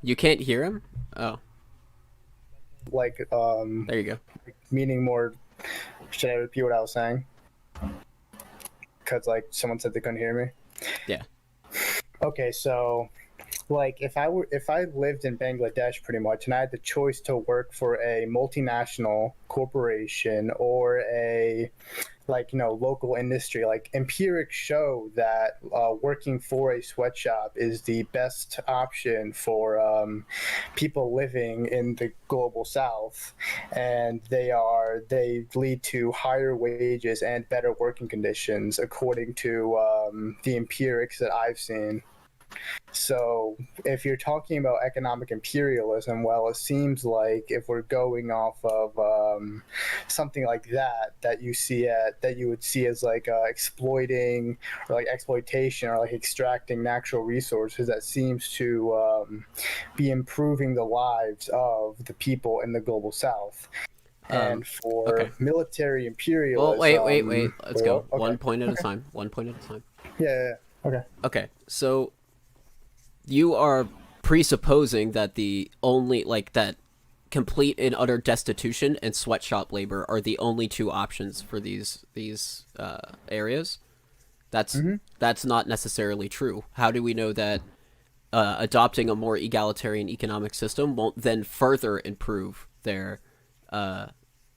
You can't hear him? Oh, Like, there you go. meaning more. Should I repeat what I was saying? Because like someone said they couldn't hear me. Yeah. Okay, so like if I lived in Bangladesh pretty much and I had the choice to work for a multinational corporation or a like local industry, like empirics show that working for a sweatshop is the best option for people living in the global south, and they lead to higher wages and better working conditions according to the empirics that I've seen. So, if you're talking about economic imperialism, well, it seems like if we're going off of something like that you would see as like exploiting or like exploitation or like extracting natural resources, that seems to be improving the lives of the people in the global south. Um, And for okay. military Well, wait. imperialism, Let's wait, go what? one Okay, point at a okay, time. One point at a time. yeah. Okay. Okay. So you are presupposing that the only like that complete and utter destitution and sweatshop labor are the only two options for these areas. That's Mm-hmm. that's not necessarily true. How do we know that adopting a more egalitarian economic system won't then further improve uh,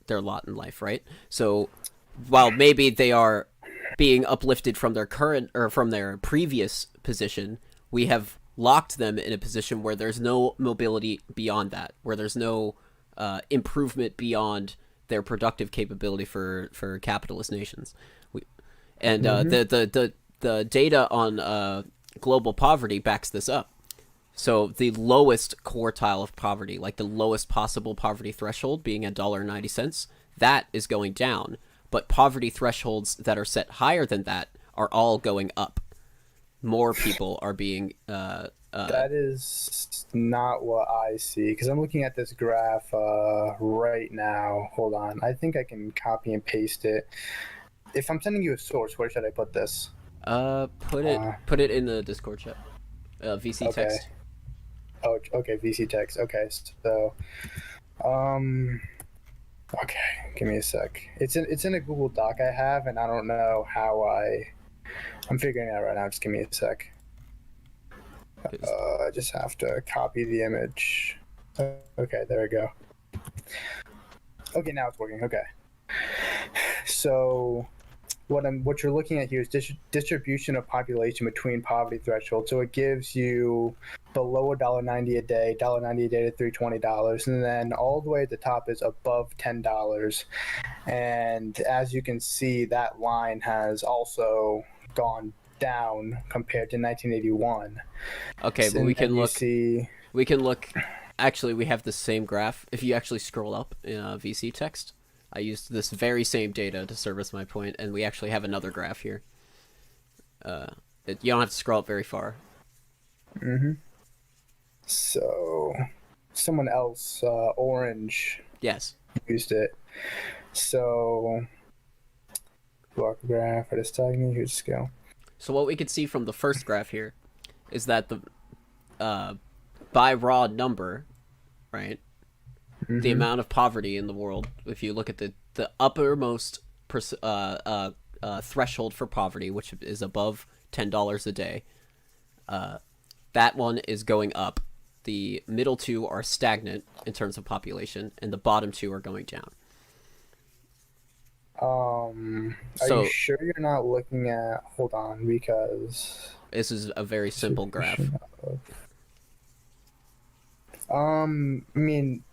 their lot in life, right? So while maybe they are being uplifted from their current or from their previous position, we have locked them in a position where there's no mobility beyond that, where there's no improvement beyond their productive capability for capitalist nations. We, and Mm-hmm. the data on global poverty backs this up. So the lowest quartile of poverty, like the lowest possible poverty threshold being $1.90, that is going down. But poverty thresholds that are set higher than that are all going up. More people are being That is not what I see because I'm looking at this graph right now. Hold on. I think I can copy and paste it. If I'm sending you a source, where should I put this? put it Uh, put it in the Discord chat. VC okay. text. Oh, okay. VC text. Okay. So, um, okay. Give me a sec. It's in a Google Doc I have, and I don't know how I'm figuring it out right now. Just give me a sec. I just have to copy the image. Okay, there we go. Okay, now it's working. Okay. So what you're looking at here is distribution of population between poverty thresholds. So it gives you below $1.90 a day, $1.90 a day to $320, and then all the way at the top is above $10. And as you can see, that line has also gone down compared to 1981. Okay, but And then you see, we can look. Actually, we have the same graph. If you actually scroll up in VC text, I used this very same data to service my point, and we actually have another graph here. You don't have to scroll up very far. mm-hmm. So someone else, Orange, Yes. used it. So block graph at a stagnant. Here's scale. So what we could see from the first graph here is that the by raw number, right? The Mm-hmm. amount of poverty in the world. If you look at the uppermost threshold for poverty, which is above $10 a day, that one is going up. The middle two are stagnant in terms of population, and the bottom two are going down. Are you So sure you're not looking at? Hold on, because this is a very simple graph. distribution of. I mean,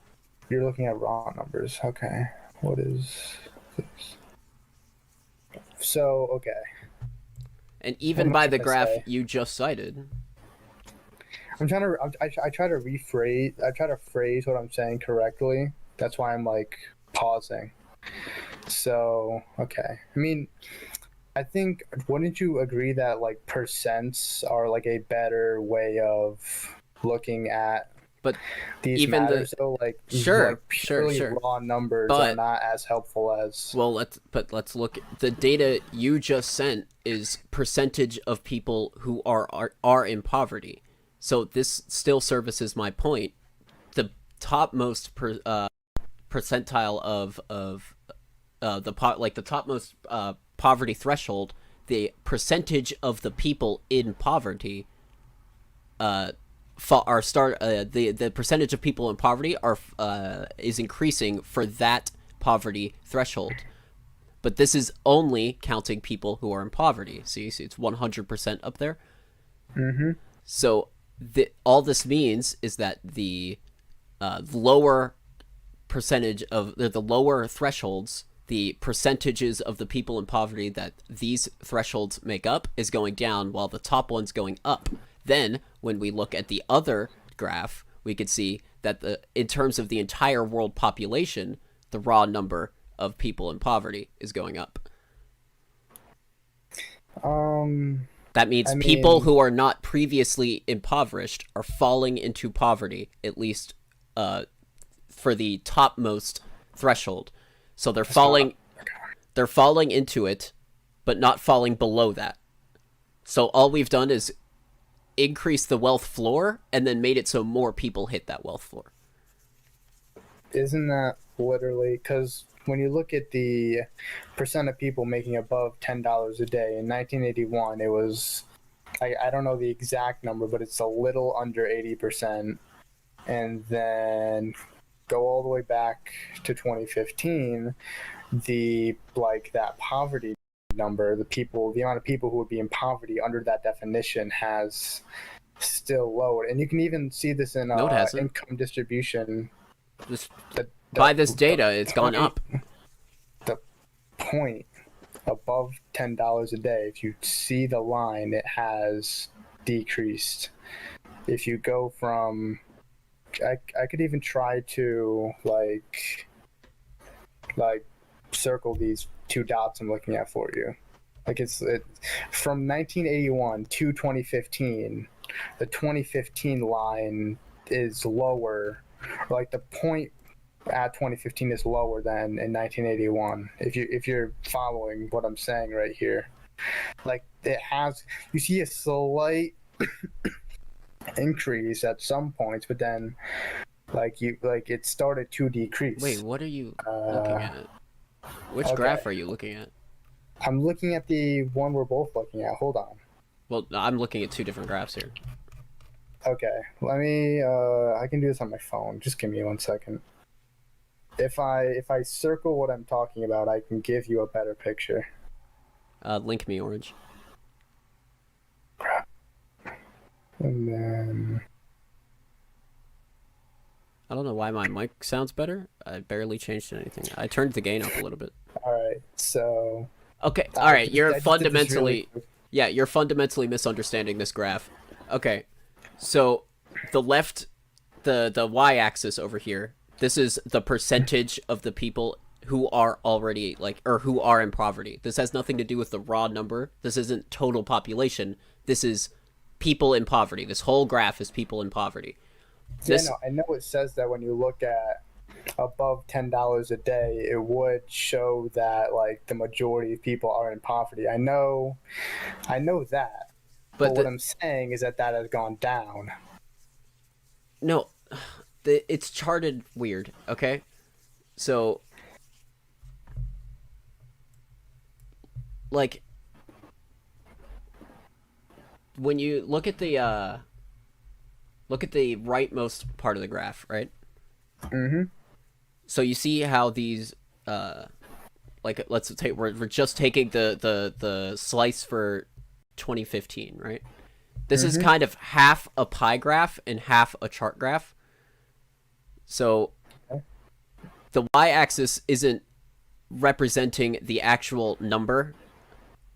you're looking at raw numbers. Okay, what is this? So okay, And what even am I by the trying to graph say? you just cited, I'm trying to. I try to rephrase. I try to phrase what I'm saying correctly. That's why I'm like pausing. So okay, I mean, I think wouldn't you agree that like percents are like a better way of looking at but these even the matters? So sure, like sure, purely sure. raw numbers are But not as helpful as. well, let's look. The data you just sent is percentage of people who are in poverty. So this still services my point. The topmost percentile of the topmost poverty threshold, the percentage of the people in poverty the percentage of people in poverty are is increasing for that poverty threshold. But this is only counting people who are in poverty. See, it's 100% up there. Mm-hmm. So all this means is that the lower percentage of the lower thresholds, the percentages of the people in poverty that these thresholds make up is going down, while the top one's going up. Then, when we look at the other graph, we could see that in terms of the entire world population, the raw number of people in poverty is going up. That means people who are not previously impoverished are falling into poverty, at least for the topmost threshold. So they're falling into it, but not falling below that. So all we've done is increase the wealth floor and then made it so more people hit that wealth floor. Isn't that literally, because when you look at the percent of people making above $10 a day in 1981, it was, I don't know the exact number, but it's a little under 80%. And then go all the way back to 2015, that poverty number, the amount of people who would be in poverty under that definition has still lowered. And you can even see this in income distribution. By this data, it's gone up. The point above $10 a day, if you see the line, it has decreased. If you go from, I could even try to like circle these two dots I'm looking at for you. It's from 1981 to 2015. The 2015 line is lower. Like the point at 2015 is lower than in 1981. If you're following what I'm saying right here, you see a slight increase at some points, but then it started to decrease. Wait, what are you looking at? Which graph are you looking at? I'm looking at the one we're both looking at. Hold on. Well, I'm looking at two different graphs here. Okay, let me. I can do this on my phone. Just give me 1 second. If I circle what I'm talking about, I can give you a better picture. Link me, Orange. Crap. And then I don't know why my mic sounds better. I barely changed anything. I turned the gain up a little bit. All right, so. Okay, all right. You're fundamentally misunderstanding this graph. Okay, so the left, the y-axis over here. This is the percentage of the people who are already who are in poverty. This has nothing to do with the raw number. This isn't total population. This is people in poverty. This whole graph is people in poverty. I know it says that when you look at above $10 a day, it would show that the majority of people are in poverty. I know that. But what I'm saying is that has gone down. No, it's charted weird, okay? So, when you look at the rightmost part of the graph, right? Mm-hmm. So you see how these let's take we're just taking the slice for 2015, right? This is kind of half a pie graph and half a chart graph. So the y-axis isn't representing the actual number,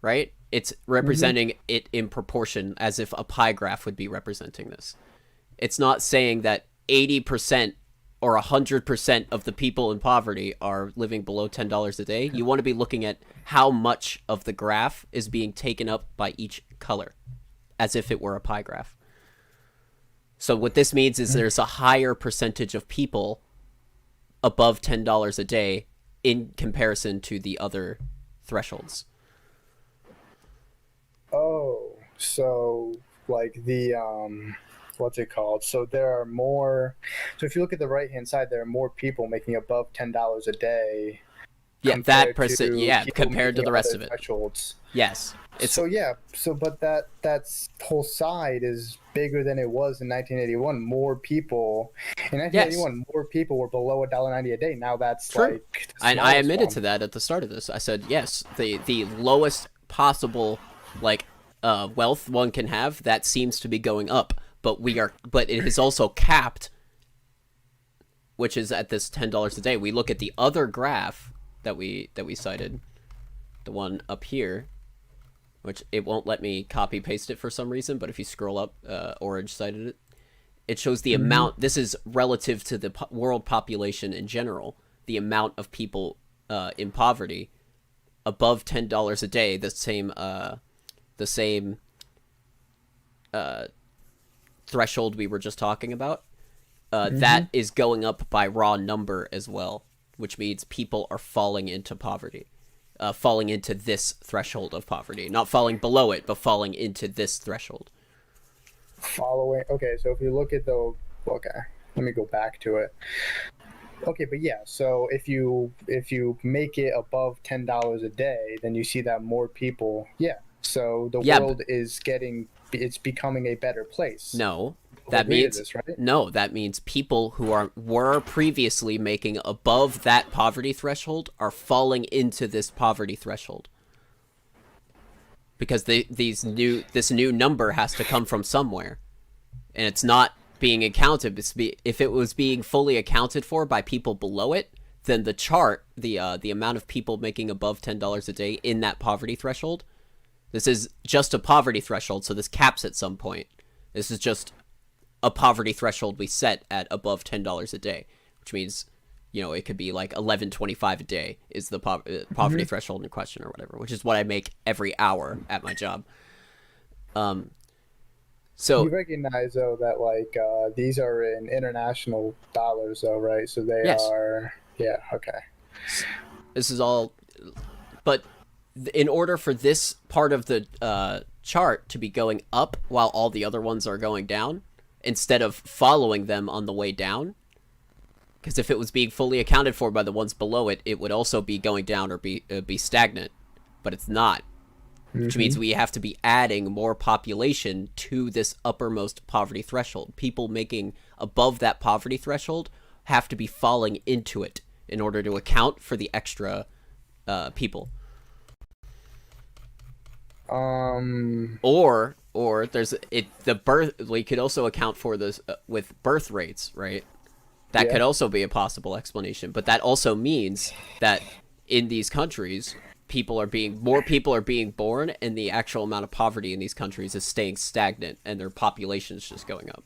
right? It's representing it in proportion, as if a pie graph would be representing this. It's not saying that 80% or 100% of the people in poverty are living below $10 a day. You want to be looking at how much of the graph is being taken up by each color, as if it were a pie graph. So what this means is there's a higher percentage of people above $10 a day in comparison to the other thresholds. Oh, so what's it called? So there are more. So if you look at the right hand side, there are more people making above $10 a day Yeah, that compared person. to Yeah, people compared to making the rest other of it. thresholds. Yes, it's So yeah, so but that's whole side is bigger than it was in 1981. More people in yes, 1981, more people were below $1.90 a day. Now that's true. like the And I smallest admitted one. to that at the start of this. I said yes, the lowest possible like wealth one can have, that seems to be going up, but it is also capped, which is at this $10 a day. We look at the other graph that we cited, the one up here, which it won't let me copy paste it for some reason, but if you scroll up, Orange cited it. It shows the Mm-hmm. amount. This is relative to the world population in general. The amount of people in poverty above $10 a day. The same threshold we were just talking about. Mm-hmm. That is going up by raw number as well, which means people are falling into poverty, falling into this threshold of poverty, not falling below it, but falling into this threshold. Following. Okay, so if you look at the okay, let me go back to it. Okay, but yeah, so if you make it above $10 a day, then you see that more people. Yeah, so the Yeah, world is getting it's becoming a better place. no, We'll that agree to means this, right? no. That means people who were previously making above that poverty threshold are falling into this poverty threshold because this new number has to come from somewhere, and it's not being accounted. If it was being fully accounted for by people below it, then the chart, the amount of people making above $10 a day in that poverty threshold. This is just a poverty threshold, so this caps at some point. This is just a poverty threshold we set at above $10 a day, which means, it could be like 11.25 a day is the poverty threshold in question or whatever, which is what I make every hour at my job. You So recognize though that like these are in international dollars though, right? So they yes, are yeah, okay. this is all, but in order for this part of the chart to be going up while all the other ones are going down, instead of following them on the way down, because if it was being fully accounted for by the ones below it, it would also be going down or be stagnant, but it's not. Which Mm-hmm. means we have to be adding more population to this uppermost poverty threshold. People making above that poverty threshold have to be falling into it in order to account for the extra people. Or there's the birth. We could also account for this with birth rates, right? That Yeah. could also be a possible explanation, but that also means that in these countries, more people are being born, and the actual amount of poverty in these countries is staying stagnant, and their population is just going up.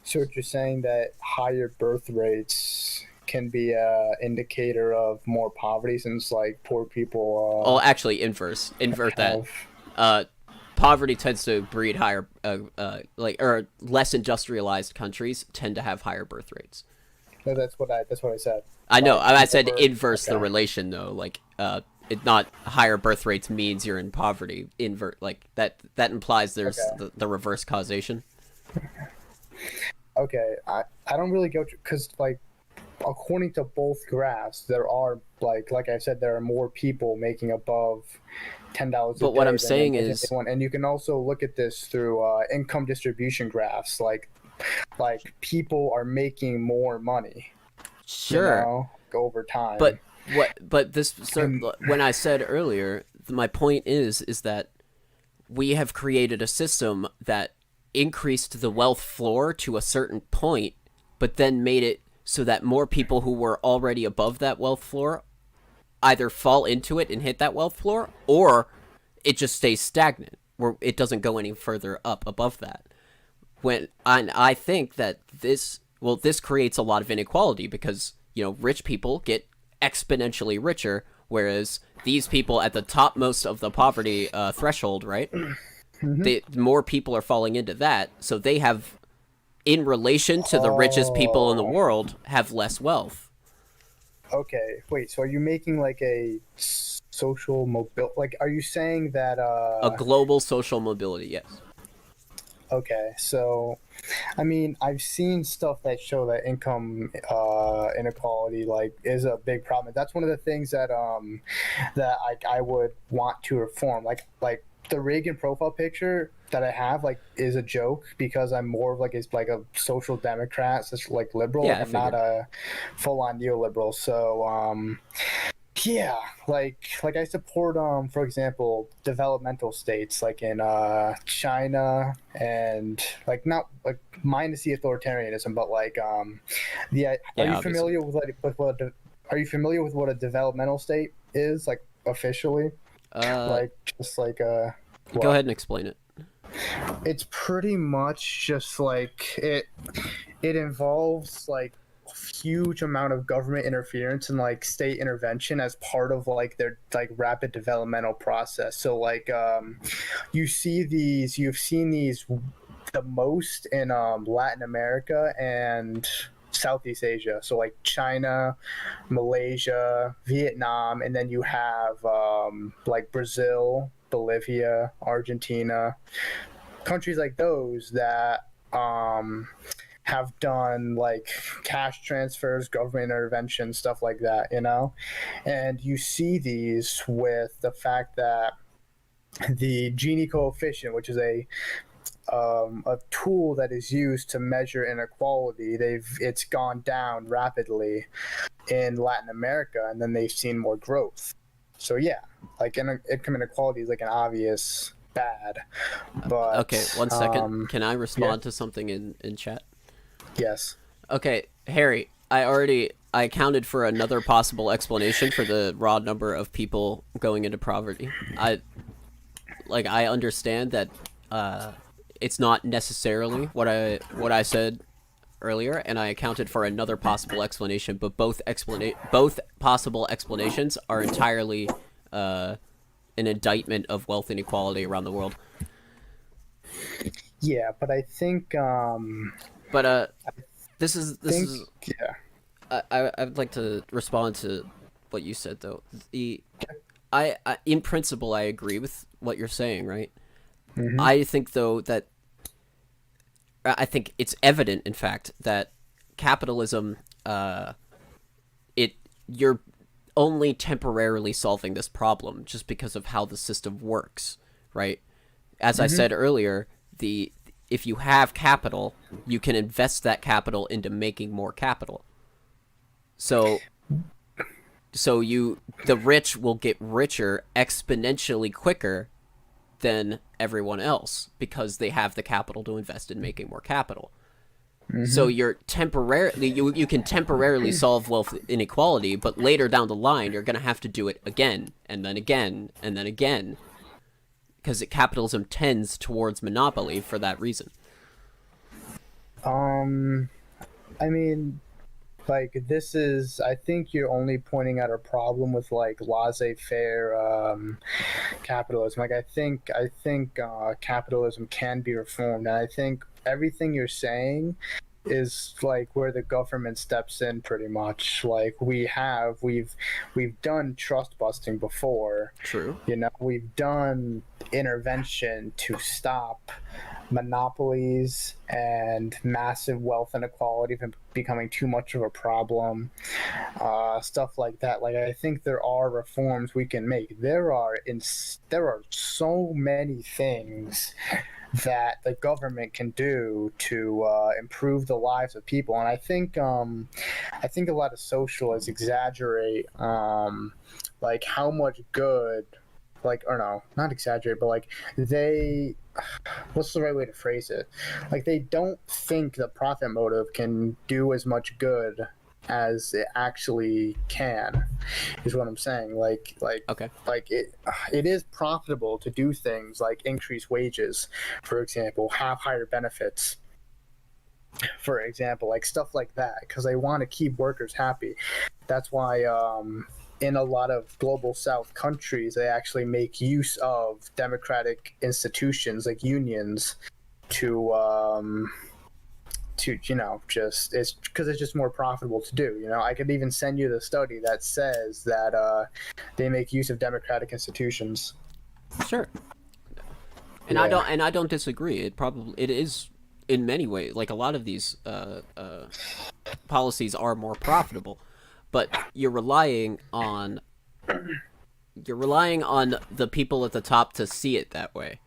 So what you're saying that higher birth rates can be a indicator of more poverty since like poor Oh, people actually, invert that. have Uh, Poverty tends to breed higher, or less industrialized countries tend to have higher birth rates. no, that's what I said. I know. Like I said more inverse the okay. relation though. It not higher birth rates means you're in poverty. Invert like that. That implies there's Okay. the reverse causation. Okay. I don't really go because like according to both graphs, there are like I said, there are more people making above $10 a But what day I'm than in saying is, 1981. And you can also look at this through income distribution graphs. Like people are making more money, sure, over time. but but And when I said earlier, my point is that we have created a system that increased the wealth floor to a certain point, but then made it so that more people who were already above that wealth floor either fall into it and hit that wealth floor, or it just stays stagnant, where it doesn't go any further up above that. I think that this creates a lot of inequality because rich people get exponentially richer, whereas these people at the topmost of the poverty threshold, right? Mhm. More people are falling into that, so they have, in relation to the richest people in the Oh, world, have less wealth. okay. Wait, so are you making like a social mobile? Like, are you saying that? A global social mobility, yes. Okay, so I mean, I've seen stuff that show that income inequality like is a big problem. That's one of the things that I would want to reform. Like the Reagan profile picture that I have like is a joke because I'm more of like is like a social democrat, such like liberal. Yeah, Like I I'm not figured. a full on neoliberal. So yeah, like I support for example developmental states like in China and like not like minus the authoritarianism but like yeah, are Yeah, you obviously. familiar with like with are you familiar with what a developmental state is like officially, Uh, like just like Go what ahead and explain it. it's pretty much just like it involves like huge amount of government interference and like state intervention as part of like their like rapid developmental process. So like you've seen these the most in Latin America and Southeast Asia. So like China, Malaysia, Vietnam, and then you have like Brazil, Bolivia, Argentina, countries like those that have done like cash transfers, government intervention, stuff like that, you know? And you see these with the fact that the Gini coefficient, which is a tool that is used to measure inequality, it's gone down rapidly in Latin America, and then they've seen more growth. So yeah, like income inequality is like an obvious bad, Okay, but 1 second. Can I yeah, respond to something in chat? yes. Okay, Harry, I accounted for another possible explanation for the raw number of people going into poverty. I understand that uh it's not necessarily what I said earlier, and I accounted for another possible explanation, but both possible explanations are entirely uh an indictment of wealth inequality around the world. Yeah, but I But this think is yeah. I'd like to respond to what you said though. The I in principle I agree with what you're saying, right? Mm-hmm. I think though that I think it's evident, in fact, that capitalism, it you're only temporarily solving this problem just because of how the system works, right? As I Mm-hmm. said earlier, the if you have capital, you can invest that capital into making more capital. So the rich will get richer exponentially quicker than everyone else because they have the capital to invest in making more capital. So Mm-hmm. you can temporarily solve wealth inequality, but later down the line you're going to have to do it again and then again and then again because capitalism tends towards monopoly for that reason. Um, I mean, like this is I think you're only pointing out a problem with like laissez-faire capitalism. Like I think capitalism can be reformed, and I think everything you're saying is like where the government steps in pretty much. Like we've done trust busting before, True. you know, we've done intervention to stop monopolies and massive wealth inequality from becoming too much of a problem, stuff like that. Like I think there are reforms we can make. There are so many things that the government can do to improve the lives of people, and I think a lot of socialists exaggerate like how much good, like or no, not exaggerate, but like they what's the right way to phrase it? Like they don't think the profit motive can do as much good as it actually can. Is what I'm saying. Okay. It is profitable to do things like increase wages, for example, have higher benefits, for example, like stuff like that, because they want to keep workers happy. That's why in a lot of global south countries they actually make use of democratic institutions like unions to you know just it's because it's just more profitable to do. You know, I could even send you the study that says that they make use of democratic institutions. Sure. Yeah. and I don't disagree. It is in many ways, like a lot of these policies are more profitable, but you're relying on the people at the top to see it that way.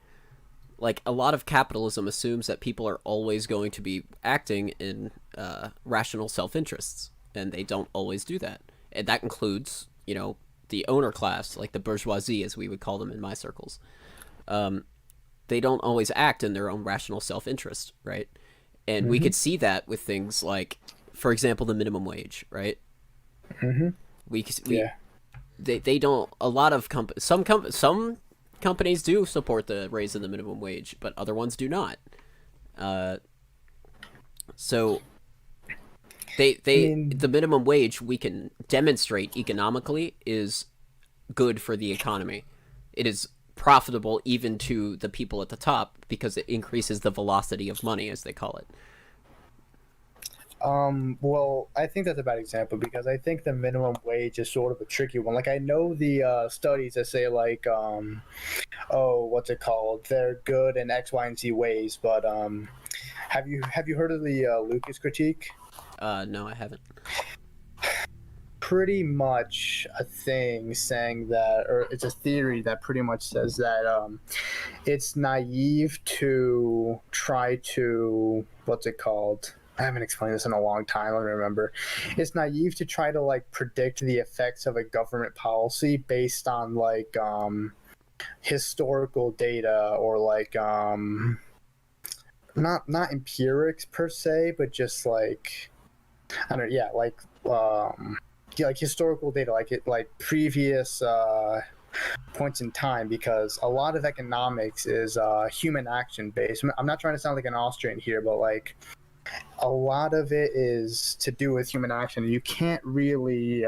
Like a lot of capitalism assumes that people are always going to be acting in rational self-interests, and they don't always do that. And that includes, the owner class, like the bourgeoisie, as we would call them in my circles. They don't always act in their own rational self-interest, right? And we Mm-hmm. could see that with things like, for example, the minimum wage, right? Mm-hmm. We Yeah. they don't. A lot of some companies do support the raise in the minimum wage, but other ones do not. Uh, so I mean, the minimum wage we can demonstrate economically is good for the economy. It is profitable even to the people at the top because it increases the velocity of money, as they call it. well, I think that's a bad example because I think the minimum wage is sort of a tricky one. Like, I know the studies that say, like, oh, what's it called? They're good in X, Y, and Z ways, but have you heard of the Lucas critique? No, I haven't. Pretty much a thing saying that, or it's a theory that pretty much says that it's naive to try to, what's it called? I haven't explained this in a long time. Let me remember. It's naive to try to like predict the effects of a government policy based on like historical data or like not empirics per se, but just like I don't know, yeah, like historical data, like previous points in time, because a lot of economics is human action based. I'm not trying to sound like an Austrian here, but like a lot of it is to do with human action. You can't really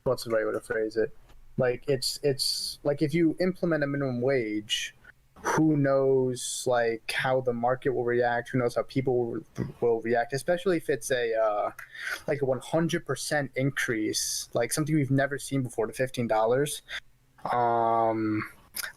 what's the right way to phrase it? Like it's like if you implement a minimum wage, who knows like how the market will react? Who knows how people will react? Especially if it's a like a 100% increase, like something we've never seen before to $15. Um,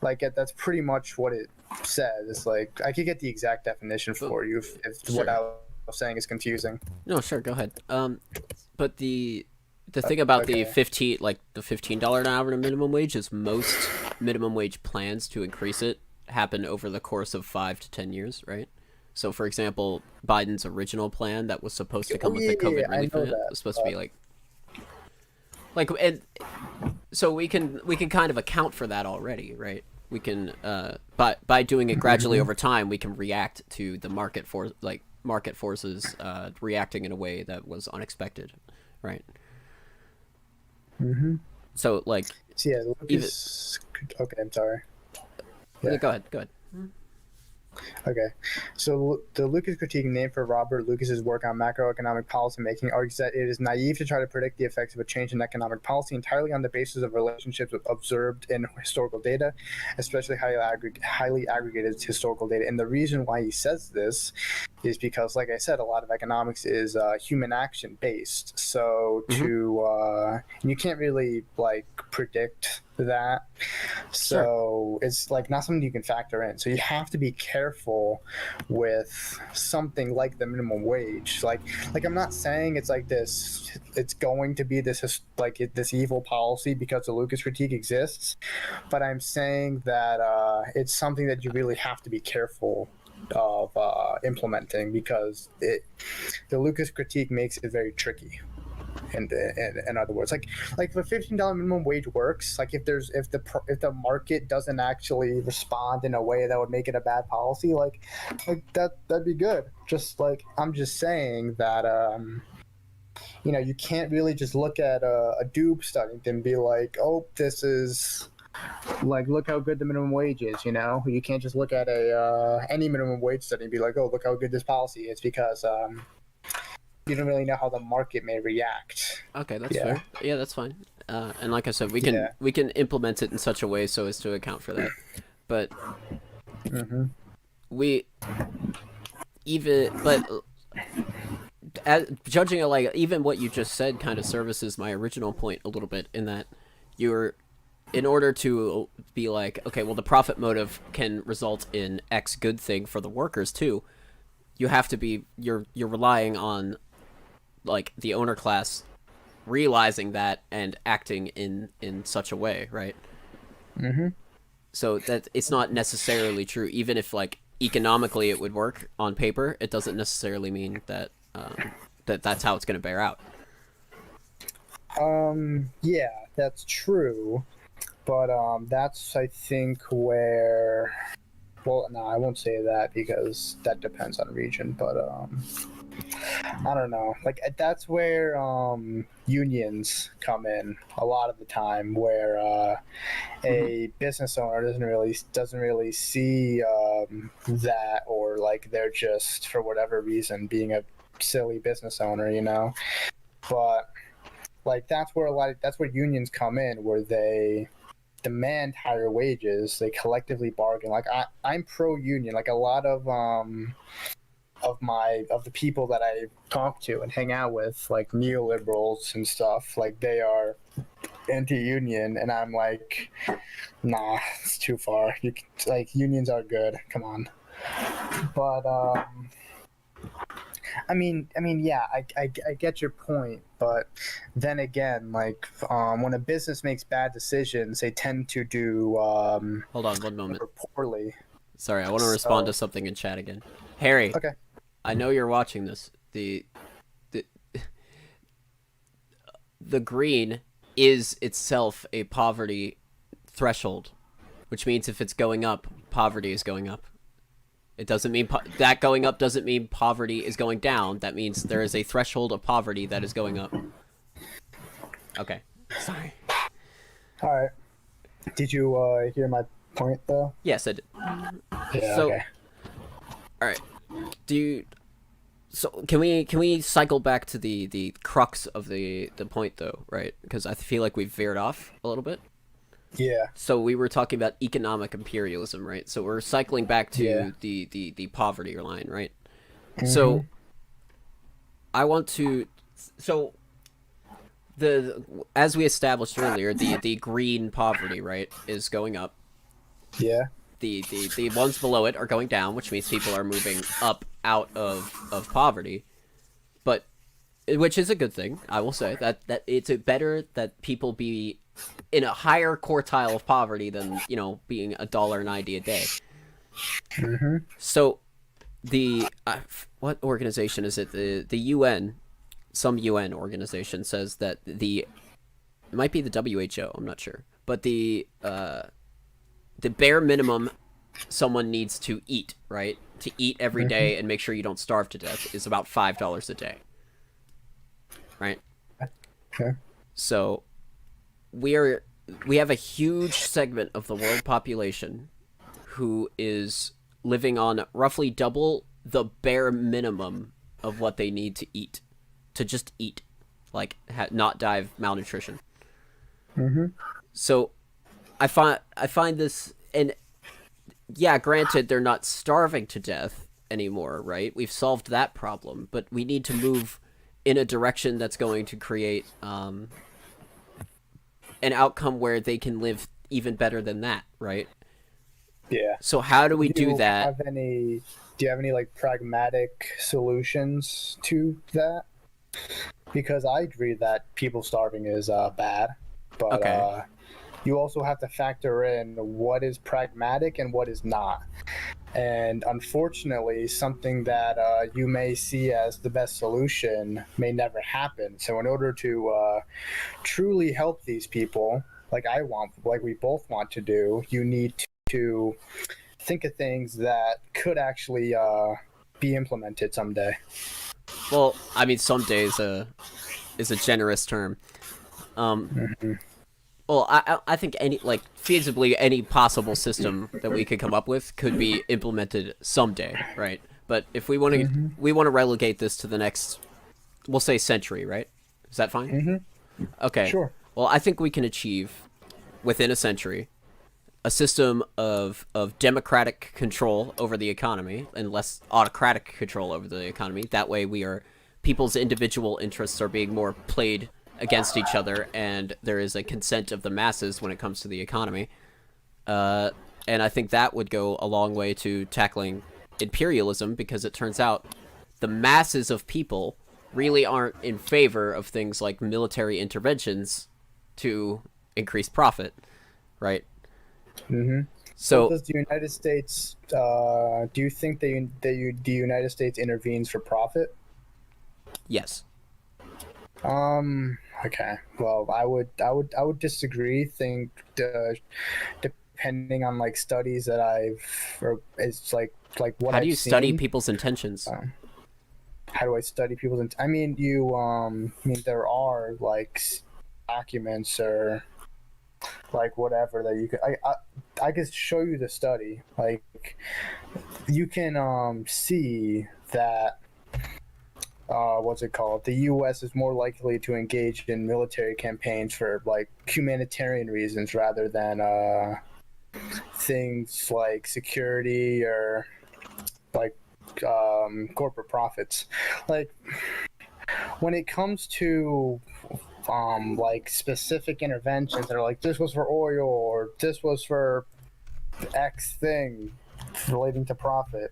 like that's pretty much what it says. It's like I could get the exact definition But for you if what sure, I was saying is confusing. no, sure, go ahead. But the thing about Okay. the $15 an hour minimum wage is most minimum wage plans to increase it happen over the course of 5 to 10 years, right? So, for example, Biden's original plan that was supposed to Oh come with yeah, the yeah, yeah, COVID I relief know was that. supposed to be and so we can kind of account for that already, right? We can by doing it gradually Mm-hmm. over time, we can react to the market forces reacting in a way that was unexpected, right? Mm-hmm. So So yeah, even Lucas. Okay, I'm sorry. Yeah. go ahead. Okay, so the Lucas critique, named for Robert Lucas's work on macroeconomic policymaking, argues that it is naive to try to predict the effects of a change in economic policy entirely on the basis of relationships observed in historical data, especially highly aggregated historical data. And the reason why he says this is because, like I said, a lot of economics is human action based. So Mm-hmm. you can't really like predict that, Sure. so it's like not something you can factor in. So you have to be careful with something like the minimum wage. Like I'm not saying it's like this. It's going to be this evil policy because the Lucas critique exists, but I'm saying that it's something that you really have to be careful of implementing because the Lucas critique makes it very tricky. In other words, like if a $15 minimum wage works, like if the market doesn't actually respond in a way that would make it a bad policy, like that'd be good. Just like I'm just saying that you can't really just look at a dupe study and be like, oh, this is like look how good the minimum wage is. You can't just look at a any minimum wage study and be like, oh, look how good this policy is, because you don't really know how the market may react. Okay, that's Yeah. fair. Yeah, that's fine. And like I said, Yeah. we can implement it in such a way so as to account for that. But Mm-hmm. we even but judging it, like even what you just said kind of services my original point a little bit in that you're in order to be like, okay, well, the profit motive can result in X good thing for the workers too. You have to be you're relying on like the owner class realizing that and acting in such a way, right? Mm-hmm. So that it's not necessarily true, even if like economically it would work on paper. It doesn't necessarily mean that that's how it's going to bear out. Yeah, that's true. But that's I think where. Well, no, I won't say that because that depends on region. But I don't know. Like that's where unions come in a lot of the time, where a business owner doesn't really see that, or like they're just for whatever reason being a silly business owner, you know. But like that's where unions come in, where they demand higher wages, they collectively bargain. Like I'm pro union. Like a lot of the people that I talk to and hang out with, like neoliberals and stuff, like they are anti-union, and I'm like, nah, it's too far. Like unions are good. Come on. But yeah, I get your point, but then again, like when a business makes bad decisions, they tend to do Hold on one moment. poorly. Sorry, I want to respond to So something in chat again. Harry, okay, I know you're watching this. The the green is itself a poverty threshold, which means if it's going up, poverty is going up. It doesn't mean that going up doesn't mean poverty is going down. That means there is a threshold of poverty that is going up. Okay. Sorry. all right. Did you hear my point though? Yes, I did. Yeah. So, Okay. all right. Do you? So can we cycle back to the crux of the point though, right? Because I feel like we've veered off a little bit. Yeah. So we were talking about economic imperialism, right? So we're cycling back to Yeah. the poverty line, right? Mm-hmm. So I want to so the as we established earlier, the green poverty, right, is going up. Yeah. The ones below it are going down, which means people are moving up out of poverty. But which is a good thing, I will say. That it's better that people be in a higher quartile of poverty than, being $1.90 a day. Mm-hmm. So the what organization is it? The UN, some UN organization says that it might be the WHO. I'm not sure, but the bare minimum someone needs to eat, right? To eat every day and make sure you don't starve to death is about $5 a day, right? Okay. So we have a huge segment of the world population who is living on roughly double the bare minimum of what they need to eat, to just eat, like not die of malnutrition. Mm-hmm. So I find this, and yeah, granted they're not starving to death anymore, right? We've solved that problem, but we need to move in a direction that's going to create an outcome where they can live even better than that, right? Yeah. So how do we do that? Do you have any like pragmatic solutions to that? Because I agree that people starving is bad, but Okay. you also have to factor in what is pragmatic and what is not. And unfortunately, something that you may see as the best solution may never happen. So, in order to truly help these people, like we both want to do, you need to think of things that could actually be implemented someday. Well, I mean, someday is a generous term. Mm-hmm. Well, I think feasibly any possible system that we could come up with could be implemented someday, right? But if we want to relegate this to the next, we'll say century, right? Is that fine? Mm-hmm. Okay. Sure. Well, I think we can achieve within a century a system of democratic control over the economy and less autocratic control over the economy. That way, people's individual interests are being more played against each other, and there is a consent of the masses when it comes to the economy. And I think that would go a long way to tackling imperialism, because it turns out the masses of people really aren't in favor of things like military interventions to increase profit, right? Mm-hmm. Well, So does the United States? Do you think the United States intervenes for profit? yes. Okay. Well, I would disagree. Think depending on like studies that or it's like what How do I've you study seen. people's intentions? How do I study people's? I mean, I mean, there are like documents or like whatever that you could. I could show you the study. Like, you can see that what's it called? The U.S. is more likely to engage in military campaigns for like humanitarian reasons rather than things like security or like corporate profits. Like when it comes to like specific interventions that are like this was for oil or this was for X thing relating to profit.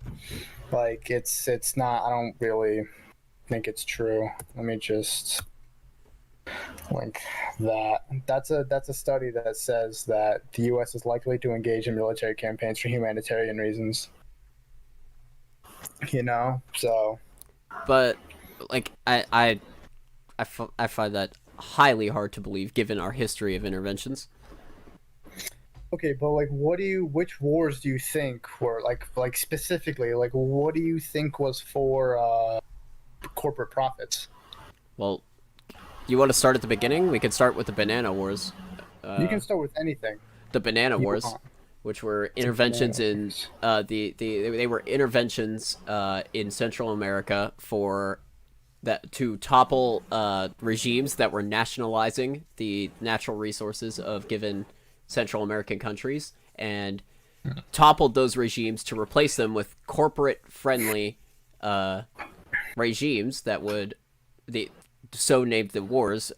Like it's not. I don't really think it's true. Let me just link that. That's a study that says that the U.S. is likely to engage in military campaigns for humanitarian reasons. So But like I find that highly hard to believe given our history of interventions. okay, but like, which wars do you think were like specifically like what do you think was for corporate profits? Well, you want to start at the beginning? We could start with the Banana Wars. You can start with anything The Banana you Wars, want. which were The banana interventions in wars. they were interventions in Central America for that to topple regimes that were nationalizing the natural resources of given Central American countries, and toppled those regimes to replace them with corporate friendly regimes that would the so named the wars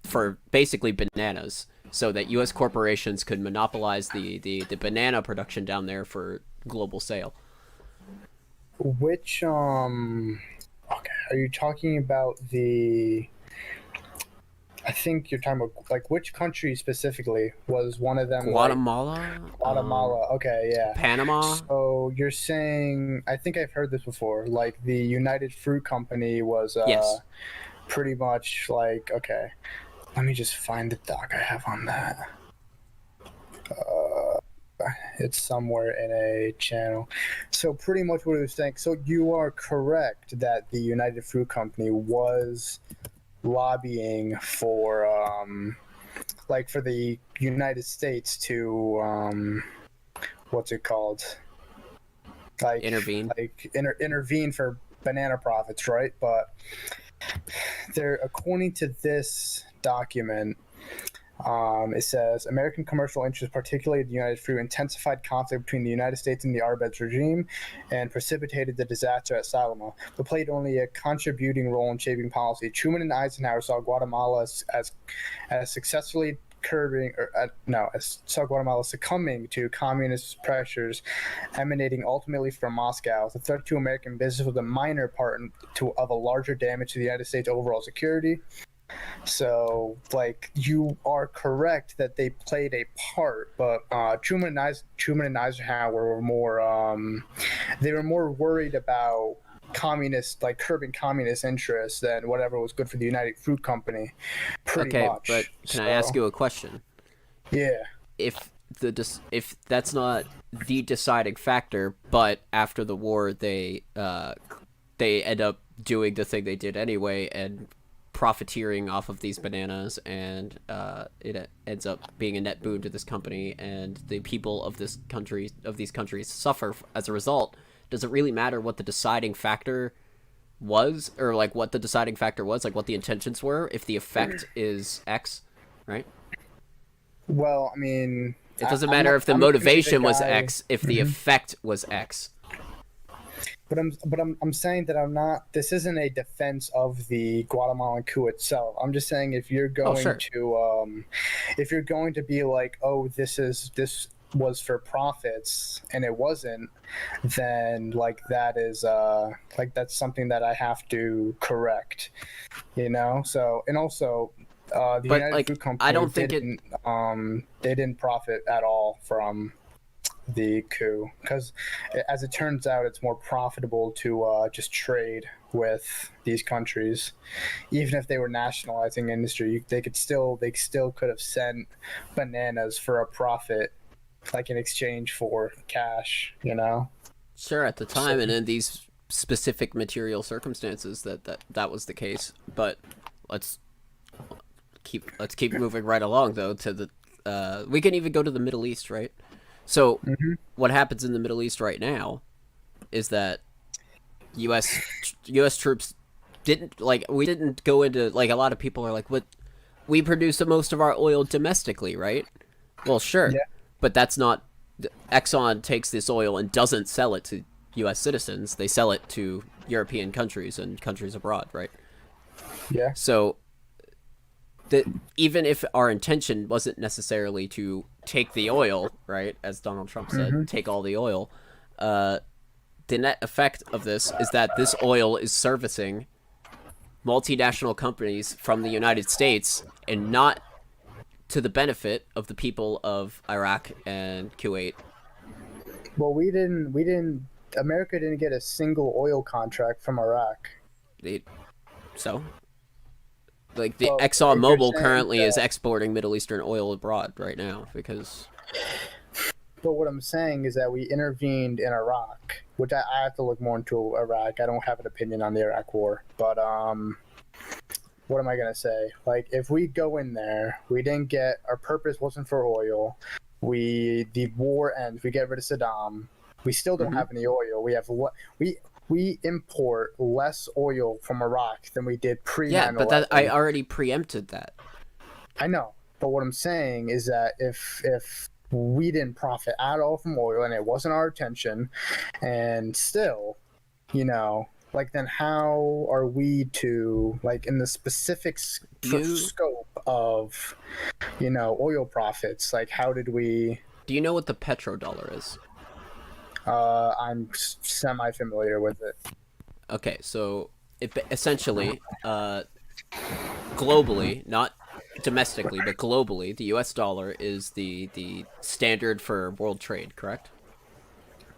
for basically bananas, so that U.S. corporations could monopolize the banana production down there for global sale. Which okay, are you talking about the I think you're talking about like which country specifically was one of them like Guatemala, Guatemala. Okay, yeah. Panama. So you're saying I think I've heard this before. Like the United Fruit Company was Yes. pretty much like okay. Let me just find the doc I have on that. It's somewhere in a channel. So pretty much what it was saying. So you are correct that the United Fruit Company was lobbying for like for the United States to what's it called? Intervene. Intervene for banana profits, right? But they're according to this document. It says American commercial interests, particularly the United Fruit, intensified conflict between the United States and the Arbez regime and precipitated the disaster at Salama, but played only a contributing role in shaping policy. Truman and Eisenhower saw Guatemala as successfully curbing, or as saw Guatemala succumbing to communist pressures emanating ultimately from Moscow. The threat to American business was a minor part of a larger damage to the United States' overall security. So, like, you are correct that they played a part, but Truman and Eisenhower were they were more worried about curbing communist interests than whatever was good for the United Fruit Company, pretty Okay, but much. can I So, ask you a question? yeah. If that's not the deciding factor, but after the war they end up doing the thing they did anyway and profiteering off of these bananas, and it ends up being a net boon to this company, and the people of these countries suffer as a result. Does it really matter what the deciding factor was, or like what the deciding factor was, like what the intentions were, if the effect is X, right? Well, I mean, It doesn't I'm matter not, if the I'm not gonna be the motivation was guy. X, if the effect was X. I'm saying that I'm not. This isn't a defense of the Guatemalan coup itself. I'm just saying Oh, sure. if you're going to be like, oh, this was for profits and it wasn't, then like that is like that's something that I have to correct. You know. So and also. The But United like, Fruit I Company don't think it. they didn't profit at all from the coup because, as it turns out, it's more profitable to just trade with these countries, even if they were nationalizing industry. They still could have sent bananas for a profit, like in exchange for cash. You know. Sure, at the So time and in these specific material circumstances, that was the case. But let's let's keep moving right along though to the. We can even go to the Middle East, right? So, mhm. what happens in the Middle East right now is that U.S. U.S. troops didn't like. We didn't go into like a lot of people are like, what? We produce most of our oil domestically, right? Well, sure, Yeah, but that's not. Exxon takes this oil and doesn't sell it to U.S. citizens. They sell it to European countries and countries abroad, right? yeah. So that even if our intention wasn't necessarily to take the oil, right, as Donald Trump said, Hmm. take all the oil, uh, the net effect of this is that this oil is servicing multinational companies from the United States and not to the benefit of the people of Iraq and Kuwait. Well, we didn't. America didn't get a single oil contract from Iraq. They, so, like, the But if you're ExxonMobil saying currently is that exporting Middle Eastern oil abroad right now because, But what I'm saying is that we intervened in Iraq, which I have to look more into Iraq. I don't have an opinion on the Iraq War, but what am I gonna say? Like, if we go in there, we didn't get our purpose wasn't for oil. The war ends. We get rid of Saddam. We still don't mm-hmm. have any oil. We import less oil from Iraq than we did pre Yeah, but that I 9/11. already preempted that. I know, but what I'm saying is that if we didn't profit at all from oil and it wasn't our intention, and still, you know, like then how are we to like in the specific Do you scope of oil profits? Like how did we? do you know what the petrodollar is? I'm semi familiar with it. Okay, so it essentially, globally, not domestically, but globally, the U.S. dollar is the standard for world trade. Correct?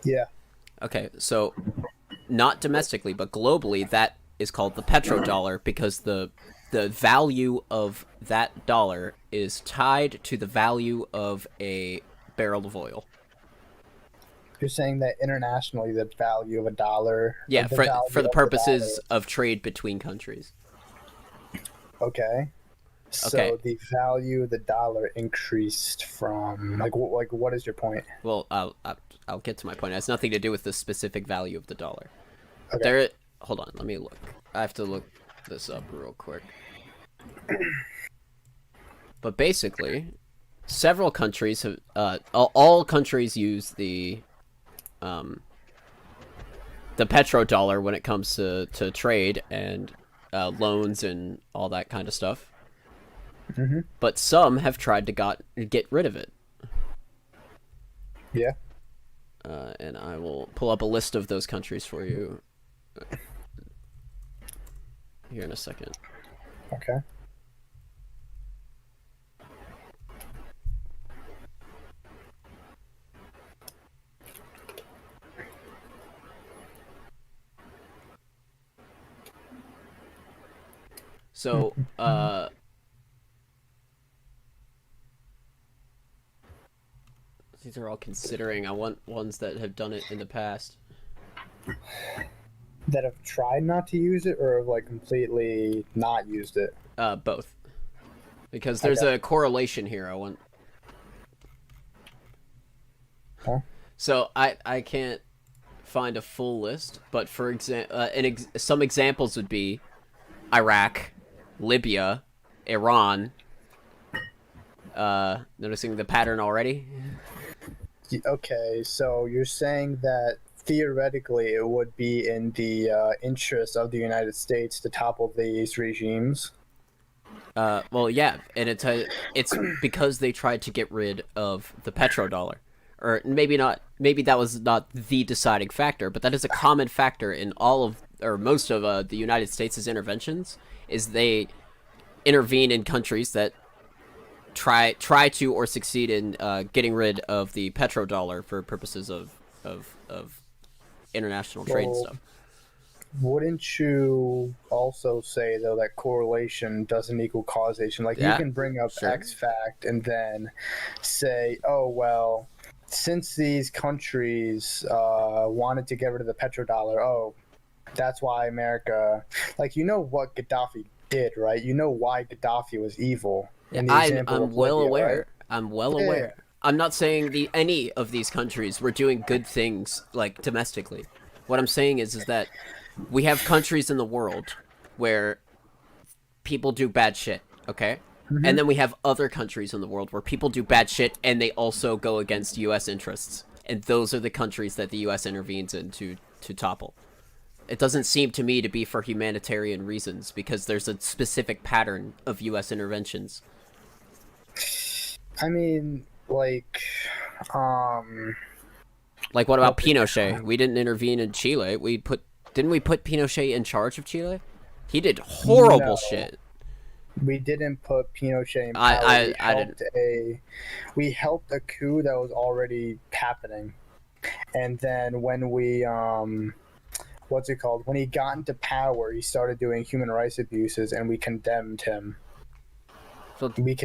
Yeah. Okay, so not domestically, but globally, that is called the petrodollar because the value of that dollar is tied to the value of a barrel of oil. You're saying that internationally, the value of a dollar, Yeah, the for value the of the purposes dollar. of trade between countries. Okay. Okay, So the value of the dollar increased from like what is your point? well, I'll get to my point. It has nothing to do with the specific value of the dollar. Okay. There, hold on, let me look. I have to look this up real quick. But basically, several countries have, all countries use um, the petrodollar when it comes to trade and loans and all that kind of stuff. Mm-hmm. But some have tried to get rid of it. Yeah. And I will pull up a list of those countries for you here in a second. Okay. So, these are all considering. I want ones that have done it in the past. That have tried not to use it or have like completely not used it. Both, because there's Okay. a correlation here. I want. Huh? So I can't find a full list, but for example, some examples would be Iraq, Libya, Iran. Noticing the pattern already? Okay, so you're saying that theoretically, it would be in the interest of the United States to topple these regimes. Well, yeah, and it's because they tried to get rid of the petrodollar, or maybe not. Maybe that was not the deciding factor, but that is a common factor in all of or most of the United States' interventions. Is they intervene in countries that try to or succeed in getting rid of the petrodollar for purposes of international trade and Well, stuff. wouldn't you also say though that correlation doesn't equal causation? Like you Yeah, can bring up sure. X fact and then say, oh well, since these countries wanted to get rid of the petrodollar, oh, that's why America, like you know what Gaddafi did, right? You know why Gaddafi was evil Yeah, in the I'm example I'm of well Libya, right? aware. I'm well Yeah. aware. I'm not saying any of these countries were doing good things like domestically. What I'm saying is that we have countries in the world where people do bad shit, okay? Mm-hmm. And then we have other countries in the world where people do bad shit and they also go against US interests. And those are the countries that the US intervenes in to topple. It doesn't seem to me to be for humanitarian reasons because there's a specific pattern of US interventions. I mean, like, um, Like, what about what's it Pinochet? called? We didn't intervene in Chile. Didn't we put Pinochet in charge of Chile? He did horrible No, shit. we didn't put Pinochet in I power. I I didn't. We helped a coup that was already happening, and then when we what's it called? When he got into power, he started doing human rights abuses, and we condemned him. So We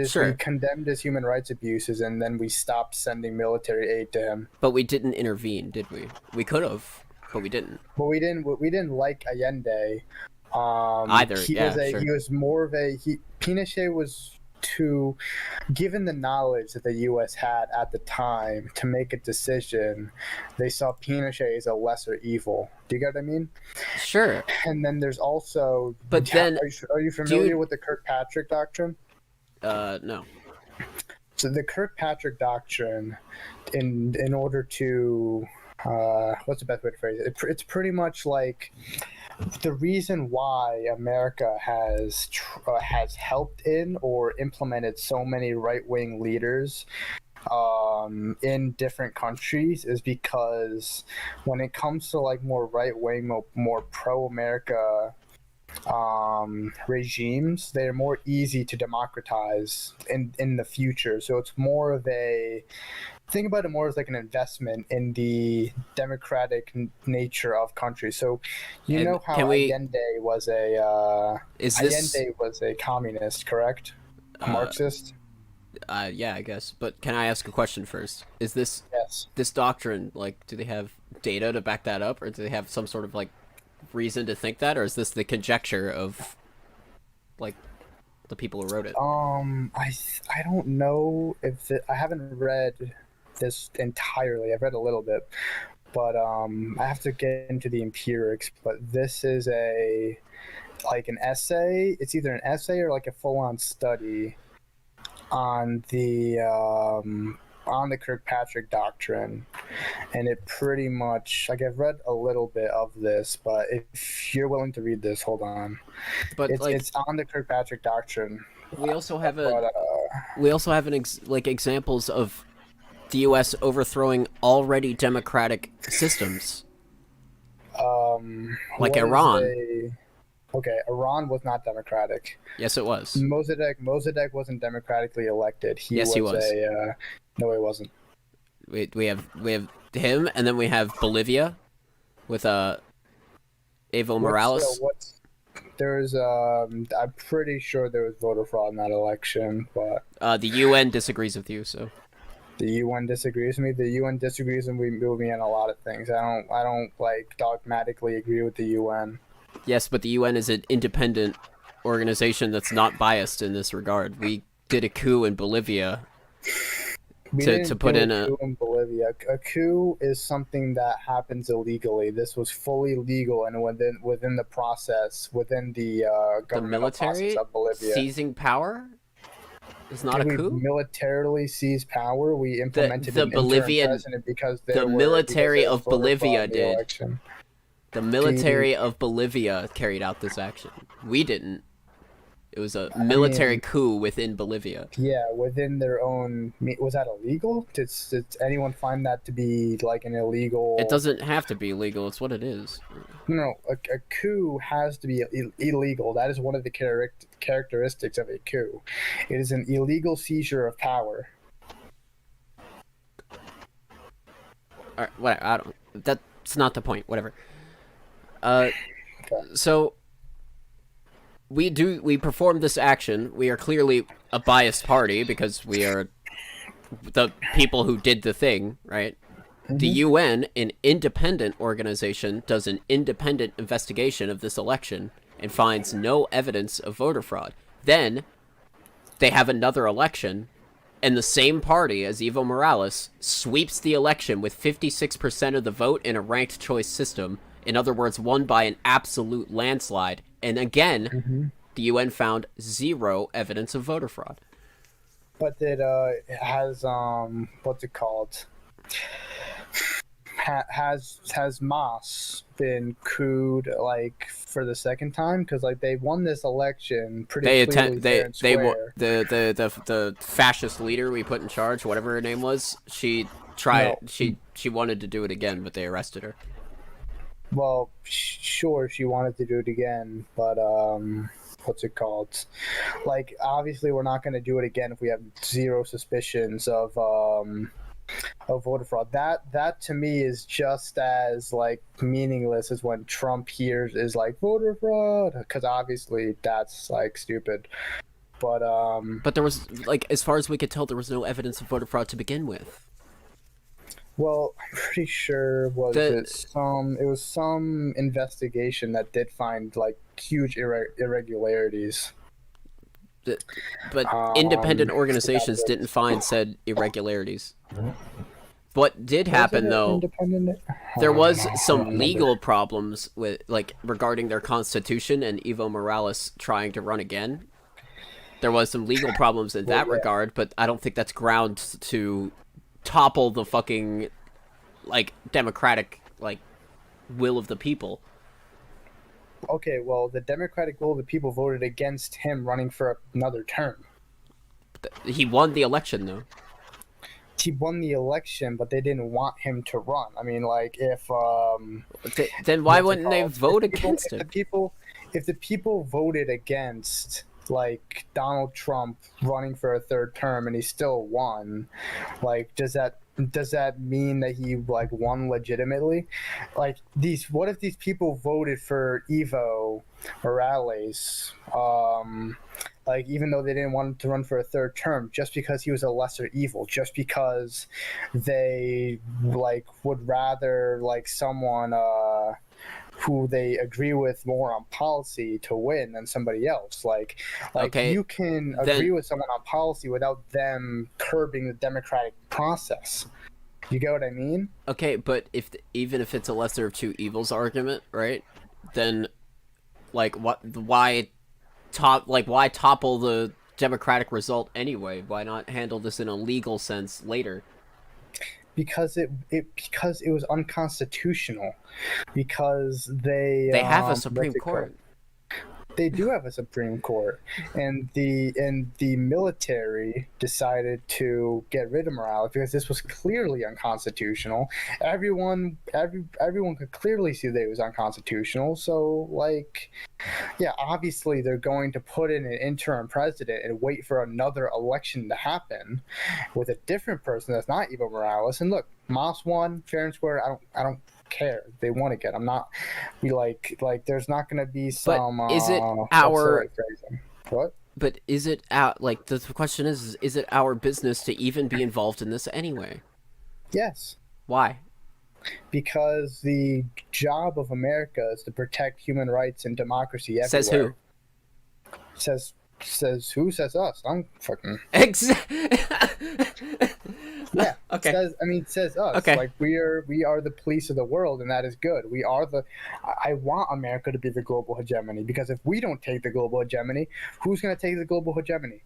sure, condemned his human rights abuses, and then we stopped sending military aid to him. but we didn't intervene, did we? We could have, but we didn't But we didn't like Allende. either. Yeah, He sure. was more of a Pinochet was too given the knowledge that the U.S. had at the time to make a decision. They saw Pinochet as a lesser evil. Do you get what I mean? Sure, And then there's also but then, are you familiar dude, with the Kirkpatrick doctrine? no. So the Kirkpatrick doctrine, in order to what's the best way to phrase it? It's pretty much like the reason why America has helped in or implemented so many right wing leaders in different countries is because when it comes to like more right wing, more pro America regimes, they're more easy to democratize in the future. So it's more of a think about it more as like an investment in the democratic nature of countries. So you And know how can we? Is this? Allende was a communist, correct? A Uh, Marxist. yeah, I guess. But can I ask a question first? Is Yes. this doctrine like? Do they have data to back that up, or do they have some sort of like reason to think that, or is this the conjecture of like the people who wrote it? I don't know if I haven't read this entirely. I've read a little bit, but I have to get into the empirics. But this is a like an essay. It's either an essay or like a full-on study on the Kirkpatrick doctrine, and it pretty much like I've read a little bit of this, but if you're willing to read this, hold on. But like, It's on the Kirkpatrick doctrine, we also have a but we also have like examples of the U.S. overthrowing already democratic systems, like what is Iran. a okay? Iran was not democratic. Yes, it was. Mossadegh wasn't democratically elected. He Yes, he was was. no, he wasn't. We have him, and then we have Bolivia with Evo Morales. What's there's I'm pretty sure there was voter fraud in that election, but The UN disagrees with you, so the UN disagrees with me. The UN disagrees with me on a lot of things. I don't like dogmatically agree with the UN. yes, but the UN is an independent organization that's not biased in this regard. We did a coup in Bolivia We to didn't put do a in a coup in Bolivia. A coup is something that happens illegally. This was fully legal and within the process, within the the governmental process military of Bolivia. seizing power. It's not Did a we coup. militarily seize power? We The implemented the an interim Bolivian, president because the there military was of voter fraud Bolivia in the did. election. The The military of Bolivia carried out this action. We didn't. It was a I military mean, coup within Bolivia. yeah, within their own. Was that illegal? Did anyone find that to be like an It illegal? doesn't have to be legal. It's what it is. No, a coup has to be illegal. That is one of the characteristics of a coup. It is an illegal seizure of power. All right, whatever. I don't. That's not the point. Whatever. Okay. So we perform this action. We are clearly a biased party because we are the people who did the thing, right? The Mm-hmm. UN, an independent organization, does an independent investigation of this election and finds no evidence of voter fraud. Then they have another election, and the same party as Evo Morales sweeps the election with 56% of the vote in a ranked choice system. In other words, won by an absolute landslide. And again, Mm-hmm. the UN found zero evidence of voter fraud. But it has what's it called? Has Moss been cooed like for the second time? Because like they won this election pretty They clearly attempt fair and square. the fascist leader we put in charge, whatever her name was. She tried. No, She wanted to do it again, but they arrested her. well, sure, she wanted to do it again, but what's it called? Like, obviously, we're not going to do it again if we have zero suspicions of voter fraud. That to me is just as like meaningless as when Trump hears is like voter fraud, because obviously that's like stupid. But But there was like, as far as we could tell, there was no evidence of voter fraud to begin with. well, I'm pretty sure The it was some investigation that did find like huge irregularities. the, but Um, independent so that organizations didn't was find said irregularities. What did was it happen an though, independent? there I don't was know. I don't some remember. legal problems with like regarding their constitution and Evo Morales trying to run again. There was some legal problems in Well, that yeah. regard, but I don't think that's ground to topple the fucking like democratic like will of the people. Okay, well, the Democratic will of the people voted against him running for another term. He won the election though. He won the election, but they didn't want him to run. I mean, like if Then why what's it wouldn't they called? vote against him? If the people voted against like Donald Trump running for a third term and he still won, like does that mean that he like won legitimately? Like these, what if these people voted for Evo Morales? Like even though they didn't want him to run for a third term, just because he was a lesser evil, just because they like would rather like someone who they agree with more on policy to win than somebody else. Like Okay, you can then agree with someone on policy without them curbing the democratic process. You get what I mean? okay, but even if it's a lesser of two evils argument, right? Then like what? Why topple the democratic result anyway? Why not handle this in a legal sense later? Because it was unconstitutional. Because they They have a what's Supreme it called? Court. They do have a Supreme Court, and the military decided to get rid of Morales because this was clearly unconstitutional. Everyone could clearly see that it was unconstitutional. So like, yeah, obviously they're going to put in an interim president and wait for another election to happen with a different person that's not Evo Morales. And look, Moss won fair and square. I don't care. They won again. I'm not. We like. There's not going to be But some. is it What's the our? right phrasing? What? But is it out? Like the question is it our business to even be involved in this anyway? Yes, Why? because the job of America is to protect human rights and democracy Says everywhere. who? Says who? Says us. I'm fucking. Yeah, it Okay. says. I mean, it says us. Okay. Like we are the police of the world, and that is good. We are the. I want America to be the global hegemony because if we don't take the global hegemony, who's going to take the global hegemony?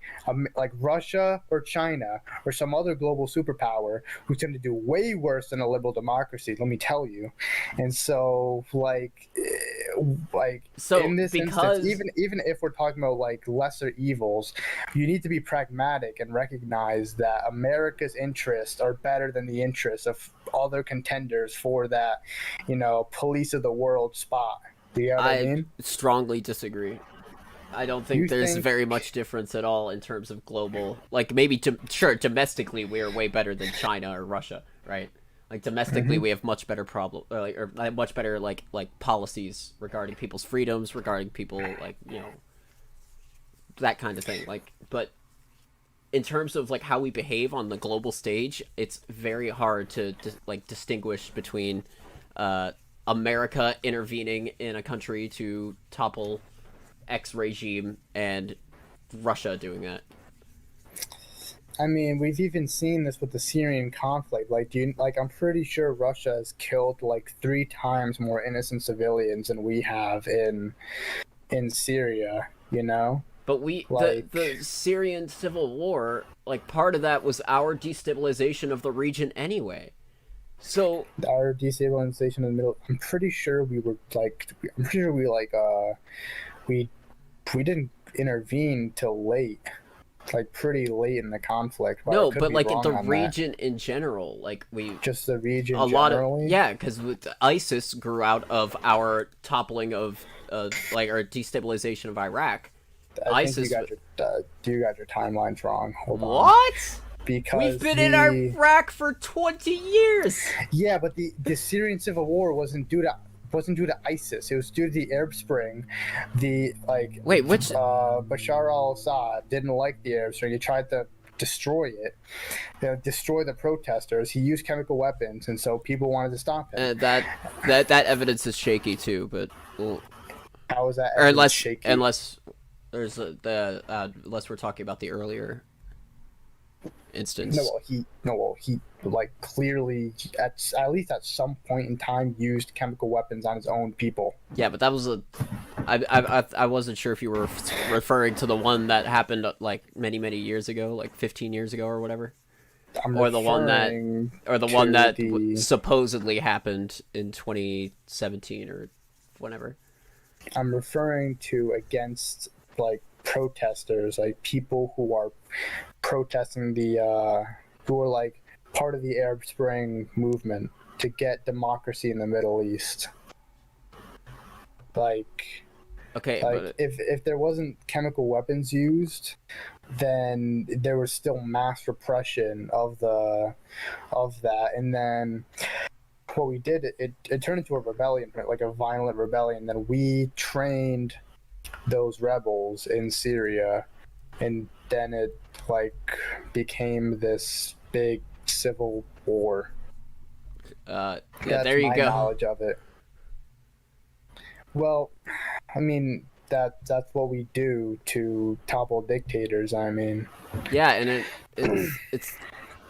Like Russia or China or some other global superpower who's going to do way worse than a liberal democracy. Let me tell you. And so, like So in this instance, because even if we're talking about like lesser evils, you need to be pragmatic and recognize that America's interests are better than the interests of other contenders for that, police of the world spot. Do you know what I I mean? strongly disagree. I don't think You there's think, very much difference at all in terms of global. Like maybe sure domestically we are way better than China or Russia, right? Like domestically hmm we have much better or much better like policies regarding people's freedoms, regarding people like that kind of thing. Like, but in terms of like how we behave on the global stage, it's very hard to like distinguish between uh, America intervening in a country to topple X regime and Russia doing that. I mean, we've even seen this with the Syrian conflict. Like, I'm pretty sure Russia has killed like 3 times more innocent civilians than we have in Syria. But we the Like Syrian civil war, like part of that was our destabilization of the region anyway. So our destabilization in the middle. I'm pretty sure we were like. I'm pretty sure we we didn't intervene till late, like pretty late in the conflict. But I no, could but be like wrong the on that. region in general, like we Just the region a lot of generally. yeah, because ISIS grew out of our toppling of like our destabilization of Iraq. I think ISIS. you got your timelines wrong. Hold on, What? We've because been in the Iraq for 20 years. yeah, but the Syrian civil war wasn't due to ISIS. It was due to the Arab Spring. The like Wait, which Bashar al-Assad didn't like the Arab Spring. He tried to destroy it, destroy the protesters. He used chemical weapons, and so people wanted to stop him. that evidence is shaky too, but well, How is that or evidence unless shaky? unless there's unless we're talking about the earlier No, instance. he like clearly at least at some point in time used chemical weapons on his own people. Yeah, but that was a. I wasn't sure if you were referring to the one that happened like many years ago, like 15 years ago or whatever, I'm or the one that referring or the one to that the supposedly happened in 2017 or whenever. I'm referring to against like protesters, like people who are protesting who are like part of the Arab Spring movement to get democracy in the Middle East. Like Okay, like but if there wasn't chemical weapons used, then there was still mass repression of that, and then what we did, it turned into a rebellion, like a violent rebellion. Then we trained those rebels in Syria, and then it like became this big civil war. yeah, That's there you my go. knowledge of it. Well, I mean that's what we do to topple dictators. I mean, Yeah, and it's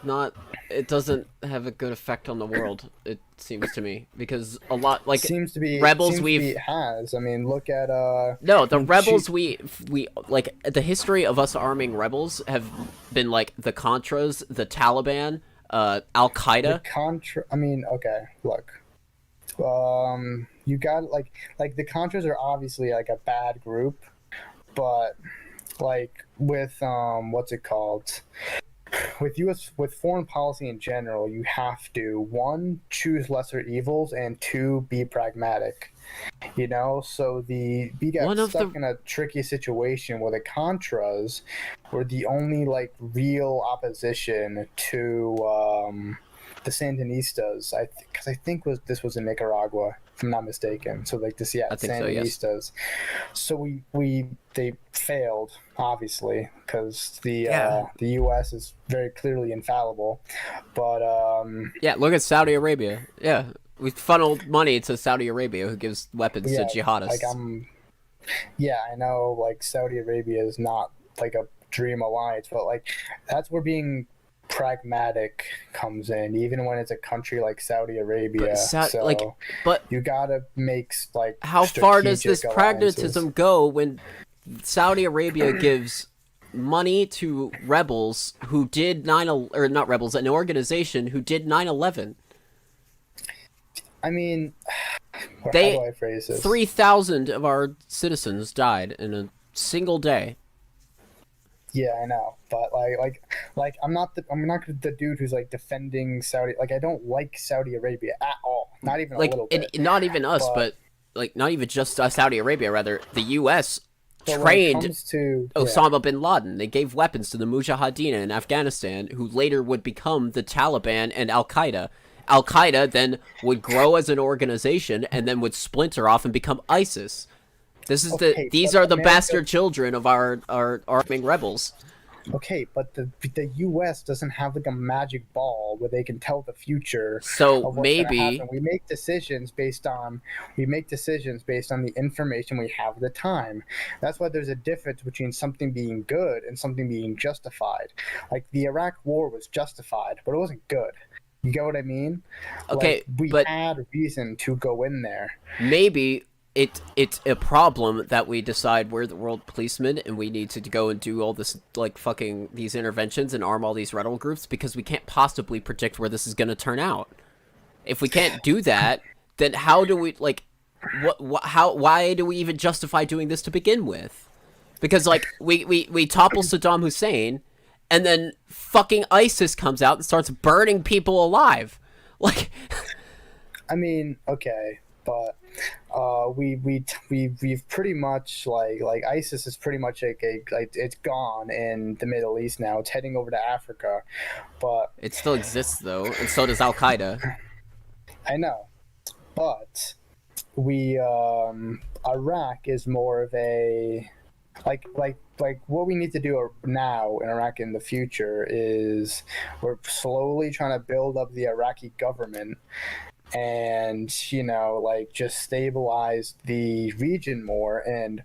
not it doesn't have a good effect on the world. It seems to me because a lot like rebels seems to be we've it has. I mean, look at no, I the mean, rebels we like the history of us arming rebels have been like the Contras, the Taliban, Al the Qaeda. contra. I mean, okay, look. You got like the Contras are obviously like a bad group, but like with what's it called? With foreign policy in general, you have to one choose lesser evils and two be pragmatic. So we got One of stuck the in a tricky situation where the Contras were the only like real opposition to the Sandinistas. Because I think this was in Nicaragua, if I'm not mistaken. So like this, yeah, I think so, yes. Sandinistas. So they failed obviously because Yeah. the U.S. is very clearly infallible, but Yeah, look at Saudi Arabia. Yeah. We funneled money to Saudi Arabia who gives weapons to yeah, like jihadists. yeah, I know like Saudi Arabia is not like a dream alliance, but like that's where being pragmatic comes in, even when it's a country like Saudi Arabia. So but you gotta make like how far does this strategic alliances. pragmatism go when Saudi Arabia gives money to rebels who did or not rebels, an organization who did 9/11? I mean, how They do I phrase this? 3,000 of our citizens died in a single day. Yeah, I know, but I'm not the dude who's like defending Saudi. Like, I don't like Saudi Arabia at all, not even a Like, little and bit. not even us, But but like not even just Saudi Arabia. Rather, the U.S. but when it trained comes to yeah, Osama bin Laden. They gave weapons to the Mujahideen in Afghanistan, who later would become the Taliban and Al Qaeda. Al Qaeda then would grow as an organization and then would splinter off and become ISIS. okay, These but are the America. bastard children of our arming rebels. Okay, but the U.S. doesn't have like a magic ball where they can tell the future So of what's going to maybe happen. We make decisions based on the information we have at the time. That's why there's a difference between something being good and something being justified. Like the Iraq War was justified, but it wasn't good. You get what I mean? Like okay, we but had reason to go in there. maybe it's a problem that we decide we're the world policemen and we need to go and do all this like fucking these interventions and arm all these rebel groups because we can't possibly predict where this is going to turn out. If we can't do that, then how do we like why do we even justify doing this to begin with? Because like we topple Saddam Hussein and then fucking ISIS comes out and starts burning people alive. Like I mean, okay, but we've pretty much like ISIS is pretty much like it's gone in the Middle East now. It's heading over to Africa, but it still exists though, and so does Al Qaeda. I know, but we Iraq is more of a like what we need to do now in Iraq in the future is we're slowly trying to build up the Iraqi government and like just stabilize the region more and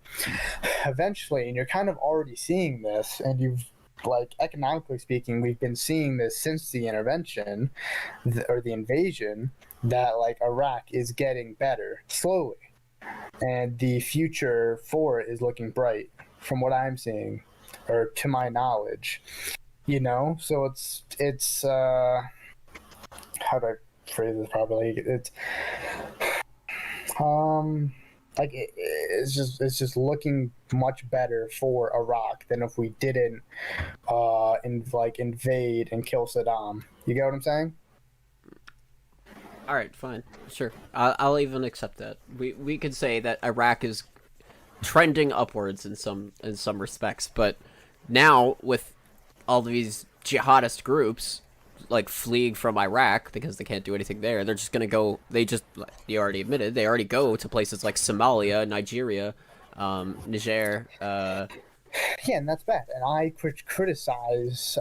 eventually, and you're kind of already seeing this, and you've like economically speaking we've been seeing this since the intervention or the invasion, that like Iraq is getting better slowly and the future for it is looking bright from what I'm seeing or to my knowledge, so it's how do I phrase this properly? It's like it's just looking much better for Iraq than if we didn't invade and kill Saddam. You get what I'm saying? All right, fine, sure. I'll even accept that. We could say that Iraq is trending upwards in some respects, but now with all these jihadist groups like fleeing from Iraq because they can't do anything there, they're just gonna go. You already admitted they already go to places like Somalia, Nigeria, Niger. Yeah, and that's bad. And I criticize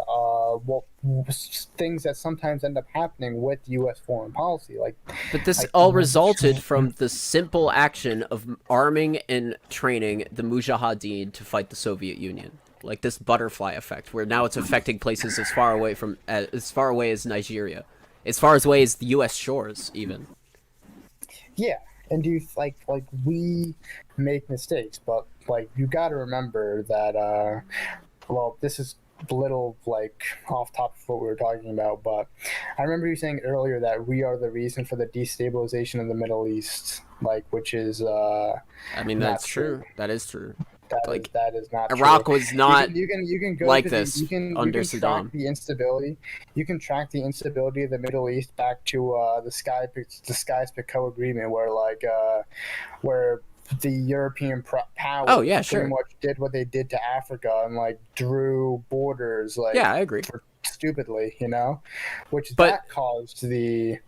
what things that sometimes end up happening with U.S. foreign policy, But this like all resulted from the simple action of arming and training the Mujahideen to fight the Soviet Union. Like this butterfly effect, where now it's affecting places as far away as Nigeria, as far away as the U.S. shores, even. yeah. And do you like we make mistakes, but like you got to remember that well, this is a little like off topic of what we were talking about, but I remember you saying earlier that we are the reason for the destabilization of the Middle East, like which is I mean, not that's true. true. That is true. That is Like that is not true. Iraq was You not can go like to the this you under can track Saddam. the instability. You can track the instability of the Middle East back to the Sykes-Picot Agreement, where the European Oh powers yeah, pretty sure. much did what they did to Africa and like drew borders like Yeah, I agree. stupidly, which But that caused the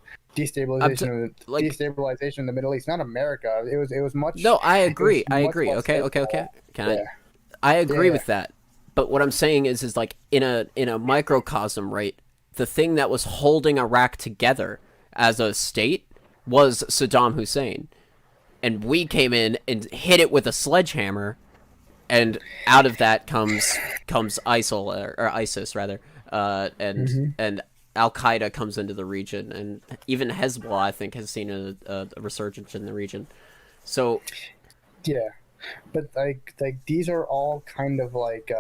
I'm t- like destabilization in the Middle East, not America. It was no, much I it was agree. I much agree. less Okay, okay, visible. okay. Can Yeah, I agree yeah. with that. But what I'm saying is like in a microcosm, right? The thing that was holding Iraq together as a state was Saddam Hussein, and we came in and hit it with a sledgehammer, and out of that comes ISIL or ISIS rather. and Hmm. and Al Qaeda comes into the region, and even Hezbollah, I think, has seen a resurgence in the region. So Yeah. But like these are all kind of like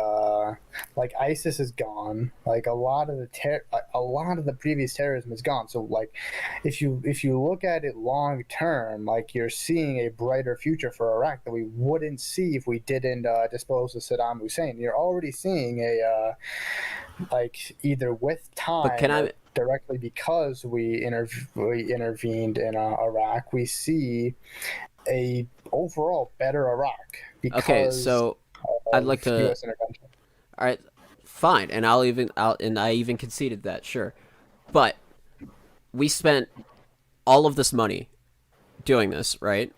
ISIS is gone. Like a lot of the previous terrorism is gone. So like if you look at it long term, like you're seeing a brighter future for Iraq that we wouldn't see if we didn't dispose of Saddam Hussein. You're already seeing a like either with but can time or I directly because we intervened in Iraq, we see a overall better Iraq okay, because so I'd like of to. U.S. intervention. All right, fine, and I even conceded that, sure, but we spent all of this money doing this, right?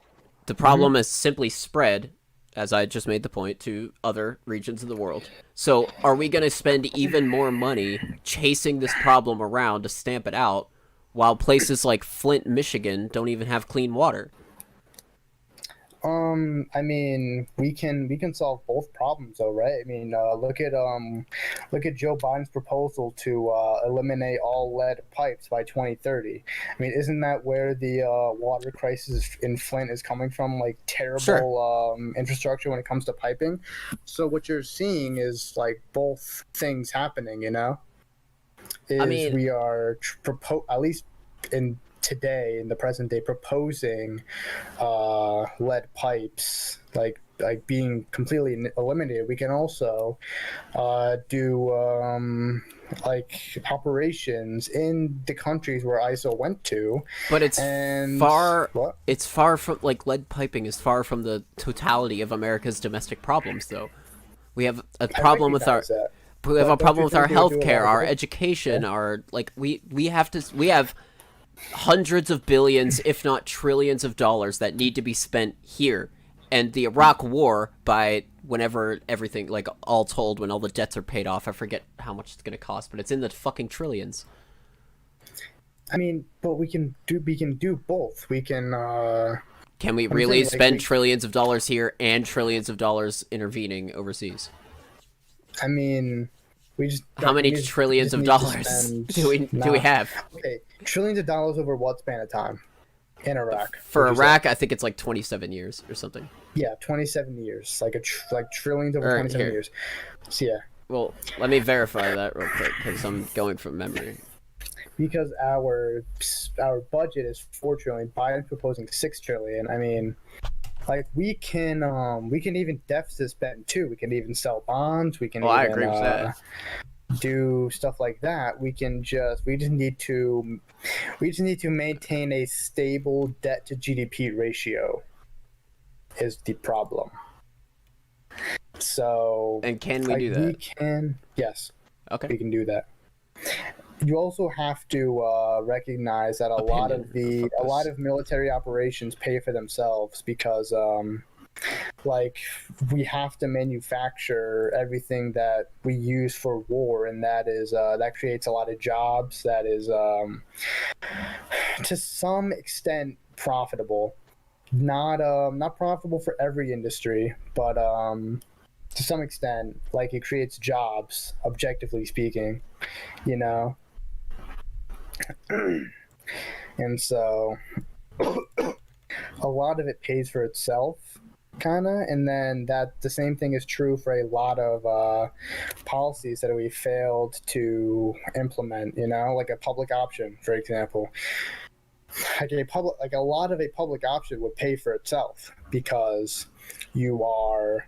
The Hmm. problem is simply spread, as I just made the point, to other regions of the world. So, are we going to spend even more money chasing this problem around to stamp it out, while places like Flint, Michigan, don't even have clean water? I mean, we can solve both problems though, right? I mean, look at Joe Biden's proposal to eliminate all lead pipes by 2030. I mean, isn't that where the water crisis in Flint is coming from? Like Sure. terrible infrastructure when it comes to piping. So what you're seeing is like both things happening. I Is mean, we are at least in today in the present day proposing lead pipes like being completely eliminated. We can also do like operations in the countries where ISO went to, but and what? it's far from, like, lead piping is far from the totality of America's domestic problems, though. We have a I problem with our recognize that, we have a but don't problem you with our think we would do a lot healthcare, of our good? education, Yeah. our, like, we have hundreds of billions, if not trillions of dollars that need to be spent here. And the Iraq war, by whenever everything, like, all told, when all the debts are paid off, I forget how much it's going to cost, but it's in the fucking trillions. I mean, but we can do both. We can. Can we I'm really saying like spend we. trillions of dollars here and trillions of dollars intervening overseas? I mean, we just How don't. many We trillions just of need to dollars spend do we not have? okay trillions of dollars over what span of time in Iraq? For Would you say? Iraq, I think it's like 27 years or something. Yeah, 27 years, like trillions over Or 27 here, years. So yeah, well, let me verify that real quick because I'm going from memory. because our budget is 4 trillion. Biden's proposing 6 trillion. I mean, like we can even deficit spend too. We can even sell bonds. We can Oh, I even agree with that. do stuff like that. We just need to maintain a stable debt to GDP ratio is the problem. So And can we like do we that? can yes, Okay. we can do that. You also have to recognize that Opinion. Oh, fuck a lot this. of military operations pay for themselves because like we have to manufacture everything that we use for war, and that creates a lot of jobs. That is to some extent profitable, not profitable for every industry, but to some extent, like it creates jobs, objectively speaking, you know. And so a lot of it pays for itself, kind of. And then that the same thing is true for a lot of policies that we failed to implement, like a public option, for example. Like a lot of a public option would pay for itself because you are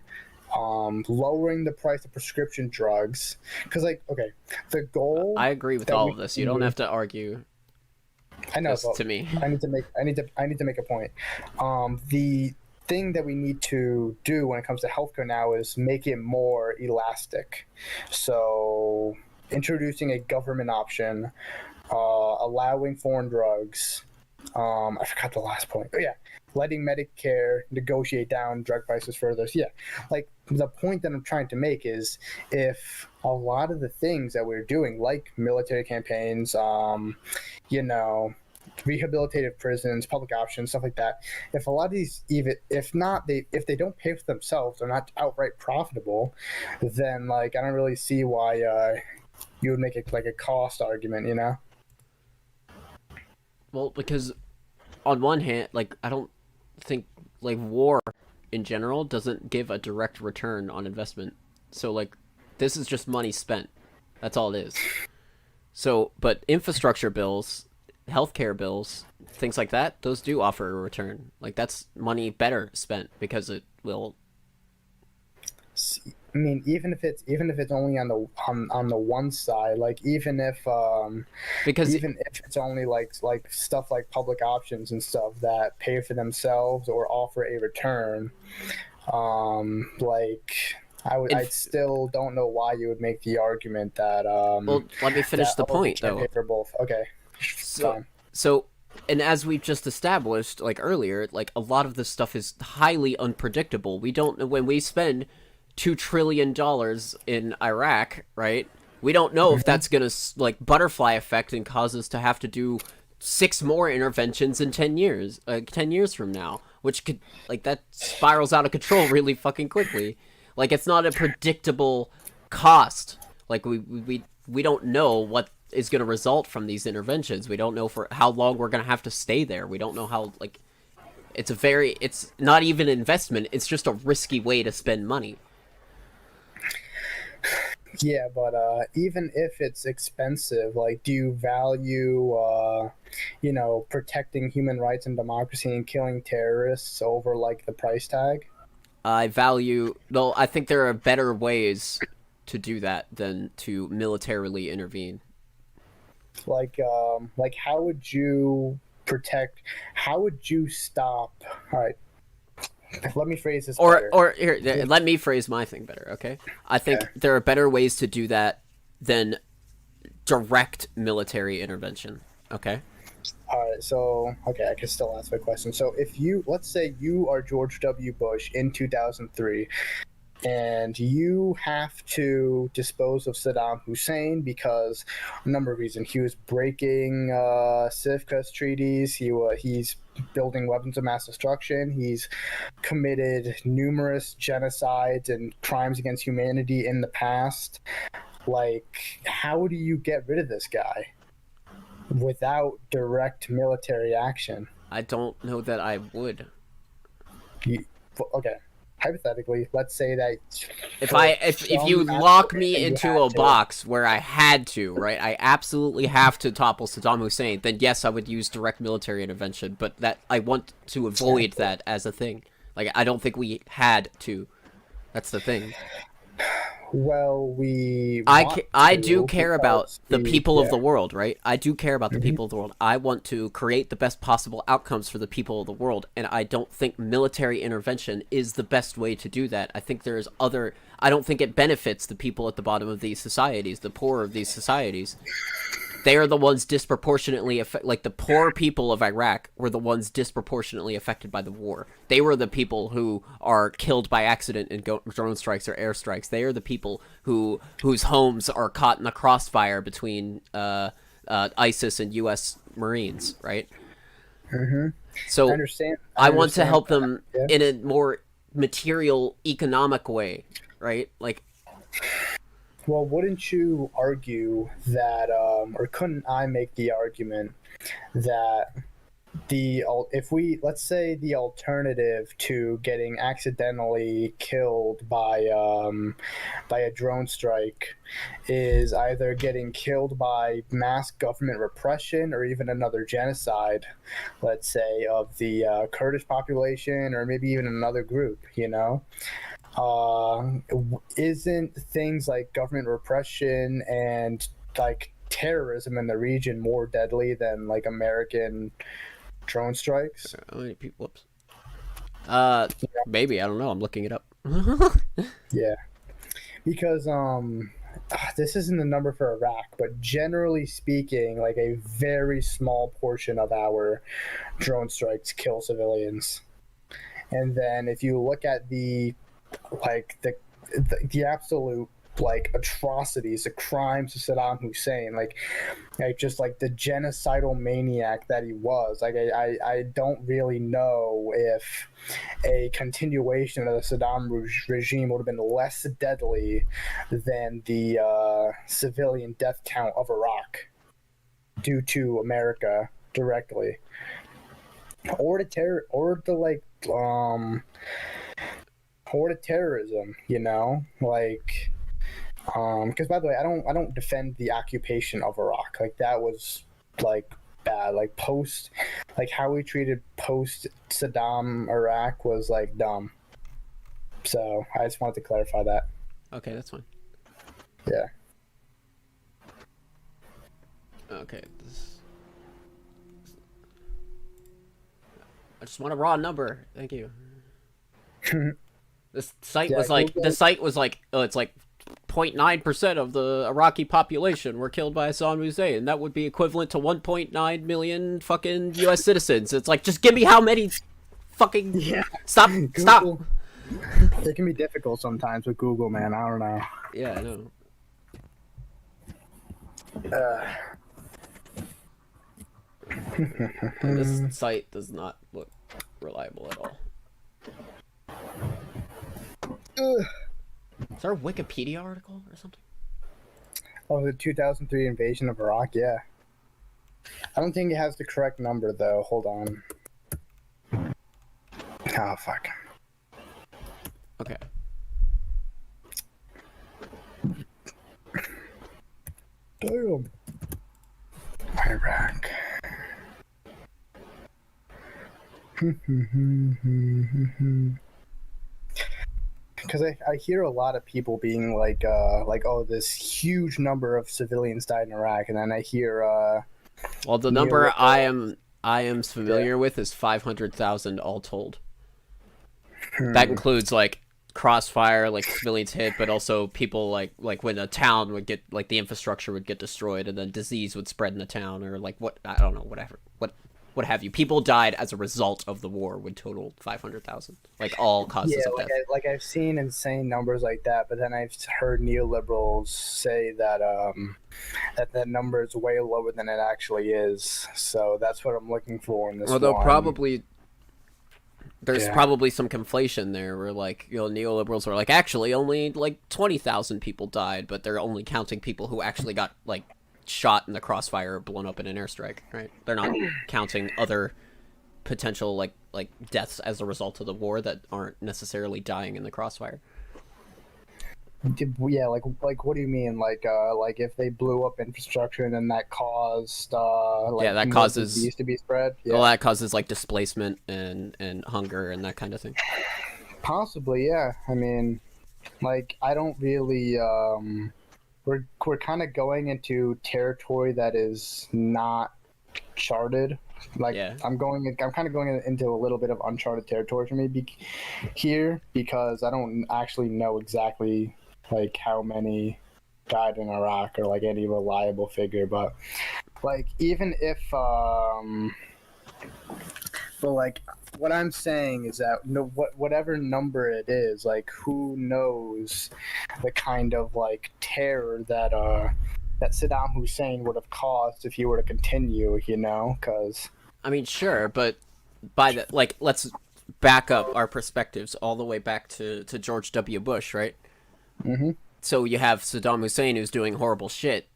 lowering the price of prescription drugs. Because, like, okay, the goal I agree with that all we of this. You don't see, have to argue I know, this but to me. I need to make a point. The thing that we need to do when it comes to healthcare now is make it more elastic. So, introducing a government option, allowing foreign drugs. I forgot the last point. Oh yeah, letting Medicare negotiate down drug prices further. So, yeah, like the point that I'm trying to make is if a lot of the things that we're doing, like military campaigns, you know, rehabilitative prisons, public options, stuff like that. If a lot of these, even if they don't pay for themselves, they're not outright profitable. Then like I don't really see why You would make it like a cost argument, you know? Well, because on one hand, like I don't think like war in general doesn't give a direct return on investment. So like this is just money spent. That's all it is. So, but infrastructure bills, healthcare bills, things like that, those do offer a return. Like that's money better spent because it will. I mean, even if it's only on the one side, like Because even if it's only like stuff like public options and stuff that pay for themselves or offer a return, like I inf- still don't know why you would make the argument that well, let me finish the we point can't pay though. for both. Okay, So, fine. so, and as we've just established, like earlier, like a lot of this stuff is highly unpredictable. We don't know when we spend $2 trillion in Iraq, right? We don't know if Hmm. that's gonna like butterfly effect and cause us to have to do six more interventions in 10 years, 10 years from now, which could like that spirals out of control really fucking quickly. Like it's not a predictable cost. Like we don't know what is going to result from these interventions. We don't know for how long we're going to have to stay there. We don't know how like it's not even investment. It's just a risky way to spend money. Yeah, but even if it's expensive, like, do you value, protecting human rights and democracy and killing terrorists over like the price tag? I value though. I think there are better ways to do that than to militarily intervene. Like how would you protect? How would you stop? All right, let me phrase this better. Or here, let me phrase my thing better. Okay, I think Okay. there are better ways to do that than direct military intervention. Okay. All right, so okay, I can still ask my question. So if you, let's say you are George W. Bush in 2003, and you have to dispose of Saddam Hussein because a number of reasons. He was breaking CIFCA's treaties. He's building weapons of mass destruction. He's committed numerous genocides and crimes against humanity in the past. Like, how do you get rid of this guy without direct military action? I don't know that I would. You, okay, hypothetically, let's say that If for I if some you massive lock me reason you into had a to. box where I had to, right? I absolutely have to topple Saddam Hussein, then yes, I would use direct military intervention, but that I want to avoid that as a thing. Like I don't think we had to. That's the thing. Well, we want I do to care about because the we, people of yeah. the world, right? I do care about the Hmm. people of the world. I want to create the best possible outcomes for the people of the world, and I don't think military intervention is the best way to do that. I think there's other I don't think it benefits the people at the bottom of these societies, the poor of these societies. They are the ones disproportionately like the poor people of Iraq were the ones disproportionately affected by the war. They were the people who are killed by accident in drone strikes or airstrikes. They are the people whose homes are caught in the crossfire between ISIS and U.S. Marines, right? Hmm. I So understand. I I want to understand help that. them Yeah. in a more material, economic way, right? Like Well, wouldn't you argue that, or couldn't I make the argument that if we, let's say, the alternative to getting accidentally killed by a drone strike is either getting killed by mass government repression or even another genocide, let's say, of the Kurdish population or maybe even another group, uh, isn't things like government repression and like terrorism in the region more deadly than like American drone strikes? how many people? Whoops. Uh, maybe I don't know. I'm looking it up. Yeah, because this isn't the number for Iraq, but generally speaking, like a very small portion of our drone strikes kill civilians. And then if you look at the like the absolute like atrocities, the crimes of Saddam Hussein, like just like the genocidal maniac that he was. Like I don't really know if a continuation of the Saddam regime would have been less deadly than the civilian death count of Iraq due to America directly, or or the terrorism, you know, like because by the way, I don't defend the occupation of Iraq. Like that was like bad. Like post, like how we treated post Saddam Iraq was like dumb. So I just wanted to clarify that. Okay, that's fine. Yeah. Okay. I just want a raw number. Thank you. This site Yeah, was like Google. the site was like it's like 0.9% of the Iraqi population were killed by Saddam Hussein. That would be equivalent to 1.9 million fucking U.S. citizens. It's like, just give me how many fucking... Yeah. Stop! Stop! Google. It can be difficult sometimes with Google, man. I don't know. Yeah, I know. This site does not look reliable at all. Is there a Wikipedia article or something? Oh, the 2003 invasion of Iraq. Yeah. I don't think it has the correct number though. Hold on. Oh fuck. Okay. Damn. Iraq. Because I hear a lot of people being like, oh, this huge number of civilians died in Iraq, and then I hear, Well, the number I am familiar with is 500,000 all told. That includes like crossfire, like civilians hit, but also people like when a town would get, like, the infrastructure would get destroyed, and then disease would spread in the town, or like what, I don't know, whatever, what have you. People died as a result of the war would total 500,000, like all causes of death. like I've seen insane numbers like that, but then I've heard neoliberals say that that number is way lower than it actually is. So that's what I'm looking for in this. Although one. there's probably some conflation there, where, like, you know, neoliberals are like, actually only like 20,000 people died, but they're only counting people who actually got, like, shot in the crossfire or blown up in an airstrike, right? They're not counting other potential like deaths as a result of the war that aren't necessarily dying in the crossfire. Yeah, like what do you mean? Like if they blew up infrastructure and then that caused like, yeah, that causes disease to be spread. Yeah. Well, that causes like displacement and hunger and that kind of thing. Possibly, yeah. I mean, like I don't really we're kind of going into territory that is not charted. Like Yeah. I'm kind of going into a little bit of uncharted territory for me here, because I don't actually know exactly like how many died in Iraq or like any reliable figure, but like even if but like what I'm saying is that whatever number it is, like who knows the kind of like terror that that Saddam Hussein would have caused if he were to continue, you know? Because I mean, sure, but by the, like, let's back up our perspectives all the way back to George W. Bush, right? mm-hmm. So you have Saddam Hussein who's doing horrible shit,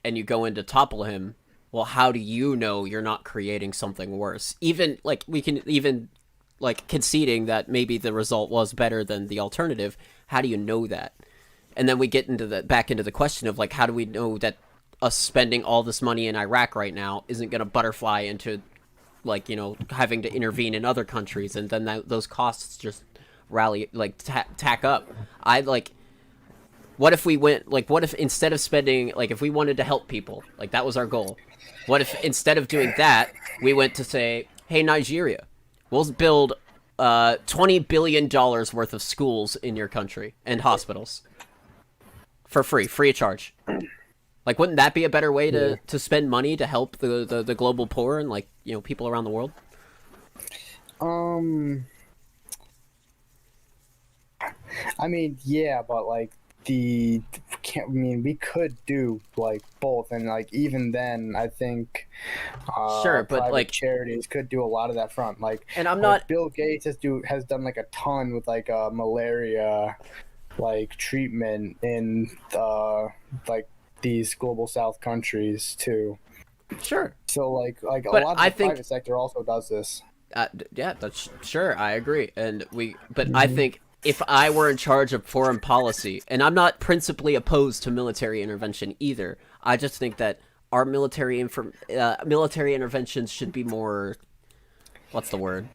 and you go in to topple him. Well, how do you know you're not creating something worse? Even, like, we can even, like, conceding that maybe the result was better than the alternative, how do you know that? And then we get into back into the question of, like, how do we know that us spending all this money in Iraq right now isn't going to butterfly into, like, you know, having to intervene in other countries, and then those costs just rally, like, tack up. What if we went, like, what if instead of spending, like, if we wanted to help people, like, that was our goal. What if instead of doing that, we went to say, hey, Nigeria, we'll build $20 billion worth of schools in your country and hospitals for free of charge. Like, wouldn't that be a better way to spend money to help the global poor and, like, you know, people around the world? I mean, yeah, but like the can't I mean we could do like both, and like even then I think Sure, but private like, charities could do a lot of that front. and I'm not. Like Bill Gates has done like a ton with like malaria like treatment in like these global south countries too. Sure, So like a but lot of I the think private sector also does this. yeah, that's sure. I agree, but I Hmm. think if I were in charge of foreign policy, and I'm not principally opposed to military intervention either, I just think that our military interventions should be more, what's the word?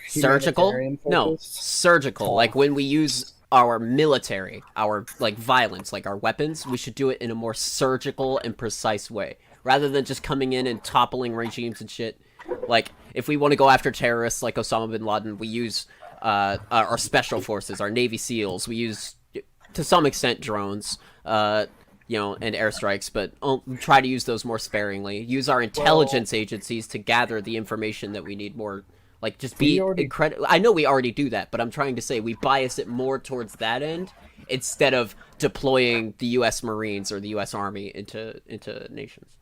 Surgical? Humanitarian No, focused. surgical. Oh, Like when we use our military, our like violence, like our weapons, we should do it in a more surgical and precise way, rather than just coming in and toppling regimes and shit. Like if we want to go after terrorists like Osama bin Laden, we use our special forces, our Navy SEALs. We use to some extent drones. And airstrikes, but try to use those more sparingly. Use our well, intelligence agencies to gather the information that we need more. Like, just we be already incredible. I know we already do that, but I'm trying to say we bias it more towards that end instead of deploying the U.S. Marines or the U.S. Army into nations.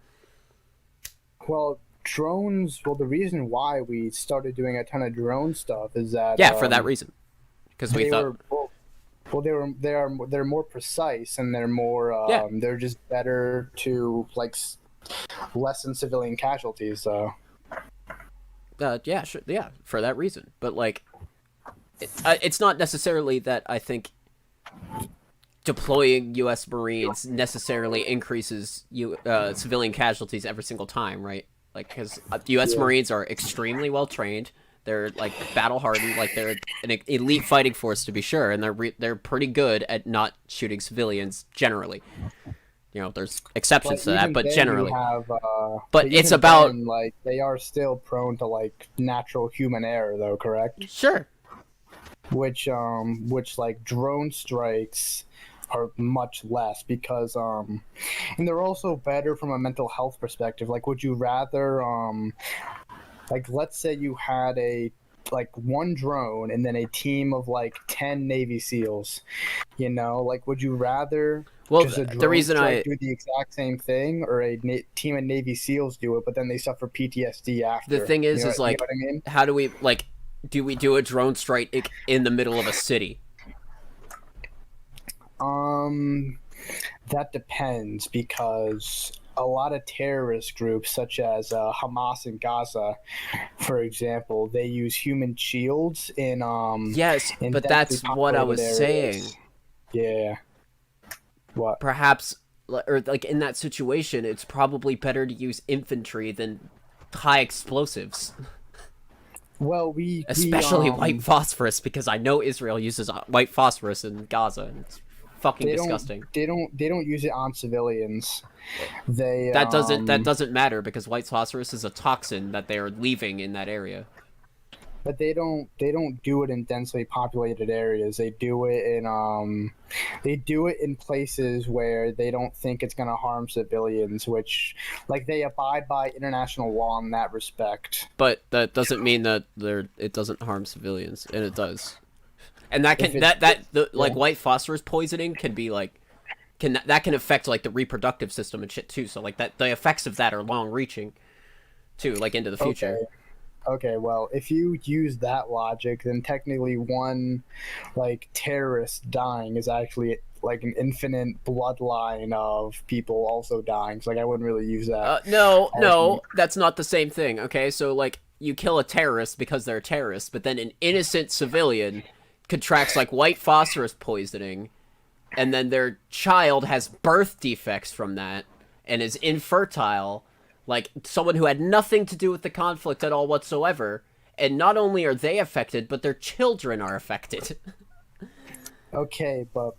well drones. Well, the reason why we started doing a ton of drone stuff is that Yeah, for that reason, because we they thought, were they're more precise, and they're more yeah, they're just better to like lessen civilian casualties. So yeah, sure, yeah, for that reason. But like, it's not necessarily that I think deploying U.S. Marines necessarily increases civilian casualties every single time, right? Like, because U.S. yeah. Marines are extremely well trained. They're like battle hardened. Like they're an elite fighting force to be sure, and they're pretty good at not shooting civilians generally. There's exceptions to that, but generally. But but it's even about then, like they are still prone to like natural human error, though. Correct? sure. Which like drone strikes are much less because and they're also better from a mental health perspective. Like, would you rather like let's say you had a like one drone and then a team of like 10 Navy SEALs, like would you rather Well, just a the drone reason strike I do the exact same thing, or a team of Navy SEALs do it but then they suffer PTSD the after? thing is You know like, what I mean? how do we like? Do we do a drone strike in the middle of a city? Um, that depends because a lot of terrorist groups, such as Hamas in Gaza, for example, they use human shields Yes, in but densely that's what I populated was saying. areas. Yeah. What? Perhaps, or like in that situation, it's probably better to use infantry than high explosives, Well, we especially white phosphorus, because I know Israel uses white phosphorus in Gaza, and it's fucking they disgusting. don't use it on civilians. They That doesn't matter because white phosphorus is a toxin that they are leaving in that area. but they don't do it in densely populated areas. They do it in places where they don't think it's going to harm civilians, which like they abide by international law in that respect. But that doesn't mean that it doesn't harm civilians, and it does. And that If can it's like yeah. white phosphorus poisoning can be like can affect like the reproductive system and shit too. So like that the effects of that are long reaching too, like into the Okay. future. Okay, well, if you use that logic, then technically one like terrorist dying is actually like an infinite bloodline of people also dying. So like I wouldn't really use that No, argument. that's not the same thing. Okay, so like you kill a terrorist because they're a terrorist, but then an innocent civilian contracts like white phosphorus poisoning, and then their child has birth defects from that and is infertile, like someone who had nothing to do with the conflict at all whatsoever, and not only are they affected, but their children are affected. Okay, but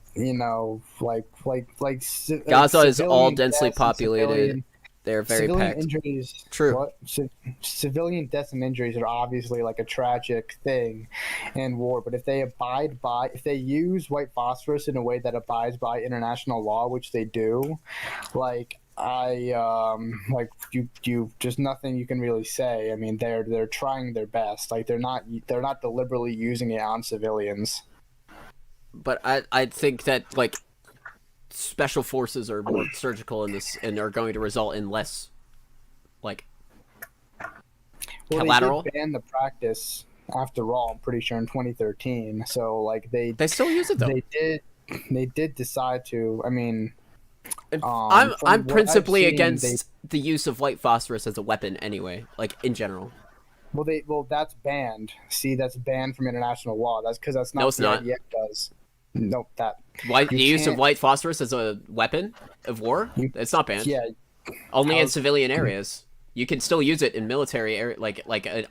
Gaza is all civilian densely deaths and populated. They're very civilian packed. injuries. True. What civilian deaths and injuries are obviously like a tragic thing in war. But if they use white phosphorus in a way that abides by international law, which they do, like like you just nothing you can really say. I mean, they're trying their best. Like they're not deliberately using it on civilians. But I think that like special forces are more surgical in this and are going to result in less like Well, they collateral. did ban the practice after all. I'm pretty sure in 2013. So like They still use it though. they did they did decide to. I mean, I'm from what I've principally seen, they against the use of white phosphorus as a weapon anyway, like in general. that's banned. See, that's banned from international law. That's because that's No, not it's the not. idea. It does. Nope. That White you the use of can't. white phosphorus as a weapon of war? You It's not banned. yeah. Only in How's civilian areas. You can still use it in military area,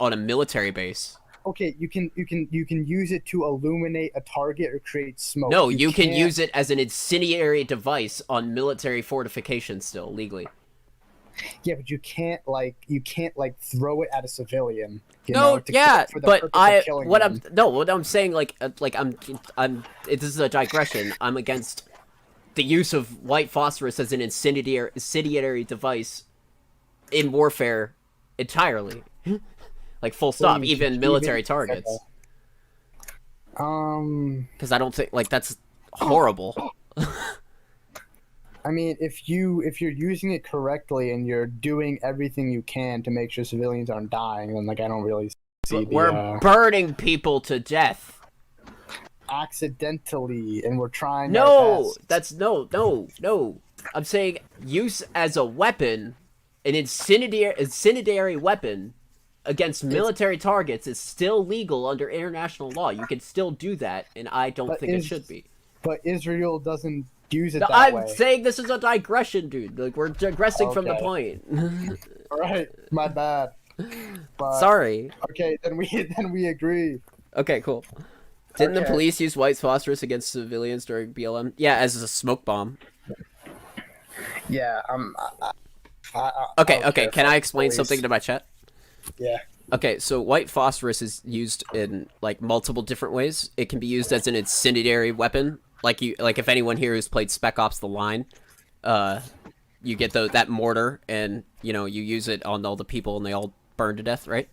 on a military base. okay? You can use it to illuminate a target or create smoke. No, You you can can't. use it as an incendiary device on military fortifications still legally. Yeah, but you can't throw it at a civilian. No, To kill yeah, for the but purpose of killing them. what I'm saying this is a digression. I'm against the use of white phosphorus as an incendiary device in warfare entirely. Like full stop, even military targets. Okay. Um, Because I don't think like that's horrible. I mean, if you're using it correctly and you're doing everything you can to make sure civilians aren't dying, then like I don't really see We're the burning people to death. accidentally, and we're trying our No, best. that's no. I'm saying use as a weapon, an incendiary weapon against military targets is still legal under international law. You can still do that, and I don't But think it should be. But Israel doesn't use it No, that I'm way. saying this is a digression, dude. Like we're digressing from the Okay. point. All right, my bad. But Sorry. okay, then we agree. Okay, cool. Didn't the Okay. police use white phosphorus against civilians during BLM? Yeah, as a smoke bomb. Yeah. Okay, I don't okay. care Can for I explain police. something to my chat? Yeah. Okay, so white phosphorus is used in like multiple different ways. It can be used as an incendiary weapon, like if anyone here who's played Spec Ops: The Line, you get that mortar and you use it on all the people and they all burn to death, right?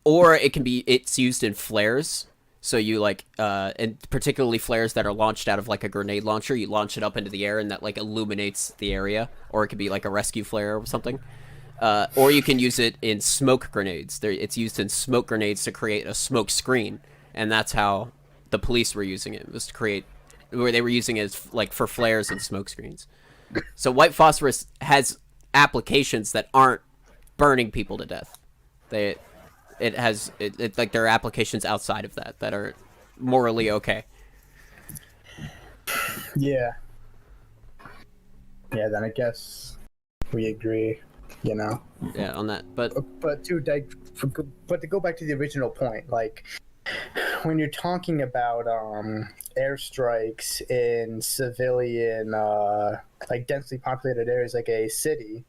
Or it's used in flares. So you and particularly flares that are launched out of like a grenade launcher, you launch it up into the air and that like illuminates the area, or it could be like a rescue flare or something. Or you can use it in smoke grenades. It's used in smoke grenades to create a smoke screen, and that's how the police were using it. Was to create where they were using it as, like for flares and smoke screens. So white phosphorus has applications that aren't burning people to death. It like there are applications outside of that are morally okay. Yeah. Yeah. Then I guess we agree. Yeah, on that. But But to go back to the original point, like when you're talking about airstrikes in civilian, like densely populated areas like a city,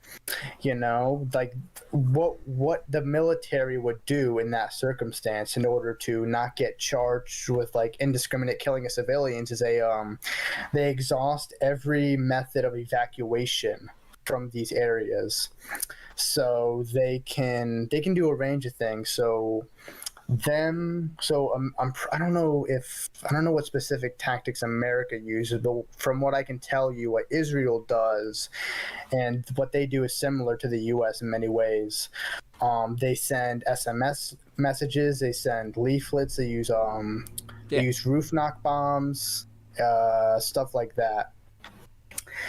like what the military would do in that circumstance in order to not get charged with like indiscriminate killing of civilians is they exhaust every method of evacuation from these areas, so they can do a range of things. I don't know what specific tactics America uses, but from what I can tell you, what Israel does and what they do is similar to the U.S. in many ways. They send SMS messages, they send leaflets, they use roof knock bombs, stuff like that.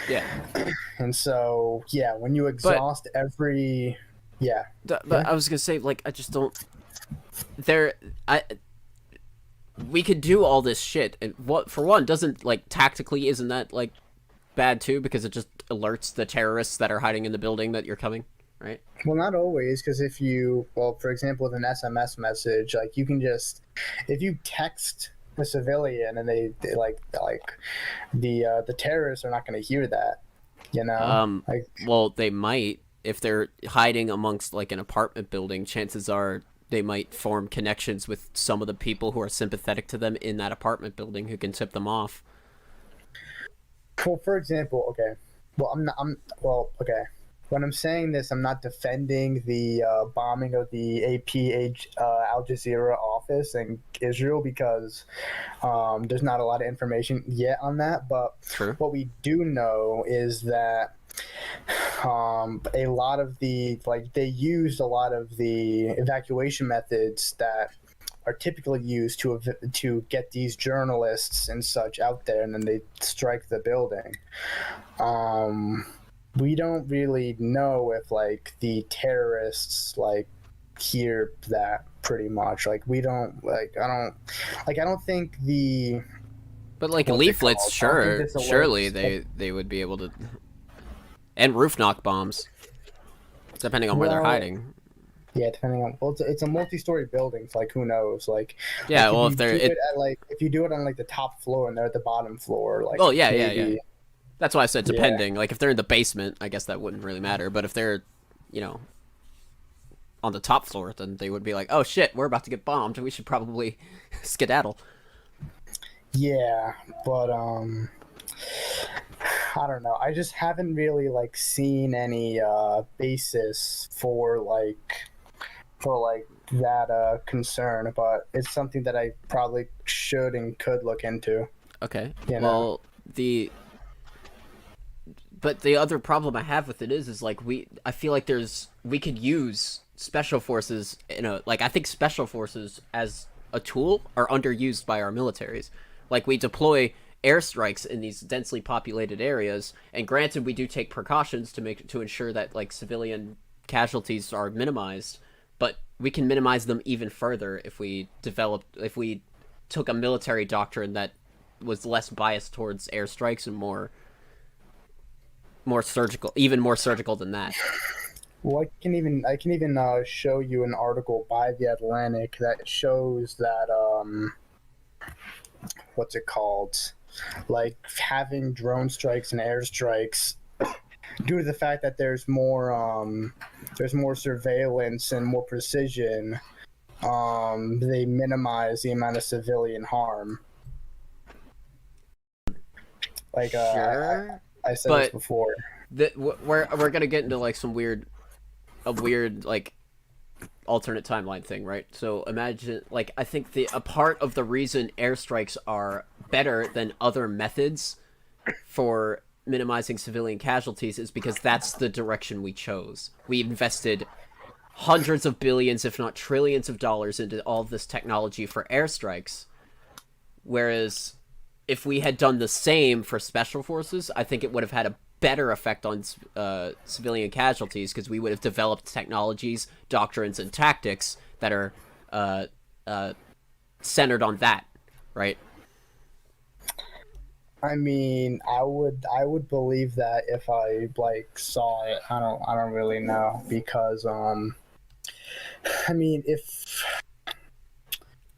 yeah. And so, yeah, when you exhaust every, yeah. But I was gonna say, like, I just don't. We could do all this shit, and for one, doesn't like tactically isn't that like bad too because it just alerts the terrorists that are hiding in the building that you're coming, right? Well, not always, because for example, with an SMS message, like you can if you text the civilian and they the terrorists are not going to hear that, Well, they might if they're hiding amongst like an apartment building. Chances are they might form connections with some of the people who are sympathetic to them in that apartment building who can tip them off. Well, for example, okay. Okay. When I'm saying this, I'm not defending the bombing of the AP Al Jazeera office in Israel because there's not a lot of information yet on that. But True. what we do know is that a lot of the they used a lot of the evacuation methods that are typically used to get these journalists and such out there, and then they strike the building. We don't really know if the terrorists hear that pretty much. We don't I don't think the But like what's it leaflets, called? I don't think sure, this surely alerts. they would be able to, and roof knock bombs, depending on where they're Well, hiding. yeah, depending on it's a multi-story building, so who knows? Yeah, If well, if you they're do it, it at if you do it on the top floor and they're at the bottom floor, well, yeah, yeah, yeah. maybe. That's why I said Yeah. depending. Like if they're in the basement, I guess that wouldn't really matter. But if they're, you know, on the top floor, then they would be like, oh shit, we're about to get bombed. We should probably skedaddle. Yeah, but I don't know. I just haven't really seen any basis for that concern, but it's something that I probably should and could look into. Okay. You know. Well, but the other problem I have with it is I feel like we could use special forces I think special forces as a tool are underused by our militaries. Like we deploy airstrikes in these densely populated areas, and granted we do take precautions to ensure that civilian casualties are minimized, but we can minimize them even further if we took a military doctrine that was less biased towards airstrikes and more surgical, even more surgical than that. Well, I can even show you an article by the Atlantic that shows that what's it called? Having drone strikes and airstrikes, due to the fact that there's more surveillance and more precision, they minimize the amount of civilian harm. Sure, I said this but before. we're gonna get into some weird alternate timeline thing, right? So imagine I think a part of the reason airstrikes are better than other methods for minimizing civilian casualties is because that's the direction we chose. We invested hundreds of billions, if not trillions of dollars into all of this technology for airstrikes, whereas if we had done the same for special forces, I think it would have had a better effect on civilian casualties because we would have developed technologies, doctrines, and tactics that are centered on that, right? I mean, I would believe that if I saw it. I don't really know because I mean if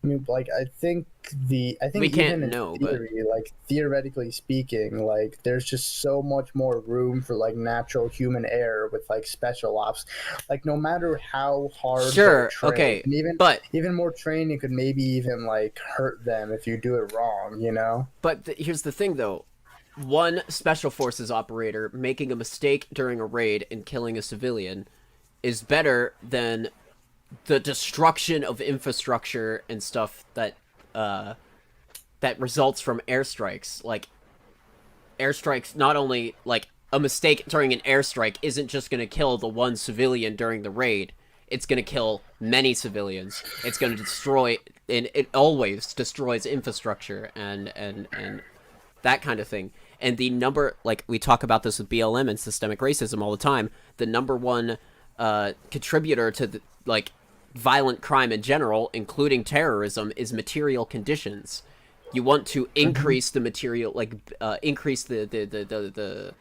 I think We can't even in know, but theory, theoretically speaking, there's just so much more room for natural human error with special ops. No matter how hard they're sure, trained, okay, and but even more training could maybe even hurt them if you do it wrong, you know? here's the thing though. One special forces operator making a mistake during a raid and killing a civilian is better than the destruction of infrastructure and stuff that results from airstrikes. Airstrikes, not only a mistake during an airstrike isn't just going to kill the one civilian during the raid, it's going to kill many civilians. It's going to destroy, and it always destroys infrastructure and that kind of thing. And the number, we talk about this with BLM and systemic racism all the time, the number one contributor to violent crime in general, including terrorism, is material conditions. You want to increase the material, increase the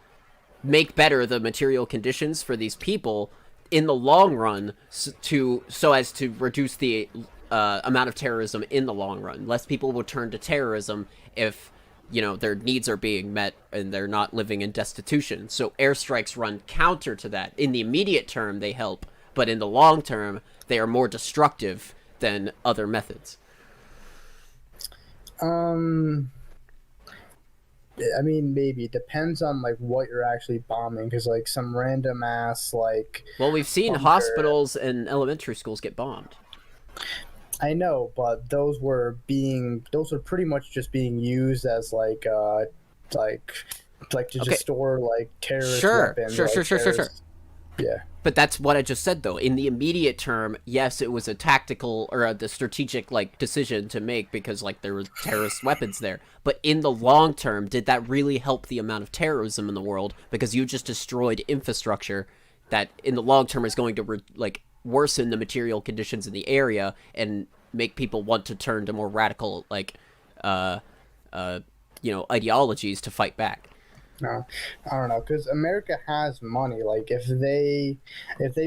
make better the material conditions for these people in the long run, so as to reduce the amount of terrorism in the long run. Less people will turn to terrorism if their needs are being met and they're not living in destitution. So airstrikes run counter to that. In the immediate term, they help, but in the long term, they are more destructive than other methods. I mean, maybe it depends on what you're actually bombing, because some random ass Well, we've seen bunker. hospitals and elementary schools get bombed. I know, but those were pretty much just being used as like like to just Okay, store like terrorist sure, weapons, sure, sure, like sure, sure, sure. terrorist. Yeah. But that's what I just said, though. In the immediate term, yes, it was a tactical or the strategic like decision to make because like there were terrorist weapons there. But in the long term, did that really help the amount of terrorism in the world? Because you just destroyed infrastructure that, in the long term, is going to like worsen the material conditions in the area and make people want to turn to more radical like, uh, uh, ideologies to fight back. No, I don't know, because America has money. Like if they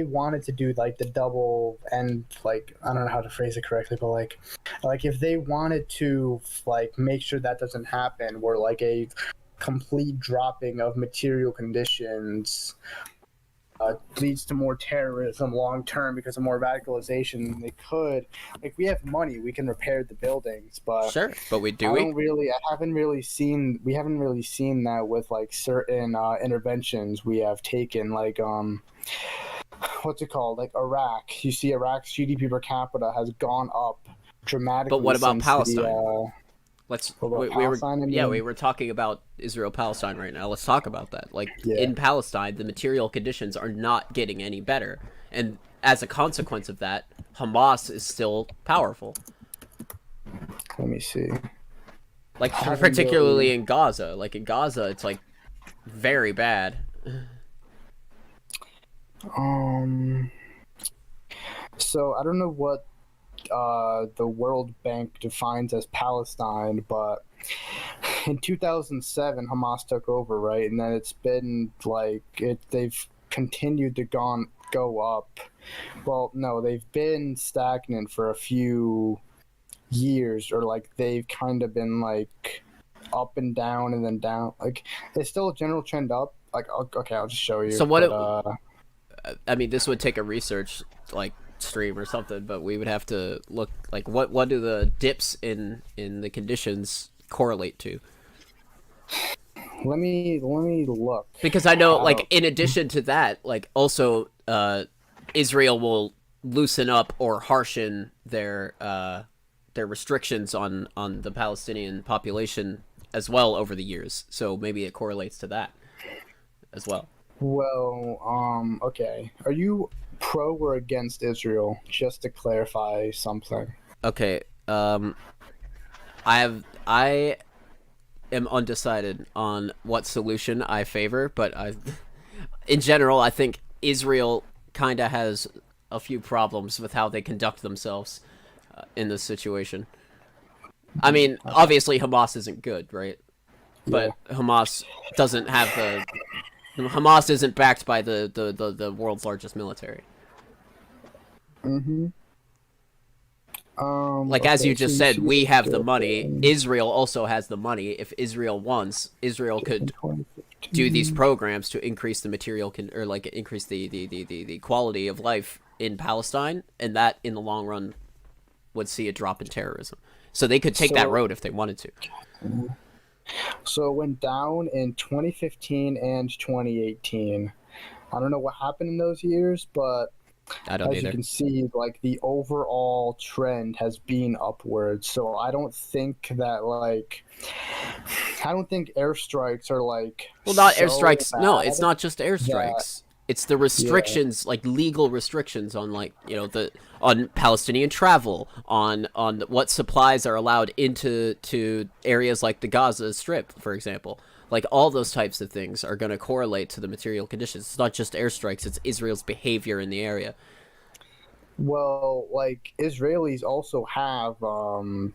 wanted to do like the double and like I don't know how to phrase it correctly, but like if they wanted to like make sure that doesn't happen, where like a complete dropping of material conditions leads to more terrorism long term because of more radicalization, they could like we have money, we can repair the buildings, but Sure, but I we? don't really. I haven't really seen. We haven't really seen that with like certain interventions we have taken. Like what's it called? Like Iraq. You see, Iraq's GDP per capita has gone up But dramatically what about since the. Palestine? Let's About we were Palestine. I yeah, we mean, were talking about Israel Palestine right now. Let's talk about that. Like yeah. in Palestine, the material conditions are not getting any better, and as a consequence of that, Hamas is still powerful. Let me see. Like I haven't particularly really. in Gaza. Like in Gaza, it's like very bad. Um. So I don't know what the World Bank defines as Palestine, but in 2007 Hamas took over, right? And then it's been like they've continued to go up. Well, no, they've been stagnant for a few years, or like they've kind of been like up and down and then down. Like it's still a general trend up. Like okay, I'll just show So you. what? But I mean, this would take a research like stream or something, but we would have to look like what do the dips in the conditions correlate to? let me look. Because I know, How, like, in addition to that, like, also, Israel will loosen up or harshen their restrictions on the Palestinian population as well over the years. So maybe it correlates to that as well. well, okay. Are you pro or against Israel? Just to clarify something. Okay, I am undecided on what solution I favor, but in general, I think Israel kind of has a few problems with how they conduct themselves in this situation. I mean, Okay. obviously Hamas isn't good, right? Yeah. But Hamas isn't backed by the world's largest military. Mm-hmm. Like as Okay. you So just you said, see we the have the money. dipping Israel also has the money. If Israel wants, Israel in could do these 2015. programs to increase the or like increase the quality of life in Palestine, and that in the long run would see a drop in terrorism. So they could take that So road if they wanted to. so it went down in 2015 and 2018. I don't know what happened in those years, but I don't as you either. can see, like the overall trend has been upwards. So I don't think airstrikes are like Well, not so airstrikes. No, it's bad not just that airstrikes. It's the yeah. restrictions, like legal restrictions on like the on Palestinian travel, on what supplies are allowed to areas like the Gaza Strip, for example. Like all those types of things are going to correlate to the material conditions. It's not just airstrikes; it's Israel's behavior in the area. Well, like Israelis also have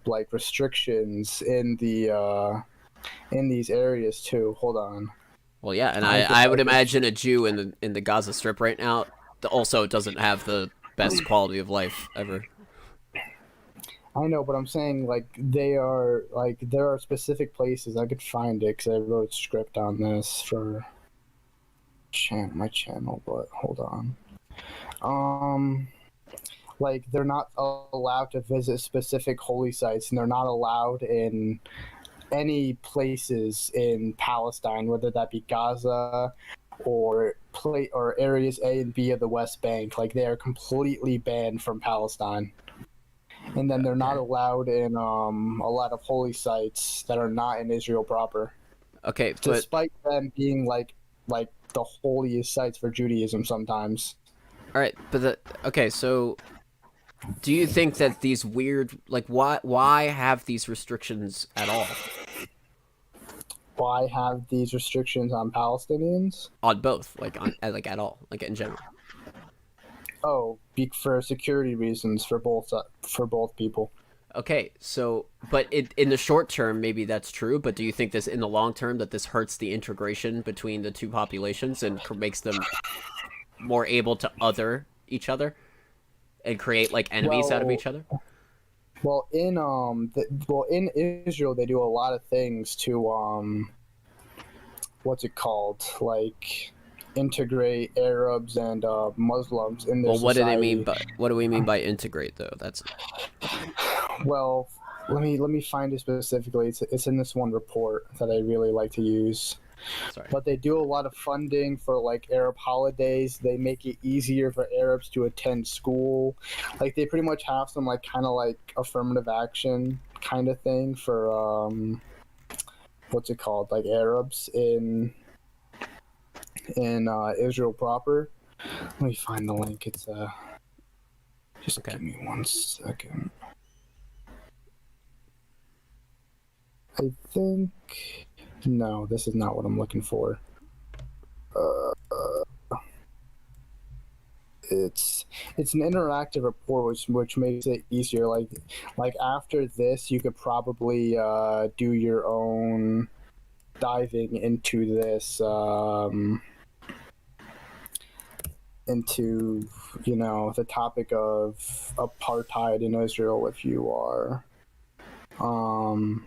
like restrictions in these areas too. Hold on. Well, yeah, and I could I I would could imagine a Jew in the Gaza Strip right now also doesn't have the best quality of life ever. I know, but I'm saying like they are like there are specific places I could find it because I wrote a script on this for my channel. But hold on. Um, like they're not allowed to visit specific holy sites, and they're not allowed in any places in Palestine, whether that be Gaza or areas A and B of the West Bank. Like they are completely banned from Palestine. and then they're not Okay. allowed in a lot of holy sites that are not in Israel proper, Okay, but despite them being like the holiest sites for Judaism sometimes. all right, but okay, so do you think that these weird like why have these restrictions at all Why have these restrictions on Palestinians? on both like at all like in general? Oh, for security reasons for both people. Okay, so but in the short term maybe that's true, but do you think this in the long term that this hurts the integration between the two populations and makes them more able to other each other and create like enemies out of Well, each other? in Israel they do a lot of things to what's it called, like integrate Arabs and Muslims in their Well, society. what do we mean by integrate though? That's Well, let me find it specifically. It's in this one report that I really like to use. sorry. But they do a lot of funding for like Arab holidays. They make it easier for Arabs to attend school. Like they pretty much have some like kind of like affirmative action kind of thing for what's it called, like Arabs in Israel proper. Let me find the link. It's just Okay. give me 1 second. I think no, this is not what I'm looking for. It's an interactive report which makes it easier. Like after this, you could probably do your own diving into this into the topic of apartheid in Israel um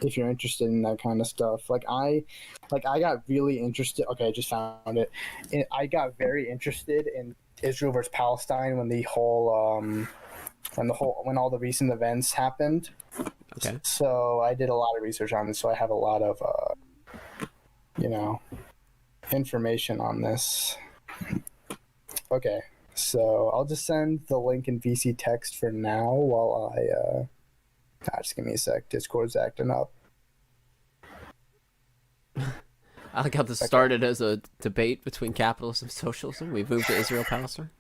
if you're interested in that kind of stuff. I got really interested. Okay, I just found it. I got very interested in Israel versus Palestine when all the recent events happened. Okay. So I did a lot of research on this. So I have a lot of you know information on this. Okay, so I'll just send the link in VC text for now while just give me a sec. Discord's acting up. I like how this Okay. started as a debate between capitalism and socialism. We've moved to Israel Palestine.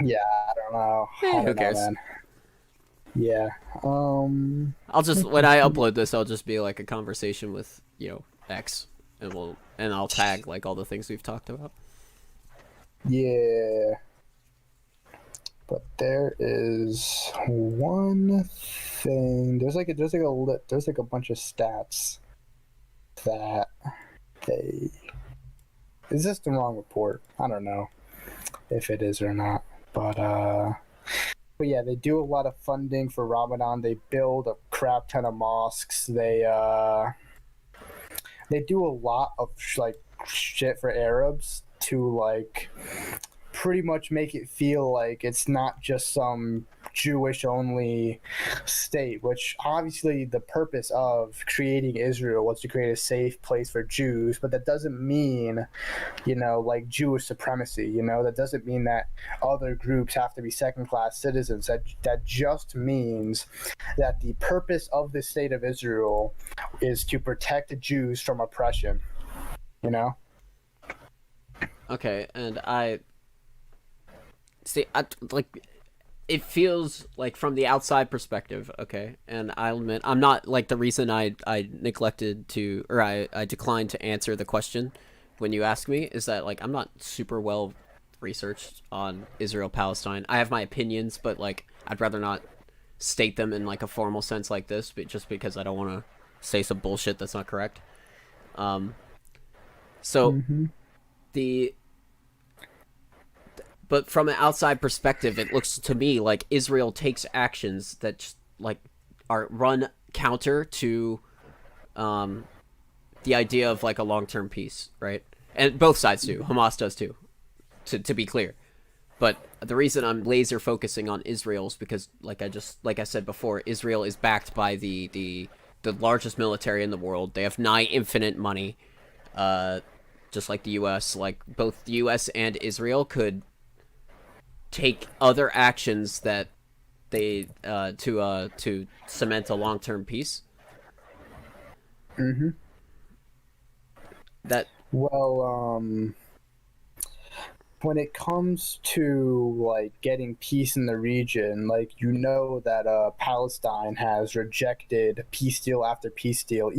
Yeah, I don't know. I Who don't know, cares? man. Yeah. I'll just when I upload this, I'll just be like a conversation with X, and I'll tag like all the things we've talked about. Yeah. But there is one thing. There's like a bunch of stats that they. Is this the wrong report? I don't know if it is or not. But yeah, they do a lot of funding for Ramadan. They build a crap ton of mosques. They do a lot of like shit for Arabs to like pretty much make it feel like it's not just some Jewish only state, which obviously the purpose of creating Israel was to create a safe place for Jews, but that doesn't mean, like Jewish supremacy, that doesn't mean that other groups have to be second class citizens. That just means that the purpose of the state of Israel is to protect Jews from oppression, you know? Okay, and I see. Like it feels like from the outside perspective. Okay, and I'll admit I'm not like the reason I neglected to or I declined to answer the question when you asked me is that like I'm not super well researched on Israel Palestine. I have my opinions, but like I'd rather not state them in like a formal sense like this, but just because I don't want to say some bullshit that's not correct. Um, so Mm-hmm. the but from an outside perspective, it looks to me like Israel takes actions that just, like are run counter to um, the idea of like a long term peace, right? And both sides do. Hamas does too, to be clear. But the reason I'm laser focusing on Israel is because, like I said before, Israel is backed by the largest military in the world. They have nigh infinite money, uh, just like the U.S. Like both the U.S. and Israel could take other actions that to cement a long-term peace. Hmm. That Well, when it comes to like getting peace in the region, like that Palestine has rejected peace deal after peace deal,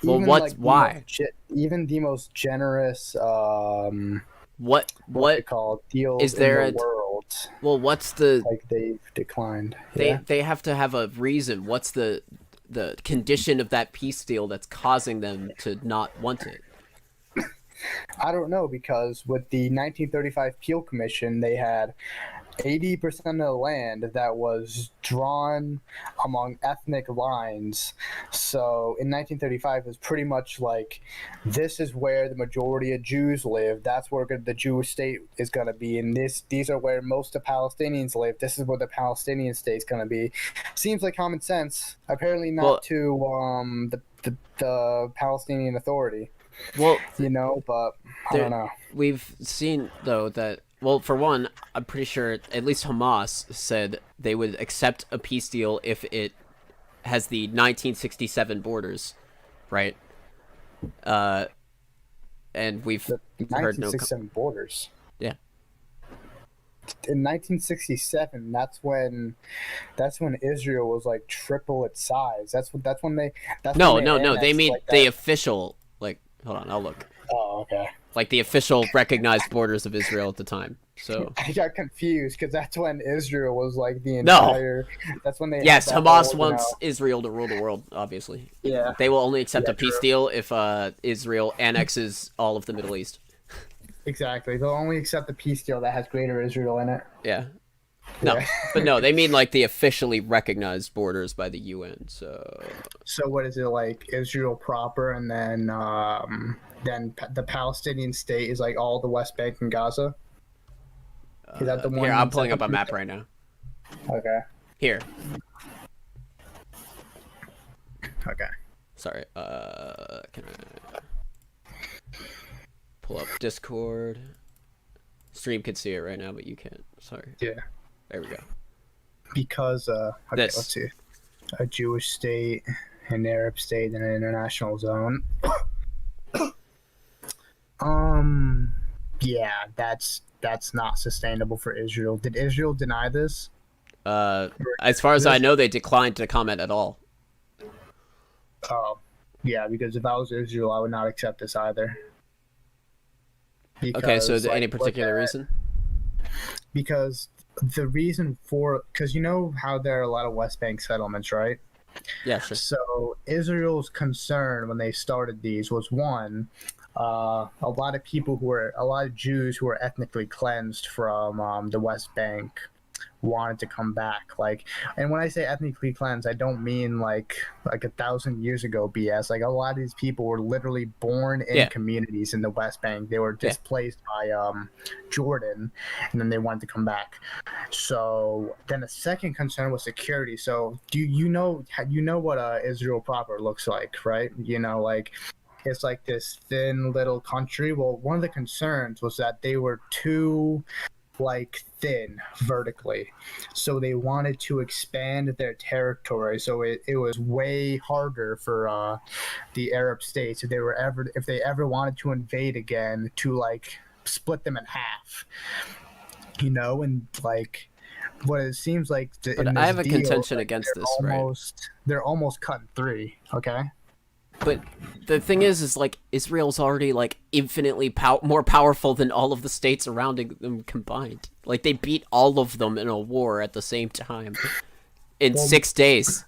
well, even what's like the why? even the most generous what's What it called deals is in there the a world, well? What's the like they've declined. they Yeah. they have to have a reason. What's the condition of that peace deal that's causing them to not want it? I don't know, because with the 1935 Peel Commission, they had 80% of the land that was drawn among ethnic lines. So in 1935, it was pretty much like, this is where the majority of Jews live. That's where the Jewish state is going to be. And these are where most of Palestinians live. This is where the Palestinian state is going to be. Seems like common sense. Apparently not Well, to the Palestinian Authority, well, but I there don't know. we've seen though that well, for one, I'm pretty sure at least Hamas said they would accept a peace deal if it has the 1967 borders, right? Uh, and we've The heard no. 1967 borders. Yeah. In 1967, that's when Israel was like triple its size. That's when they No. They annexed mean like the that. official. Like, hold on, I'll look. Oh, okay. Like the official recognized borders of Israel at the time. So I got confused because that's when Israel was like the no. entire. That's when they had Yes, that Hamas whole, wants Israel to rule the world. Obviously, Yeah. they will only accept Yeah, a peace true. deal if Israel annexes all of the Middle East. Exactly. They'll only accept the peace deal that has Greater Israel in it. Yeah. No, Yeah. but no, they mean like the officially recognized borders by the UN. So So what is it, like Israel proper, and then the Palestinian state is like all the West Bank and Gaza? Is that the here, one? I'm Is that pulling the up a peace map deal? right now. Okay. Here, Okay. sorry. Can I pull up Discord? Stream could see it right now, but you can't. Sorry. Yeah. There we go. Because okay, This. let's see. A Jewish state, an Arab state, and an international zone. Yeah, that's not sustainable for Israel. Did Israel deny this? Uh, as far as I This? know, they declined to comment at all. Oh, yeah, because if I was Israel, I would not accept this either. Okay, so Because any like particular reason? because the reason for, because you know how there are a lot of West Bank settlements, right? Yeah, sure. So Israel's concern when they started these was, one, a lot of Jews who were ethnically cleansed from the West Bank wanted to come back. Like, and when I say ethnically cleansed, I don't mean like 1,000 years ago BS. Like, a lot of these people were literally born in Yeah, communities in the West Bank. They were yeah. displaced by Jordan, and then they wanted to come back. So then the second concern was security. So do you know what Israel proper looks like, right? Like, it's like this thin little country. Well, one of the concerns was that they were too like thin vertically, so they wanted to expand their territory. So it was way harder for the Arab states, if they ever wanted to invade again, to like split them in half, and like what it seems like in But I this have a deal, contention like against this, right? they're almost cut in three. Okay. But the thing is like Israel's already like infinitely more powerful than all of the states surrounding them combined. Like they beat all of them in a war at the same time in Well, 6 days.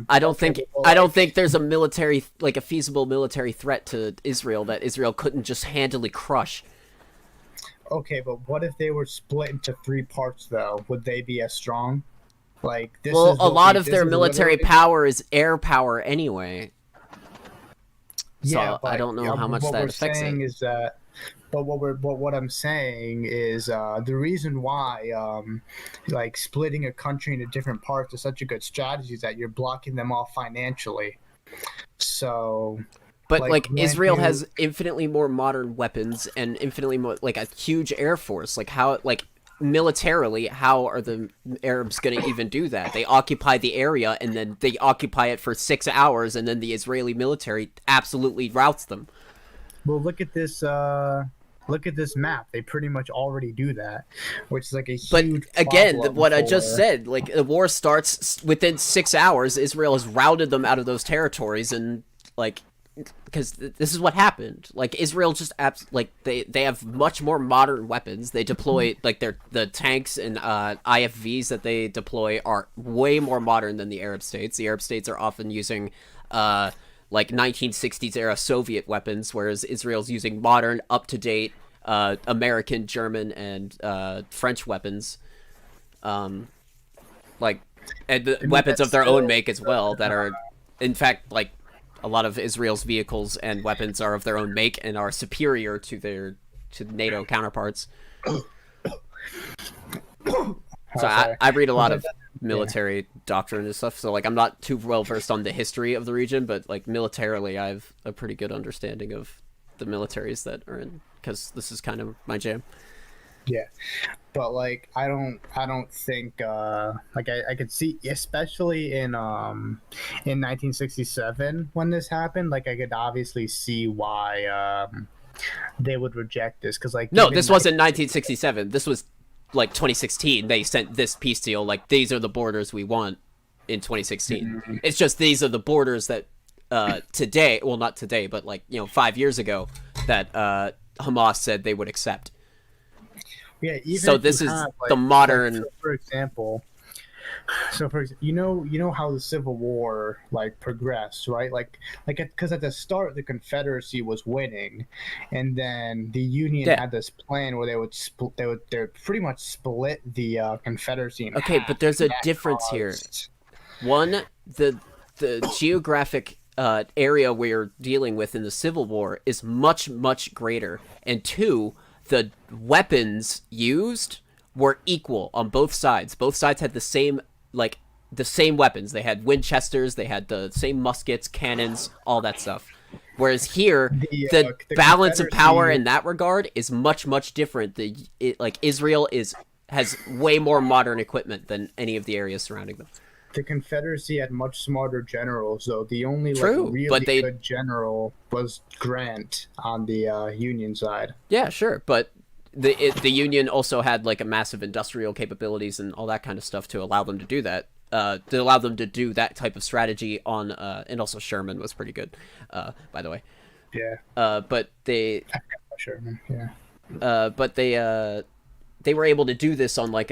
I don't okay, think well, I don't like, think there's a feasible military threat to Israel that Israel couldn't just handily crush. okay, but what if they were split into three parts though? Would they be as strong? Like, Well, a lot of this their is military literally. power is air power anyway. Yeah, So I but don't know how much what that we're affects it. saying is that, what I'm saying is, the reason why like splitting a country into different parts is such a good strategy is that you're blocking them off financially. So, But like, like when Israel you has infinitely more modern weapons and infinitely more like a huge air force. Like how like militarily, how are the Arabs going to even do that? They occupy the area, and then they occupy it for 6 hours, and then the Israeli military absolutely routs them. Well, look at this. Look at this map. They pretty much already do that, which is like a But huge again, problem what I just for- said, like the war starts within 6 hours. Israel has routed them out of those territories, and like, because this is what happened. Like Israel just like they have much more modern weapons. They deploy like the tanks and IFVs that they deploy are way more modern than the Arab states. The Arab states are often using like 1960s era Soviet weapons, whereas Israel's using modern, up to date American, German, and French weapons, like and the weapons of their own make as well. That are, in fact, like a lot of Israel's vehicles and weapons are of their own make and are superior to their NATO counterparts. So I read a lot of military doctrine and stuff. So like I'm not too well versed on the history of the region, but like militarily, I have a pretty good understanding of the militaries that are in, because this is kind of my jam. Yeah, but like I don't think like I could see, especially in 1967 when this happened. Like I could obviously see why they would reject this, because like No, this wasn't 1967. This was like 2016. They sent this peace deal. Like these are the borders we want in 2016. It's just these are the borders that today, well not today, but like 5 years ago, that Hamas said they would accept. Yeah, even So if this you is have, the modern. so for example, you know how the Civil War like progressed, right? Like because at the start the Confederacy was winning, and then the Union Yeah. had this plan where they would pretty much split the Confederacy in Okay, half. but there's a That difference here. caused- One, the geographic area we're dealing with in the Civil War is much, much greater. And two, the weapons used were equal on both sides. Both sides had the same weapons. They had Winchesters, they had the same muskets, cannons, all that stuff. Whereas here, the the balance of power Confederacy- in that regard is much, much different. Like Israel has way more modern equipment than any of the areas surrounding them. The Confederacy had much smarter generals, though. The only True, like really but they- good general was Grant on the Union side. Yeah, sure, but the Union also had like a massive industrial capabilities and all that kind of stuff to allow them to do that. To allow them to do that type of strategy on, and also Sherman was pretty good, by the way. Yeah, But they, Sherman. Yeah. but they were able to do this on like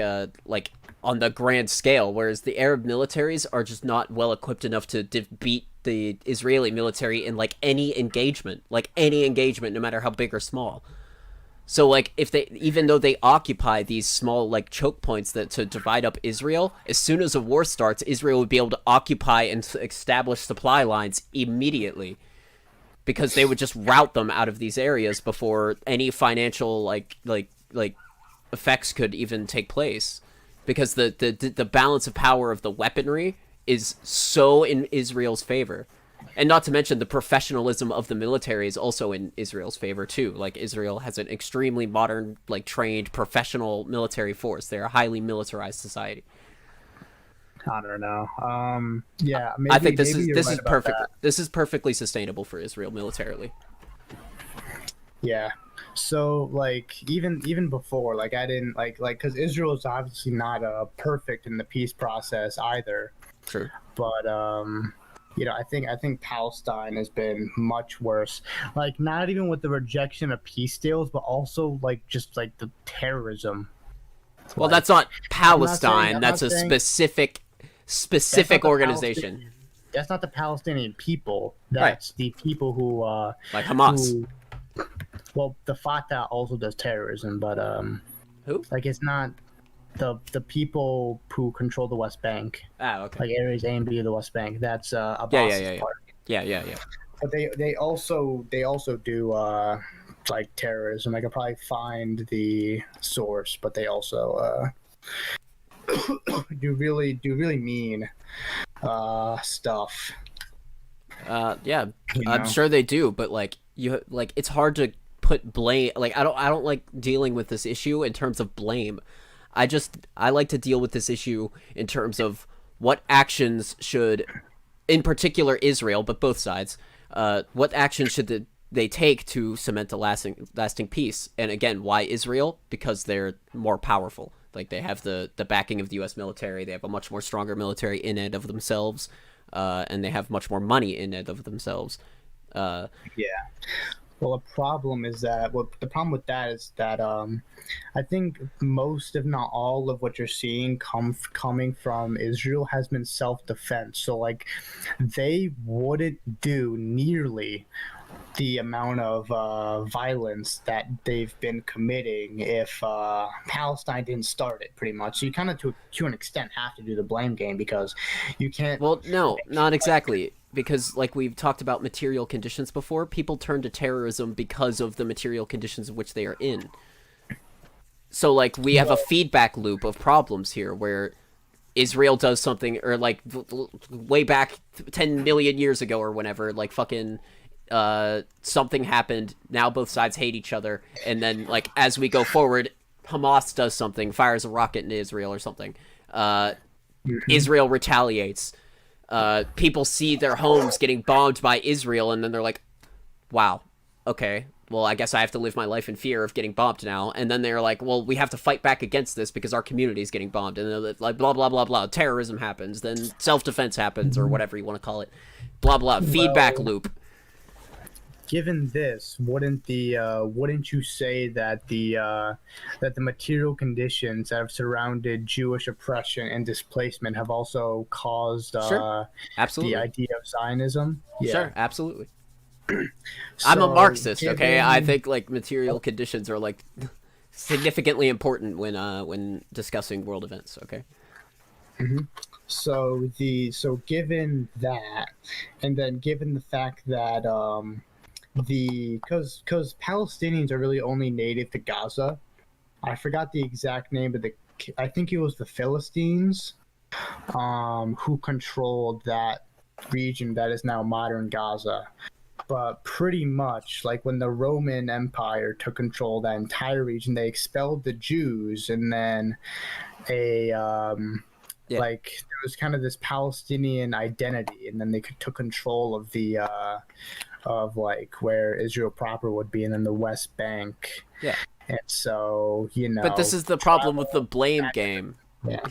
on the grand scale, whereas the Arab militaries are just not well equipped enough to beat the Israeli military in like any engagement, no matter how big or small. So like if they, even though they occupy these small like choke points that to divide up Israel, as soon as a war starts, Israel would be able to occupy and establish supply lines immediately, because they would just rout them out of these areas before any financial like effects could even take place, because the balance of power of the weaponry is so in Israel's favor. And not to mention the professionalism of the military is also in Israel's favor too. Like Israel has an extremely modern, like trained professional military force. They're a highly militarized society. I don't know. Yeah, maybe, I think this maybe is you're this right is about perfect. that. This is perfectly sustainable for Israel militarily. Yeah. So like even before, like I didn't like because Israel is obviously not perfect in the peace process either. True. But I think Palestine has been much worse. Like not even with the rejection of peace deals, but also like just like the terrorism. Well, Like, that's not Palestine. I'm That's not a saying- specific the organization, that's not the Palestinian people. That's the people who like Hamas. who, well, the Fatah also does terrorism, but Who? like it's not the people who control the West Bank, Ah, okay. like areas A and B of the West Bank. That's Yeah. Abbas's part. Yeah. But they also do like terrorism. I could probably find the source, but they also do really mean stuff. Yeah, You I'm know? sure they do, but like it's hard to put blame. Like I don't like dealing with this issue in terms of blame. I like to deal with this issue in terms of what actions should, in particular Israel, but both sides, what actions should they take to cement a lasting peace? And again, why Israel? Because they're more powerful. Like they have the backing of the U.S. military. They have a much more stronger military in and of themselves, and they have much more money in and of themselves. Uh, Yeah. Well, the problem with that is that I think most, if not all, of what you're seeing coming from Israel has been self-defense. So, like, they wouldn't do nearly the amount of violence that they've been committing if Palestine didn't start it, pretty much. So you kind of, to an extent, have to do the blame game because you can't. well, no, not Like, exactly. Because, like we've talked about material conditions before, people turn to terrorism because of the material conditions in which they are in. So, like, we have a feedback loop of problems here where Israel does something, or like way back 10 million years ago or whenever, like fucking something happened. Now both sides hate each other, and then like as we go forward, Hamas does something, fires a rocket into Israel or something. Israel retaliates. People see their homes getting bombed by Israel, and then they're like, "Wow, okay, well, I guess I have to live my life in fear of getting bombed now." And then they're like, well, we have to fight back against this because our community is getting bombed. And then like blah, blah, blah, blah. Terrorism happens. Then self-defense happens or whatever you want to call it. Blah, blah. Feedback well, loop. given this, wouldn't you say that the material conditions that have surrounded Jewish oppression and displacement have also caused Sure. the Absolutely. idea of Zionism? Yeah. Sure. Absolutely. I'm a So Marxist, okay? I given think like material conditions are like significantly important when discussing world events, okay? so given that, and then given the fact that because Palestinians are really only native to Gaza. I forgot the exact name of the. I think it was the Philistines, who controlled that region that is now modern Gaza. But pretty much, like when the Roman Empire took control of that entire region, they expelled the Jews, and then a Yeah. like there was kind of this Palestinian identity, and then they took control of the of like where Israel proper would be, and then the West Bank. Yeah. And so, But this is the problem with the blame game. yeah,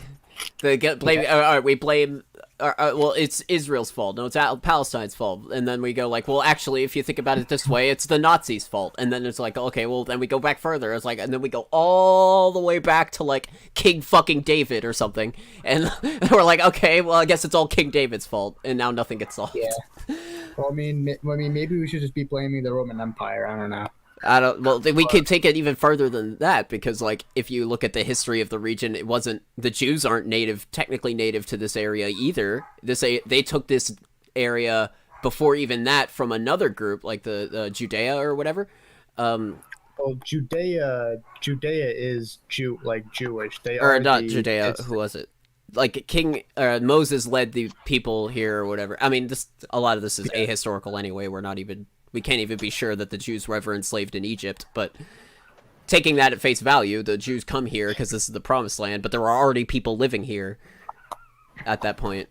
They get blame. yeah, All right, we blame. Well, it's Israel's fault. No, it's Palestine's fault. And then we go like, well, actually, if you think about it this way, it's the Nazis' fault. And then it's like, okay, well, then we go back further. It's like, and then we go all the way back to like King fucking David or something. And we're like, okay, well, I guess it's all King David's fault. And now nothing gets solved. yeah. Well, maybe we should just be blaming the Roman Empire. I don't know. I don't. Well, we could take it even further than that because, like, if you look at the history of the region, it wasn't the Jews aren't technically native to this area either. They took this area before even that from another group, like the Judea or whatever. Well, Judea is Jewish. They Or are not the. Judea. It's, Who was it? Like King Moses led the people here or whatever. I mean, a lot of this is yeah. ahistorical anyway. We can't even be sure that the Jews were ever enslaved in Egypt, but taking that at face value, the Jews come here because this is the promised land, but there are already people living here at that point.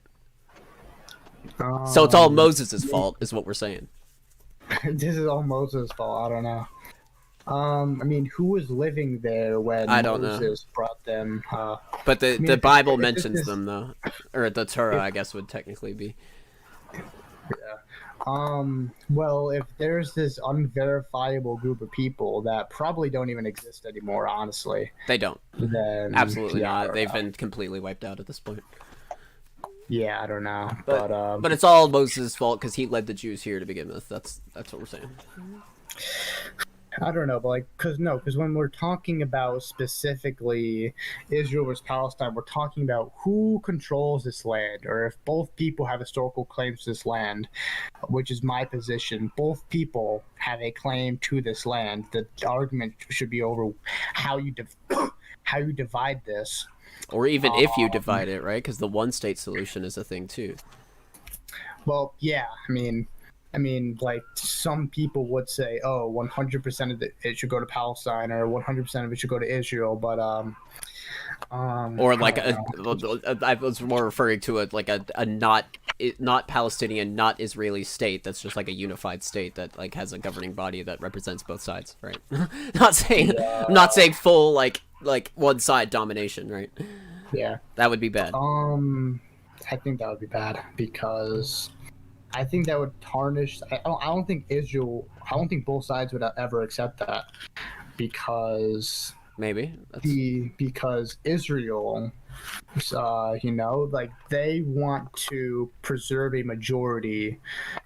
So it's all Moses' fault, is what we're saying. This is all Moses' fault. I don't know. I mean, who was living there when I don't know. Moses brought them? But the, I mean, the Bible if mentions this, them, though. Or the Torah, I guess, would technically be. well, if there's this unverifiable group of people that probably don't even exist anymore, honestly, They don't. then Absolutely yeah, I not. don't They've know. been completely wiped out at this point. Yeah, I don't know, But it's all Moses' fault because he led the Jews here to begin with. That's what we're saying. I don't know, but like, because when we're talking about specifically Israel versus Palestine, we're talking about who controls this land, or if both people have historical claims to this land, which is my position. Both people have a claim to this land. The argument should be over how you how you divide this. Or even if you divide it, right? Because the one-state solution is a thing, too. Well, yeah, I mean, like some people would say, "Oh, 100% of it should go to Palestine, or 100% of it should go to Israel." But Or I like don't know. I was more referring to a not Palestinian, not Israeli state that's just like a unified state that like has a governing body that represents both sides, right? not saying I'm not Yeah, saying full like one side domination, right? yeah. That would be bad. Um, I think that would be bad because I think that would tarnish. I don't think Israel. I don't think both sides would ever accept that because Maybe that's because Israel, like they want to preserve a majority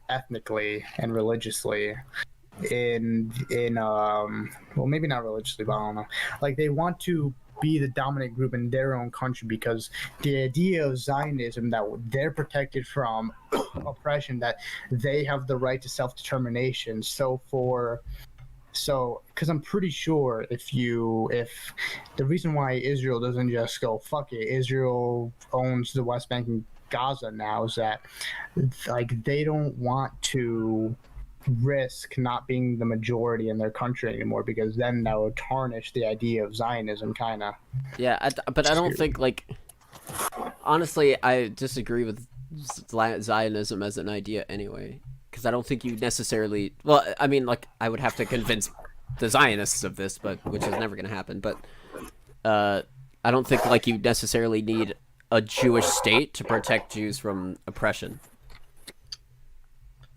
ethnically and religiously in well, maybe not religiously, but I don't know. Like they want to be the dominant group in their own country because the idea of Zionism that they're protected from oppression, that they have the right to self-determination. Because I'm pretty sure if the reason why Israel doesn't just go fuck it, Israel owns the West Bank and Gaza now, is that like they don't want to risk not being the majority in their country anymore because then that would tarnish the idea of Zionism, kind of. yeah. But I don't think like honestly I disagree with Zionism as an idea anyway because I don't think you necessarily. Well, I mean, like I would have to convince the Zionists of this, but which is never going to happen. But uh, I don't think like you necessarily need a Jewish state to protect Jews from oppression.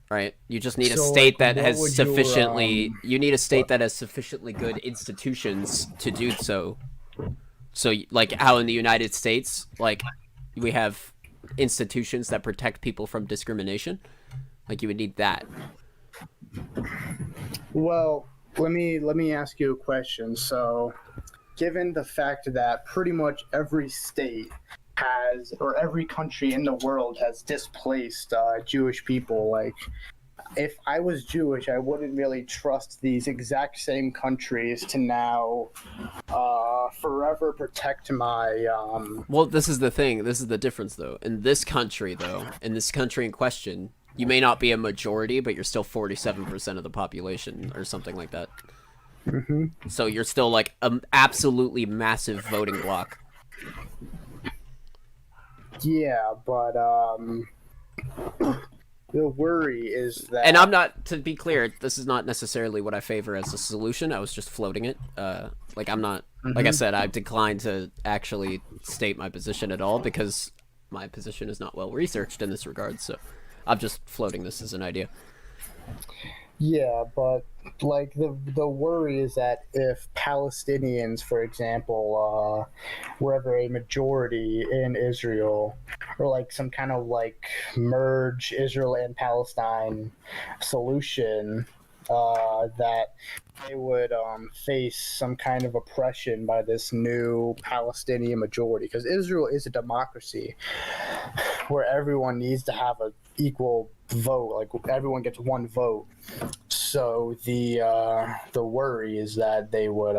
Right? You just need a So, state like, that what has would your sufficiently. You need a state what? that has sufficiently good institutions to do so. So, like how in the United States, like we have institutions that protect people from discrimination. Like you would need that. Well, let me ask you a question. So, given the fact that pretty much every state has, or every country in the world has displaced Jewish people, like if I was Jewish, I wouldn't really trust these exact same countries to now forever protect my. Well, this is the thing. This is the difference, though. In this country, though, in this country in question, you may not be a majority, but you're still 47% of the population or something like that. Mhm. So you're still like an absolutely massive voting bloc. Yeah, but the worry is And I'm that. not, to be clear, this is not necessarily what I favor as a solution. I was just floating it. Like I'm not, like I Mhm. said, I've declined to actually state my position at all because my position is not well researched in this regard. So I'm just floating this as an idea. Yeah, but like the worry is that if Palestinians, for example, were ever a majority in Israel, or like some kind of like merge Israel and Palestine solution, that they would face some kind of oppression by this new Palestinian majority, because Israel is a democracy where everyone needs to have a equal vote, like everyone gets one vote. So the worry is that they would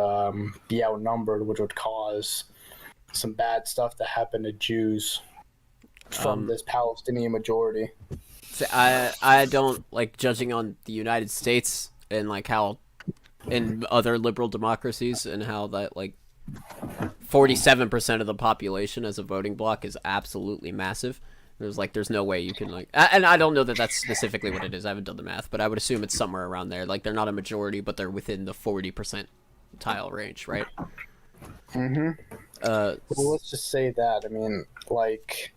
be outnumbered, which would cause some bad stuff to happen to Jews from Um, this Palestinian majority. I don't like judging on the United States and like how in other liberal democracies and how that like 47% of the population as a voting bloc is absolutely massive. There's no way you can like, and I don't know that that's specifically what it is. I haven't done the math, but I would assume it's somewhere around there. Like they're not a majority, but they're within the 40% tile range, right? Mm-hmm. Uh, Well, let's just say that. I mean, like,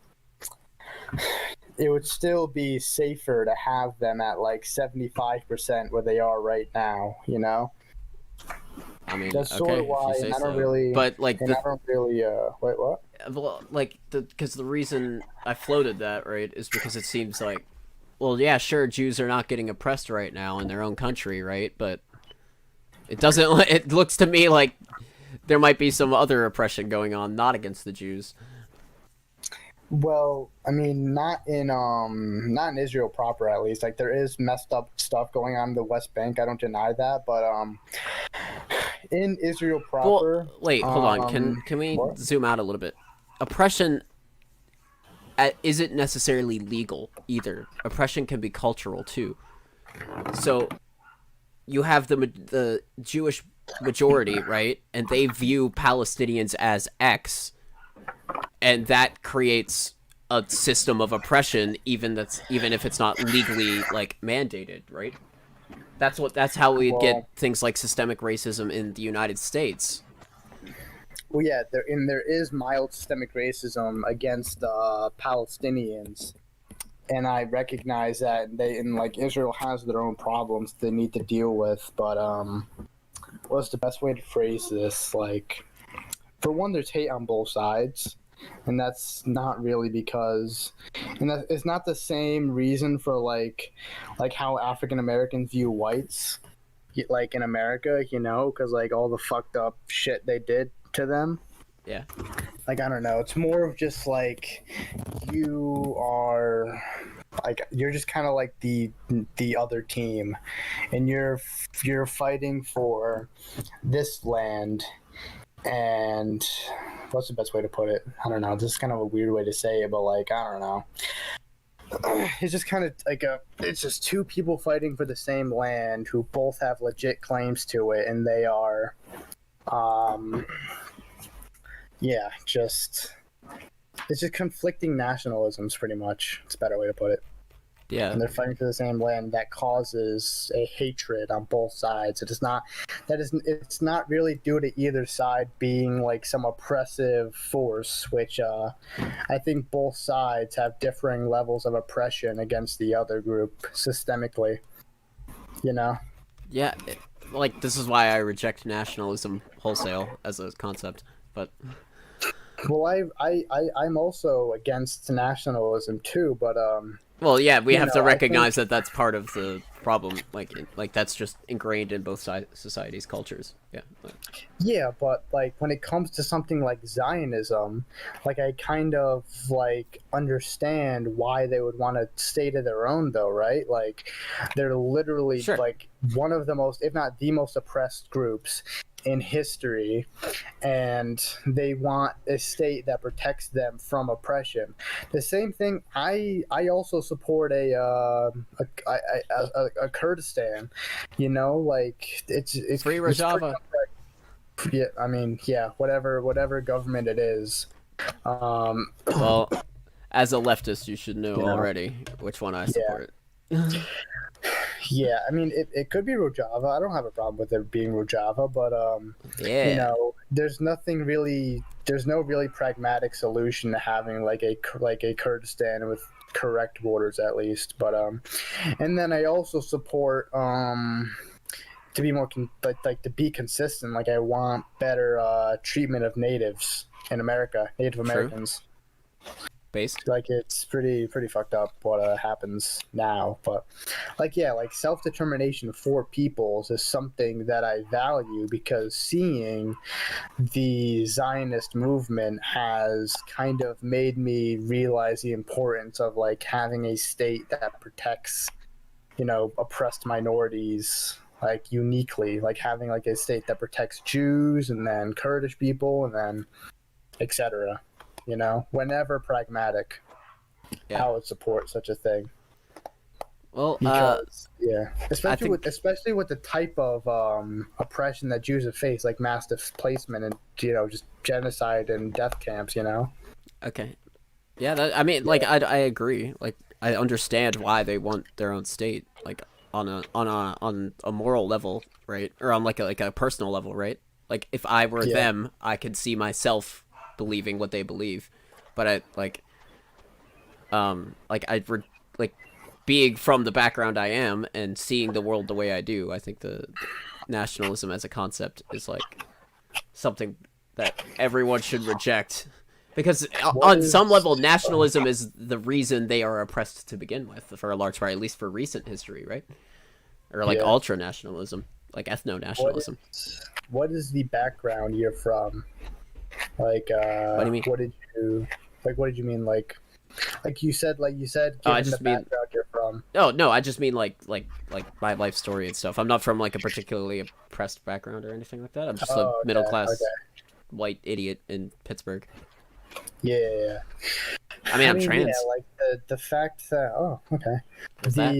it would still be safer to have them at like 75% where they are right now. I mean, That's sort okay, of if you why, say so, but like and I don't really. Wait, what? well, like because the reason I floated that right is because it seems like, well, yeah, sure, Jews are not getting oppressed right now in their own country, right? But it doesn't. It looks to me like there might be some other oppression going on, not against the Jews. Well, I mean, not in Israel proper, at least. Like there is messed up stuff going on in the West Bank. I don't deny that, but in Israel Well, proper, wait, hold on. Can we what? zoom out a little bit? Oppression isn't necessarily legal either. Oppression can be cultural too. So you have the Jewish majority, right? And they view Palestinians as X, and that creates a system of oppression, even if it's not legally like mandated, right? That's how we get Well, things like systemic racism in the United States. well, yeah, there is mild systemic racism against Palestinians, and I recognize that like Israel has their own problems they need to deal with. But what's the best way to phrase this? Like, for one, there's hate on both sides, and that's not really because, and that it's not the same reason for like how African Americans view whites, like in America, because like all the fucked up shit they did to them. Yeah. Like, I don't know, it's more of just like you are like you're just kind of like the other team, and you're fighting for this land. And what's the best way to put it? I don't know, this is kind of a weird way to say it, but like, I don't know, it's just kind of like it's just two people fighting for the same land who both have legit claims to it, and they are yeah, just it's just conflicting nationalisms, pretty much. It's a better way to put it. Yeah. And they're fighting for the same land that causes a hatred on both sides. It is not it's not really due to either side being like some oppressive force, which I think both sides have differing levels of oppression against the other group systemically. You know? Yeah. Like, this is why I reject nationalism wholesale as a concept. But Well, I'm also against nationalism too, but well, yeah, we have to I think recognize that that's part of the problem. Like that's just ingrained in both societies' cultures. Yeah. yeah, but like when it comes to something like Zionism, like I kind of like understand why they would want to stay to their own though, right? Like they're literally Sure. like one of the most, if not the most oppressed groups in history, and they want a state that protects them from oppression. The same thing. I also support a Kurdistan. Like it's Free it's Rojava. yeah, I mean, yeah, whatever government it is, um, Well, as a leftist, you should know you know, already which one I yeah, support. yeah. I mean, it could be Rojava. I don't have a problem with it being Rojava, but Yeah. there's no really pragmatic solution to having like a Kurdistan with correct borders at least. But and then I also support to be more like to be consistent. Like I want better treatment of natives in America, Native True. Americans. Based. Like it's pretty fucked up what happens now, but like yeah, like self-determination for peoples is something that I value, because seeing the Zionist movement has kind of made me realize the importance of like having a state that protects oppressed minorities, like uniquely, like having like a state that protects Jews and then Kurdish people and then etc. Whenever pragmatic, Yeah. I would support such a thing, Well, because yeah, I especially with think the type of oppression that Jews have faced, like mass displacement and just genocide and death camps. okay. Yeah, I mean, like, Yeah, I agree. Like, I understand why they want their own state, like, on a moral level, right? Or on like a personal level, right? Like, if I were yeah, them, I could see myself believing what they believe, but like being from the background I am and seeing the world the way I do, I think the nationalism as a concept is like something that everyone should reject, because what on some is level nationalism is the reason they are oppressed to begin with, for a large part, at least for recent history, right? Or like yeah, ultra nationalism, like ethno what nationalism. what is the background you're from? Like, What do you mean? what did you mean? Like you said, I given the just mean background you're from. no, I just mean like my life story and stuff. I'm not from like a particularly oppressed background or anything like that. I'm just a Oh, middle okay, class okay. white idiot in Pittsburgh. Yeah, yeah, yeah. I mean, I I'm mean, yeah, trans. like the fact that okay, What's that?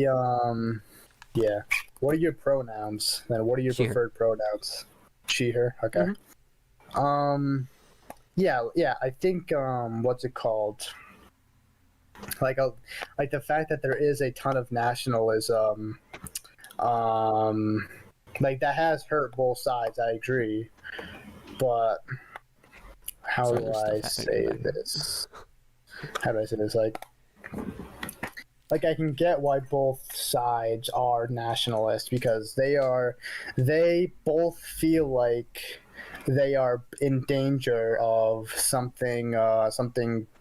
yeah. What are your pronouns? Then what are your She, her. preferred pronouns? She, her. Okay. Um, yeah. I think what's it called? Like like the fact that there is a ton of nationalism, um, like that has hurt both sides. I agree, but how Sorry, do there's stuff I happening in the say background. this? How do I say this? Like I can get why both sides are nationalists because they both feel like they are in danger of something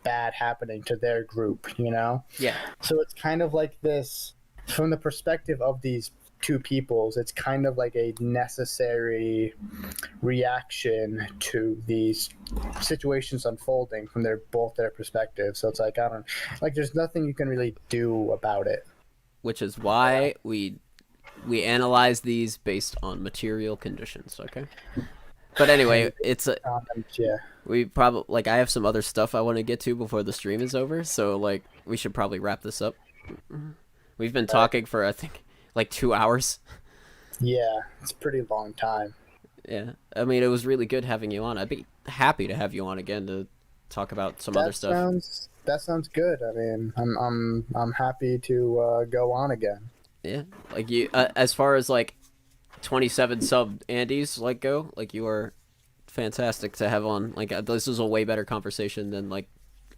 bad happening to their group, you know? Yeah. So it's kind of like this from the perspective of these two peoples, it's kind of like a necessary reaction to these situations unfolding from both their perspectives. So it's like I don't like there's nothing you can really do about it. Which is why we analyze these based on material conditions. Okay. But anyway, it's a Yeah. we probably like I have some other stuff I want to get to before the stream is over, so like we should probably wrap this up. We've been talking for I think like 2 hours. Yeah, it's a pretty long time. Yeah, I mean it was really good having you on. I'd be happy to have you on again to talk about some other stuff. That sounds good. I mean, I'm happy to go on again. Yeah, like you as far as like 27 sub Andes like go, like you are fantastic to have on. Like this is a way better conversation than like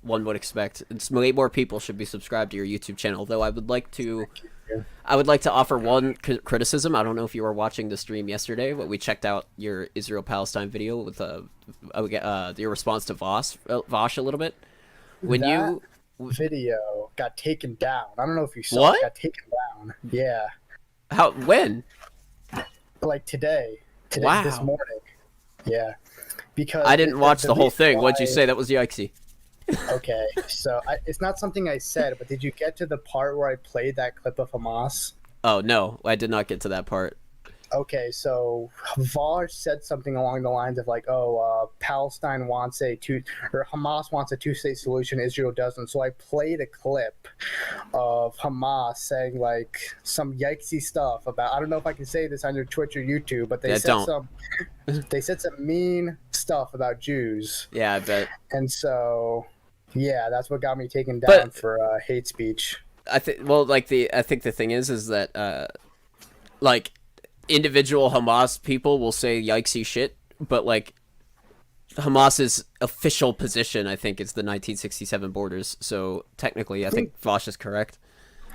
one would expect. It's way more people should be subscribed to your YouTube channel. Though I would like to offer one criticism. I don't know if you were watching the stream yesterday, but we checked out your Israel Palestine video with your response to Vosh a little bit. When That you video got taken down. I don't know if you saw What? it. Got taken down. Yeah, when like today, this Wow. morning. Yeah, because I didn't watch the whole reason thing. What'd you why- say? That was yikesy. Okay, so it's not something I said, but did you get to the part where I played that clip of Hamas? Oh no, I did not get to that part. Okay, so Vosh said something along the lines of like, "Oh, Palestine wants or Hamas wants a two-state solution. Israel doesn't." So I played a clip of Hamas saying like some yikesy stuff about. I don't know if I can say this on your Twitch or YouTube, but Yeah, don't. they said some mean stuff about Jews, Yeah, I bet. and so yeah, that's what got me taken down But for hate speech. I think I think the thing is that like individual Hamas people will say yikesy shit, but like Hamas's official position I think is the 1967 borders. So technically I think Vosh is correct.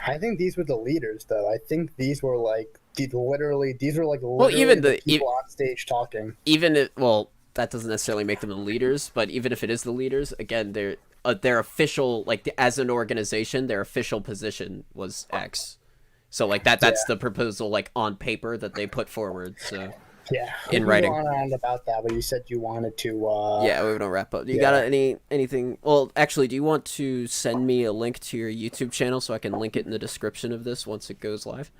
I think these were the leaders, though. I think these were like these were like Well, literally even the people on stage talking. that doesn't necessarily make them the leaders, but even if it is the leaders, again, their official like as an organization, their official position was X. So like that's the proposal like on paper that they put forward. So Yeah, in we writing. can go on and about that, but you said you wanted to. Yeah, we're gonna wrap up. You yeah. got anything? Well, actually, do you want to send me a link to your YouTube channel so I can link it in the description of this once it goes live,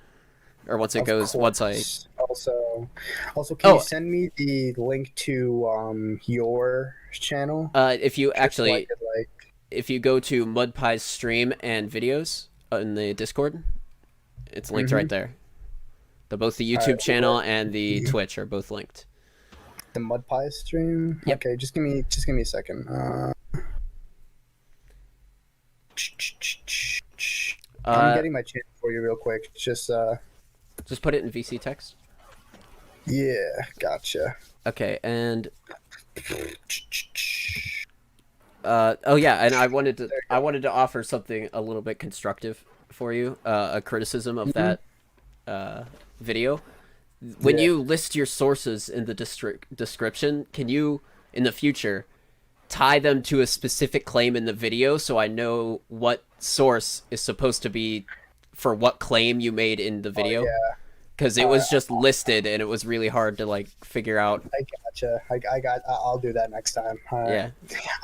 or once it goes once I. Also, can you send me the link to your channel? If you So actually I could, like, if you go to Mudpie's stream and videos in the Discord, it's linked right there. Both the YouTube channel and the Twitch are both linked. the Mudpie stream. Yep. Okay, just give me a second. I'm getting my channel for you real quick. Just put it in VC text. yeah, gotcha. Okay, and oh yeah, and I wanted to offer something a little bit constructive for you, a criticism of that video. When you list your sources in the description, can you in the future tie them to a specific claim in the video so I know what source is supposed to be for what claim you made in the video? Yeah. Because it was just listed and it was really hard to like figure out. I gotcha. I'll do that next time. Yeah.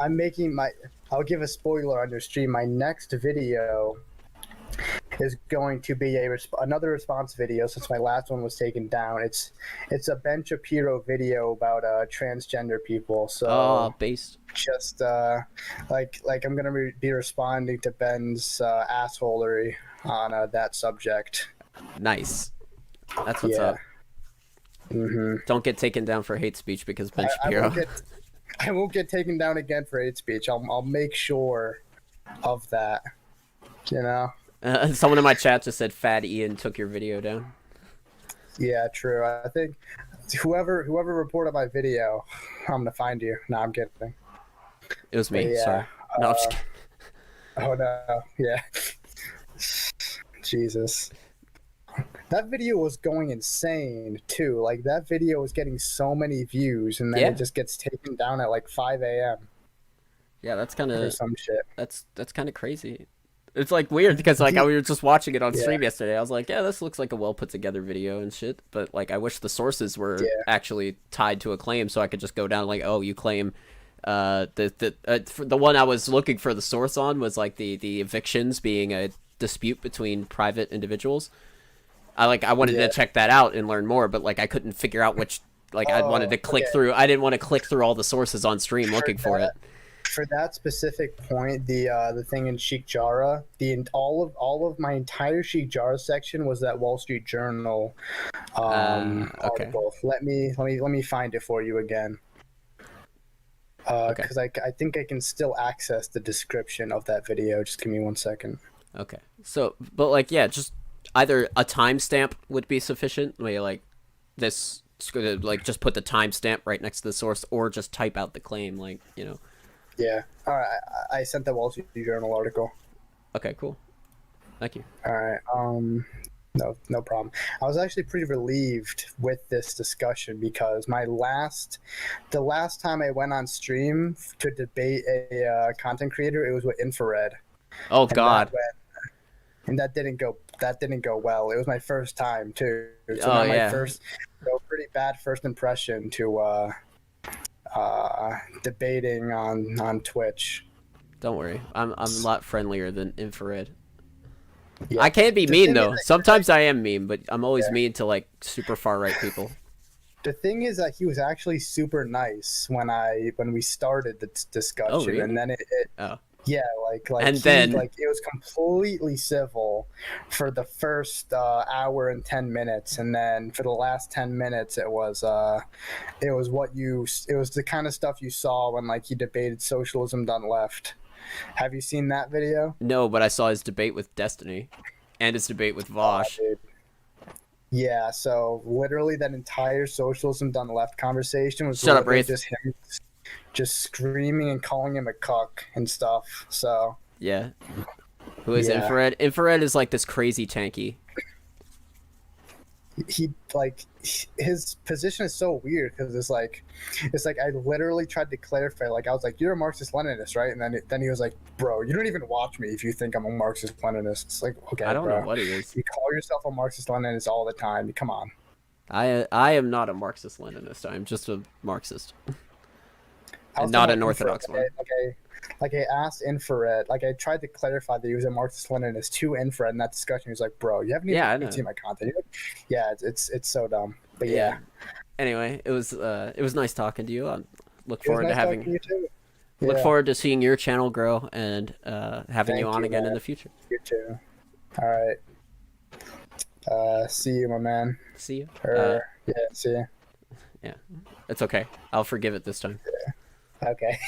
I'll give a spoiler on your stream. My next video is going to be another response video since my last one was taken down. It's a Ben Shapiro video about transgender people. So based. just like I'm gonna be responding to Ben's assholery on that subject. Nice. That's what's up. Hmm. Don't get taken down for hate speech because Ben I won't Shapiro. get I won't get taken down again for hate speech. I'll make sure of that. You know. Someone in my chat just said Fat Ian took your video down. Yeah, true. I think whoever reported my video, I'm gonna find you. No, I'm kidding. It was But me. yeah. Sorry. No, I'm just kidding. Oh no. Yeah. Jesus. That video was going insane too. Like that video was getting so many views, and then it Yeah, just gets taken down at like 5 a.m. yeah. That's kind or of some shit. that's kind of crazy. It's like weird because like Do we were just watching it on yeah, stream yesterday. I was like, yeah, this looks like a well put together video and shit. But like, I wish the sources were yeah, actually tied to a claim, so I could just go down like, oh, you claim. The one I was looking for the source on was like the evictions being a dispute between private individuals. I wanted to yeah. check that out and learn more, but like I couldn't figure out which like I wanted Oh, to click okay. through. I didn't want to click through all the sources on stream For looking for it. that, for that specific point, the thing in Sheikh Jarrah, all of my entire Sheikh Jarrah section was that Wall Street Journal Okay, article. Let me find it for you again. okay, Because I think I can still access the description of that video. Just give me 1 second. okay. So, but like, yeah, just either a timestamp would be sufficient. Where like this, like just put the timestamp right next to the source, or just type out the claim. Like Yeah. All right. I sent the Wall Street Journal article. Okay, cool. Thank you. All right. No problem. I was actually pretty relieved with this discussion because the last time I went on stream to debate a content creator, it was with Infrared, Oh and that God. went, and that didn't go well. It was my first time too, so Oh not my yeah. first, pretty bad first impression to debating on Twitch. Don't worry. I'm a lot friendlier than infrared. Yeah. I can be The mean thing is though. that he was Sometimes I am mean, but I'm always yeah. mean to like super far right people. The thing is that he was actually super nice when we started the Oh discussion, and really? then it Oh. yeah, like And he then like it was completely civil for the first hour and 10 minutes, and then for the last 10 minutes, it was the kind of stuff you saw when like he debated socialism done left. Have you seen that video? no, but I saw his debate with Destiny, and his debate with Vosh. Dude. Yeah, so literally that entire socialism done left conversation was Shut up, literally Wraith. just him just screaming and calling him a cuck and stuff. So Yeah. Who is yeah, infrared? Infrared is like this crazy tanky. he like his position is so weird because it's like I literally tried to clarify. Like I was like, "You're a Marxist Leninist, right?" And then he was like, "Bro, you don't even watch me if you think I'm a Marxist Leninist." It's like, I okay, don't know bro, what he is. you call yourself a Marxist Leninist all the time. Come on. I am not a Marxist Leninist. I'm just a Marxist, I and was talking not about an infrared. orthodox one. I asked infrared. Like I tried to clarify that he was a Marxist Leninist to infrared in that discussion. He was like, "Bro, you haven't Yeah, I even know. seen my content." Yeah, it's so dumb. But Yeah. yeah, Anyway, it was nice talking to you. I look it was forward to nice talking to having you too. look Yeah, forward to seeing your channel grow and having you thank on you, again in man. the future. You too. All right. See you, my man. See you. Yeah, see you. Yeah, it's okay. I'll forgive it this time. Okay.